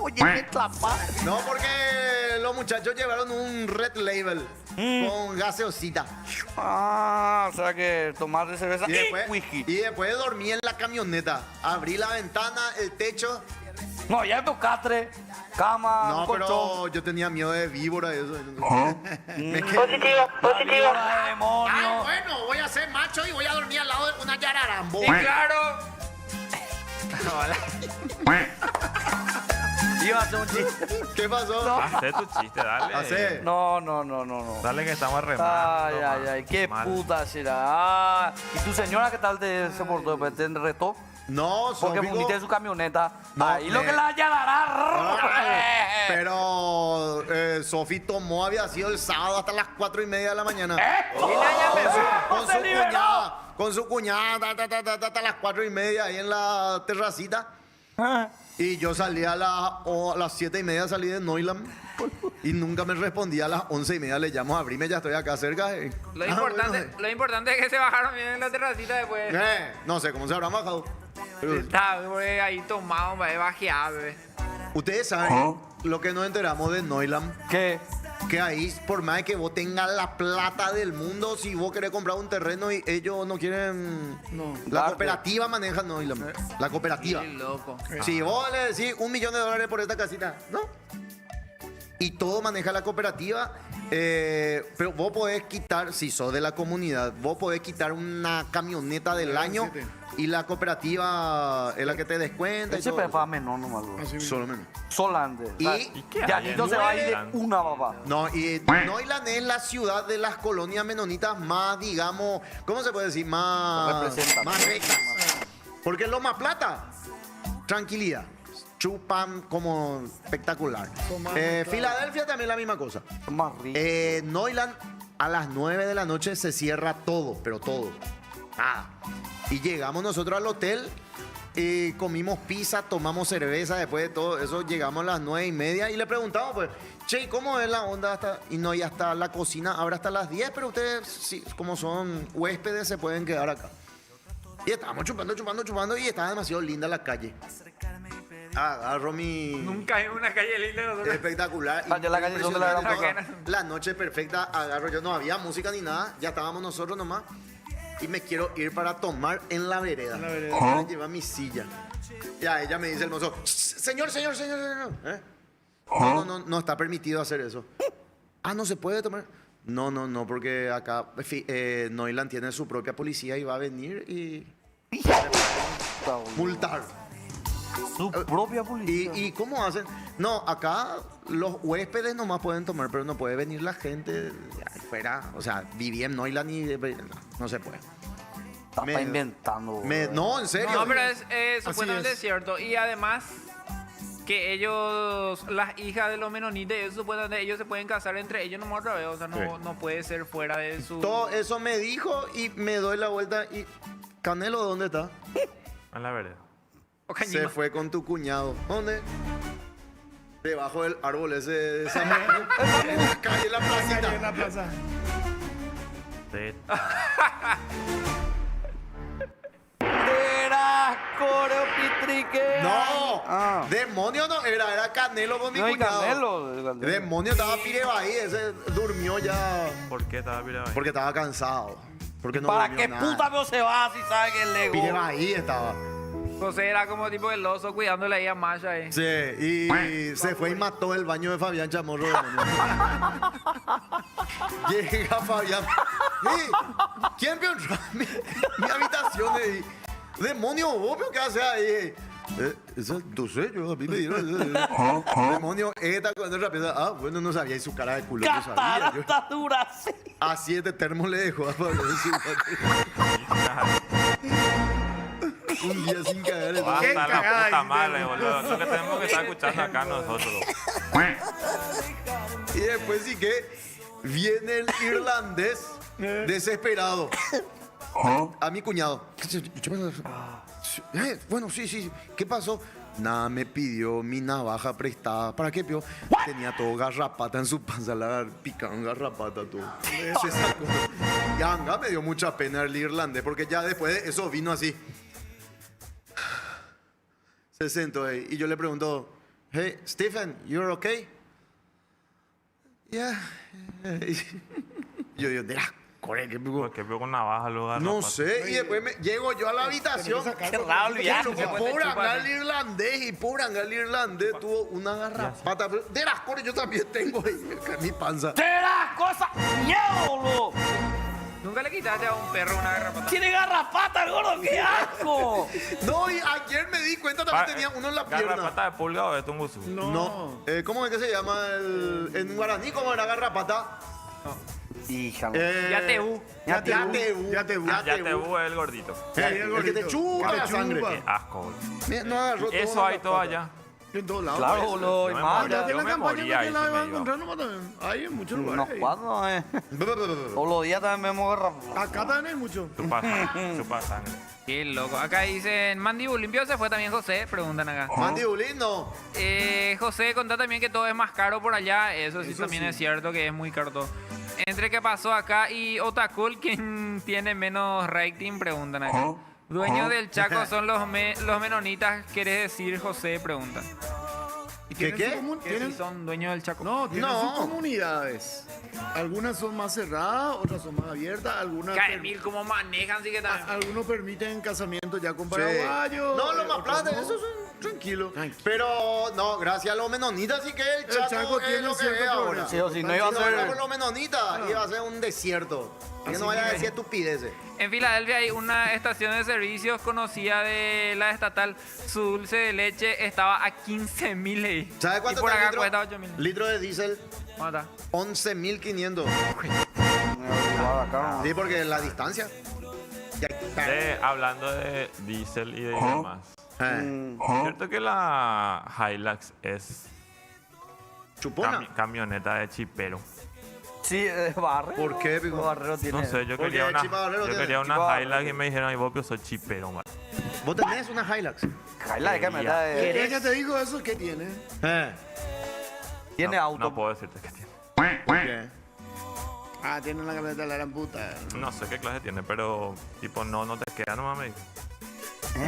Oye, qué clapa. No, porque los muchachos llevaron un Red Label con gaseosita. O sea que tomar de cerveza Y después, whisky. y después dormí en la camioneta. Abrí la ventana, el techo. No, ya tu catre, cama, No, un colchón. pero yo tenía miedo de víbora y eso. Me quedé- Positivo. Demonio. Bueno, voy a ser macho y voy a dormir al lado de una yararambo. Y claro, Iba a hacer un chiste. ¿Qué pasó? Hacé tu chiste, dale. Hacé. No. Dale que estamos remando. Ay, qué Mal. puta será. ¿Y tu señora qué tal se portó? Después te retó. No, Porque Sófico. fundiste su camioneta. No, Ahí lo que la hallará. Pero Sofi tomó, había sido el sábado hasta las 4:30 de la mañana. Con su cuñada, hasta las 4:30 ahí en la terracita. Y yo salí a las 7:30, salí de Neuland. Y nunca me respondía. A las 11:30 le llamo a abrirme, ya estoy acá cerca. lo Bueno, importante es que se bajaron bien en la terracita después. no sé cómo se habrán bajado. Pero Está, güey, ahí tomado, bajeado, bebé. ustedes saben lo que nos enteramos de Neuland. ¿Qué? Que ahí, por más que vos tengas la plata del mundo, si vos querés comprar un terreno y ellos no quieren... No. La cooperativa maneja, no, la cooperativa. Qué loco. Si vos le decís $1 millón por esta casita, ¿no? Y todo maneja la cooperativa, pero vos podés quitar, si sos de la comunidad, vos podés quitar una camioneta del año y la cooperativa es la que te descuenta. Ese todo paga menor nomás. eso. Solo menos. Solamente. ¿Y qué Ya hay en no se va a ir de Noyland? una, papá. No, y Noyland es la ciudad de las colonias menonitas más, digamos, ¿cómo se puede decir? Más rectas. Porque en Loma Plata, tranquilidad. Chupan como espectacular. Filadelfia también la misma cosa. Son más ricos. Noyland a las 9 de la noche se cierra todo, pero todo. Nada. Y llegamos nosotros al hotel y comimos pizza, tomamos cerveza, después de todo eso llegamos a las 9:30 y le preguntamos pues, che, ¿cómo es la onda hasta? Y no, y hasta la cocina abre hasta las 10, pero ustedes, sí, como son huéspedes, se pueden quedar acá. Y estábamos chupando y estaba demasiado linda la calle. Agarro mi... Nunca hay una calle linda nosotros. Espectacular. Allá la calle donde la gran Impresionante. La noche perfecta, agarro yo, no había música ni nada, ya estábamos nosotros nomás. Y me quiero ir para tomar en la vereda. Me lleva mi silla. Ya ella me dice el mozo, señor. ¿Eh? No está permitido hacer eso. Ah, no se puede tomar. No, porque acá Noyland tiene su propia policía y va a venir y multar. Su propia policía. ¿Y cómo hacen? No, acá los huéspedes nomás pueden tomar, pero no puede venir la gente de afuera. O sea, viví en Noyland y no se puede. Está inventando. No, en serio. No, pero es supuestamente es. cierto. Y además que ellos, las hijas de los menonitas, supuestamente ellos se pueden casar entre ellos nomás otra vez. O sea, no puede ser fuera de su... Todo eso me dijo y me doy la vuelta y... Canelo, ¿dónde está? En la vereda. Se fue con tu cuñado. ¿Dónde? Debajo del árbol ese de San Martín. En la calle, en la placita. En la plaza. Era Coreo Pitrique. No, demonio no era Canelo con mi No hay cuñado. Canelo. Demonio estaba Pirebaí, ese durmió ya ¿Por qué estaba pirado ahí? porque estaba cansado. Porque no ¿Para durmió qué nada. puta no se va si sabe que el Lego? Pirebaí estaba. José era como tipo el oso cuidándole ahí a Masha ahí. Sí, y se fue y mató el baño de Fabián Chamorro. Demonio. Llega Fabián. ¿Quién vio mi habitación? Demonio, ¿vos qué haces ahí? Eso, no sé, yo a mí me dieron. Demonio, esta cuando es rápida. Ah, bueno, no sabía y su cara de culo. No sabía. Yo, Catarata dura, sí. a 7 termos le dejó a Fabián. Un día sin cagar. Basta la cagada, puta dice, madre, boludo. Eso que tenemos que estar escuchando acá nosotros. Y después sí que viene el irlandés desesperado. A mi cuñado. Bueno, sí. ¿Qué pasó? Nada, me pidió mi navaja prestada. ¿Para qué, pio? Tenía todo garrapata en su panza, la picaron garrapata todo. Se sacó. Y anga me dio mucha pena el irlandés, porque ya después de eso vino así. Se sentó ahí y yo le pregunto, hey, Stephen, you're okay? Yeah. Yo digo, mira, corre, que ¿Por qué veo con navaja luego? no sé, y después llego yo a la habitación. Qué raro el viaje. Pobre angal irlandés, y pobre angal irlandés tuvo una garrapata. De las cores yo también tengo ahí acá en mi panza. ¡Será cosa! ¡Miedo, boludo! Nunca le quitaste a un perro una garrapata. ¡Tiene garrapata, el gordo! ¡Qué asco! No, y ayer me di cuenta también tenía uno en la pierna. ¿Garrapata de pulga o de tumbusú? No. ¿Cómo es que se llama en guaraní? ¿Cómo era garrapata? Hija. Yateú. Yateú. Ya te es el gordito. El que te chupa la sangre. Qué asco, boludo. Mira, no agarró todo Eso la hay todo garrapata. allá. En todos lados. Claro, boludo. Y No me más. moría. En Yo la me campaña moría no ahí te la si vas a me iba. encontrar nomás también. Hay en muchos Unos lugares. cuantos, Todos los días también vemos garrapata. Acá también hay mucho. Chupa sangre. Qué loco. Acá dicen, Mandibul limpio se fue también José, preguntan acá. Mandibulín, no. José, contá también que todo es más caro por allá. Eso sí también es cierto que es muy caro todo. Entre qué pasó acá y Otakul, ¿quién tiene menos rating? Preguntan acá. Dueños del Chaco son los menonitas, ¿querés decir, José? Preguntan. Y ¿Qué, tienen su qué? comun- Que tienen- si son dueños del Chaco. No, tienen No. sus comunidades. Algunas son más cerradas, otras son más abiertas, algunas... Caemil, ¿cómo manejan? Sí que también. Algunos permiten casamientos ya con Sí. paraguayos. No, los más otros plata, no. eso es tranquilo. Pero, no, gracias a los menonitas, sí que el Chaco, Chaco es tiene lo que cierto es ahora. progreso. Sí, o si no iba a Si no fuera ser... por los menonitas, iba a ser un desierto. Que Así no vaya a que- decir estupideces. En Filadelfia hay una estación de servicios conocida de la estatal. Su dulce de leche estaba a 15.000 ahí. ¿Sabes cuánto Y por está acá el litro? cuesta 8.000. Litro de diésel, ¿Cuánto está? 11.500. Sí, porque la distancia. Hablando de diésel y de demás. ¿Cierto que la Hilux es Chupona. camioneta de chipero? Sí, Barrero. ¿Por qué, pico? Barrero tiene... No sé, yo Porque quería una, Chipa Valero yo tiene- quería Chipa una Valero. Hilux y me dijeron, ay, vos que sos chipero, man. Vos tenés una Hilux. Jaila de camioneta de... ¿Querés que te digo eso? ¿Qué tiene? Tiene No, auto. no puedo decirte qué tiene. ¿Por qué? Ah, tiene la camioneta de la gran puta. No sé qué clase tiene, pero tipo no te queda nomás, me dijo.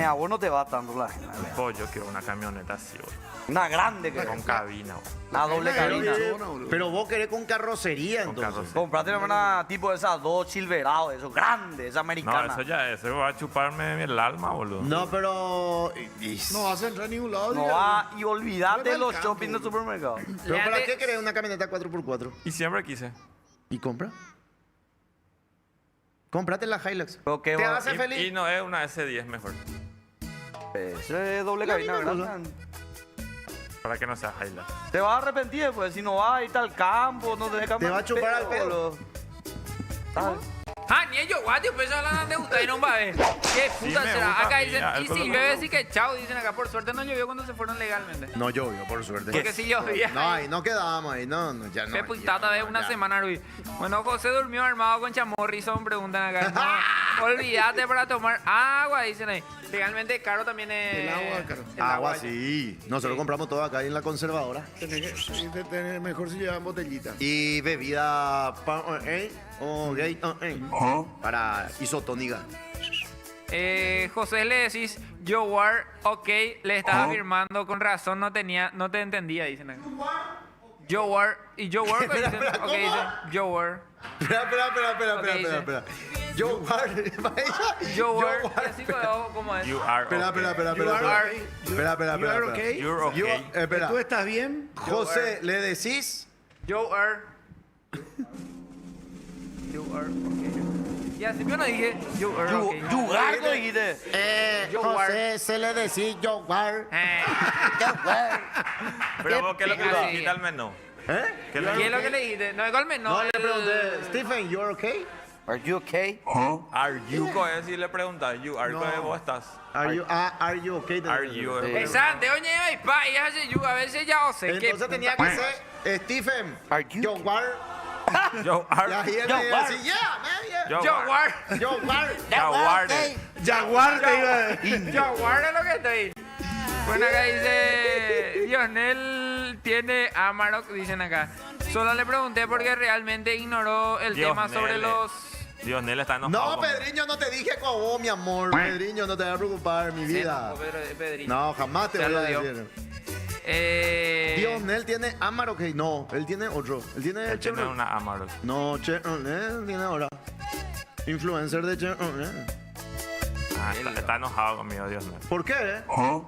A vos no te va tanto la gente. Pues yo quiero una camioneta así, boludo. Una grande que... Con cabina, boludo. Una doble cabina. Pero vos querés con carrocería, Con entonces. carrocería. Comprate una tipo de esas dos Silverado, esos grandes, esa No, americana. eso va a chuparme el alma, boludo. No, pero... No vas a entrar a ningún lado. No diga. va, y olvídate Vete de al los campo. shopping del supermercado. ¿Pero para Leandro- qué querés una camioneta 4x4? Y siempre quise. ¿Y compra? Cómprate la Hilux. Pero qué ¿Te va- hace feliz? Y no es una S10 mejor. Eso es doble La cabina, misma ¿verdad? Para que no sea Hilux. Te vas a arrepentir después, si no vas a irte al campo, no tenés Te va a chupar al pedo. boludo. ¿Sabes? Ah, ni ellos, guatio, pues hablan de usted y no va a ver. ¿Qué Sí puta me será? gusta Acá a mí, dicen, algo y si lo llueve, mismo. sí que chao, dicen acá. Por suerte no llovió cuando se fueron legalmente. No llovió, por suerte. Porque si llovía. No, ahí no quedábamos ahí. No, ya no. Me puntata de una semana, Luis. Bueno, José durmió armado con chamorrison, preguntan acá. No, olvídate para tomar agua, dicen ahí. Legalmente caro también es. El agua, caro. el Agua, agua. sí. Nosotros compramos todo acá en la conservadora. Mejor si llevan botellita. Y bebida o gay para isotónica. José le decís, yo war, ok, le estás afirmando con razón, no te entendía, dicen acá. Yo war, y yo war, pues, dicen, espera, ok, ¿cómo? dicen, yo war. Espera. Yo guard. Yo war, y así como es. You are Espera. You are okay? You're okay. Espera. ¿Tú estás bien? José, le decís. Yo are. You are, ok. Y así yo no dije, you are, ok. Yugar, lo dijiste. Yo José, se le decís yo guard. Pero vos, ¿qué es lo que pica, le sí. dijiste al menú? ¿Eh? ¿Qué es ¿Qué lo es que lo que le dijiste? No, igual no. No, le pregunté, Stephen, you're okay? Are you okay? Are you coe si le preguntas? You are coe, vos estás. Are you okay? Are you Pesante, oye, y pa, y hace you, a veces ya o sé que. Entonces tenía que ser Stephen. Are you Yo okay? guard. Yo Y are. ahí él Yo me guard. decía, yeah, man, yeah. Yo war. Yo guard. Jaguar. Jaguar te iba a decir. Yo war es lo que estoy. Bueno, acá dice, Dionel tiene Amarok, dicen acá. Solo le pregunté porque realmente ignoró el tema sobre los... Dionel está enojado. No, conmigo. Pedriño, no te dije con vos, mi amor. Pedriño, no te va a preocupar, mi vida. Pedrito. No, jamás te Ya voy a lo dio. decir. Dios, Él tiene Amarok. No, él tiene otro. Él tiene Él tiene Chevrolet. una Amarok. No, Chevrolet tiene ahora. Influencer de Chevrolet. Ah, está enojado conmigo, Dionel. ¿Por qué?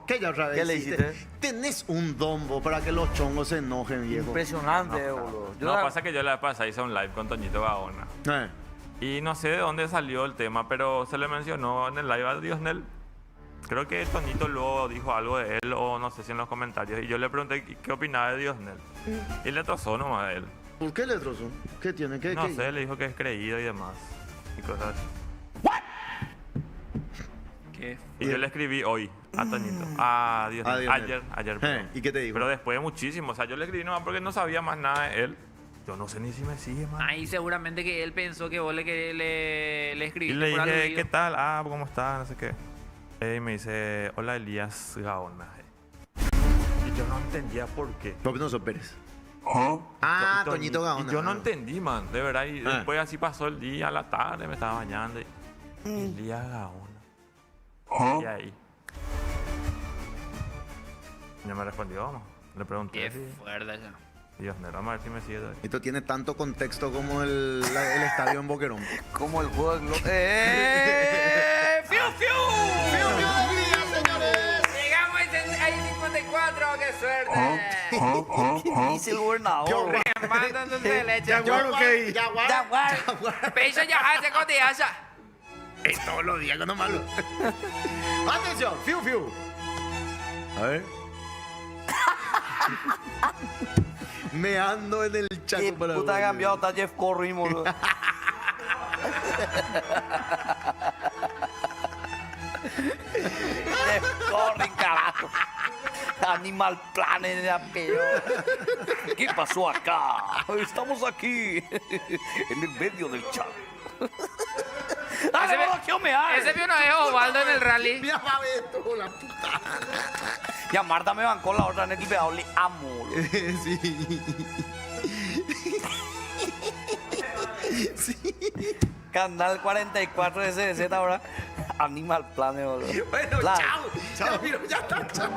¿Qué ya otra vez ¿Qué le hiciste? hiciste? Tenés un dombo para que los chongos se enojen, viejo. Impresionante, boludo. Yo No, la- pasa que yo la vez pasada hice un live con Toñito Gaona. Eh. Y no sé de dónde salió el tema, pero se le mencionó en el live a Dionel. Creo que Toñito luego dijo algo de él, o no sé si en los comentarios. Y yo le pregunté qué opinaba de Dionel. Y le trozó nomás a él. ¿Por qué le trozó? ¿Qué tiene? ¿Qué, No qué? sé, le dijo que es creído y demás. Y cosas así. ¿qué? Y yo le escribí hoy a Toñito. A Dionel. A Dionel. Ayer. perdón. ¿Y qué te dijo? Pero después de muchísimo. O sea, yo le escribí nomás porque no sabía más nada de él. Yo no sé ni si me sigue, man. Ahí seguramente que él pensó que vos le Y escribiste le por dije, aludido. ¿qué tal? Ah, ¿cómo estás? No sé qué. Y me dice, hola Elías Gaona. Y yo no entendía por qué. ¿Por qué no sos Pérez? Y Toñito Gaona. Y yo no entendí, man, de verdad. Y Ah. después así pasó el día, a la tarde, me estaba bañando. Y, Elías Gaona. Y ahí. No me respondió, no. Le pregunté Qué si fuerte ya. Dios mío, vamos a ver si me sigue todavía. Esto tiene tanto contexto como el estadio en Boquerón. Como el juego de ¡Fiu, fiu! Llegamos a 54, qué suerte. ¿Qué dice el gobernador? Me mandan dulce de leche. Jaguar, ok. Jaguar. Pecho ya hace cotillaza. Es todos los días, no malo. Atención, fiu, fiu. A ver. Me ando en el chaco ¿Qué para puta ha cambiado? Está Jeff Corrin, boludo. Jeff Corrin, carajo. Animal Planet era peor. ¿Qué pasó acá? Estamos aquí, en el medio del chat. ¡Dale, boludo, qué humedad! Ese vio no es Osvaldo en el rally. Mira, va a ver tú, la puta. Ya Marta me bancó la otra en el pedal, le amo, boludo. Sí. Canal 44 SDZ ahora. Animal Planet, boludo. Bueno, chao. Chao, mira, ya está, chao.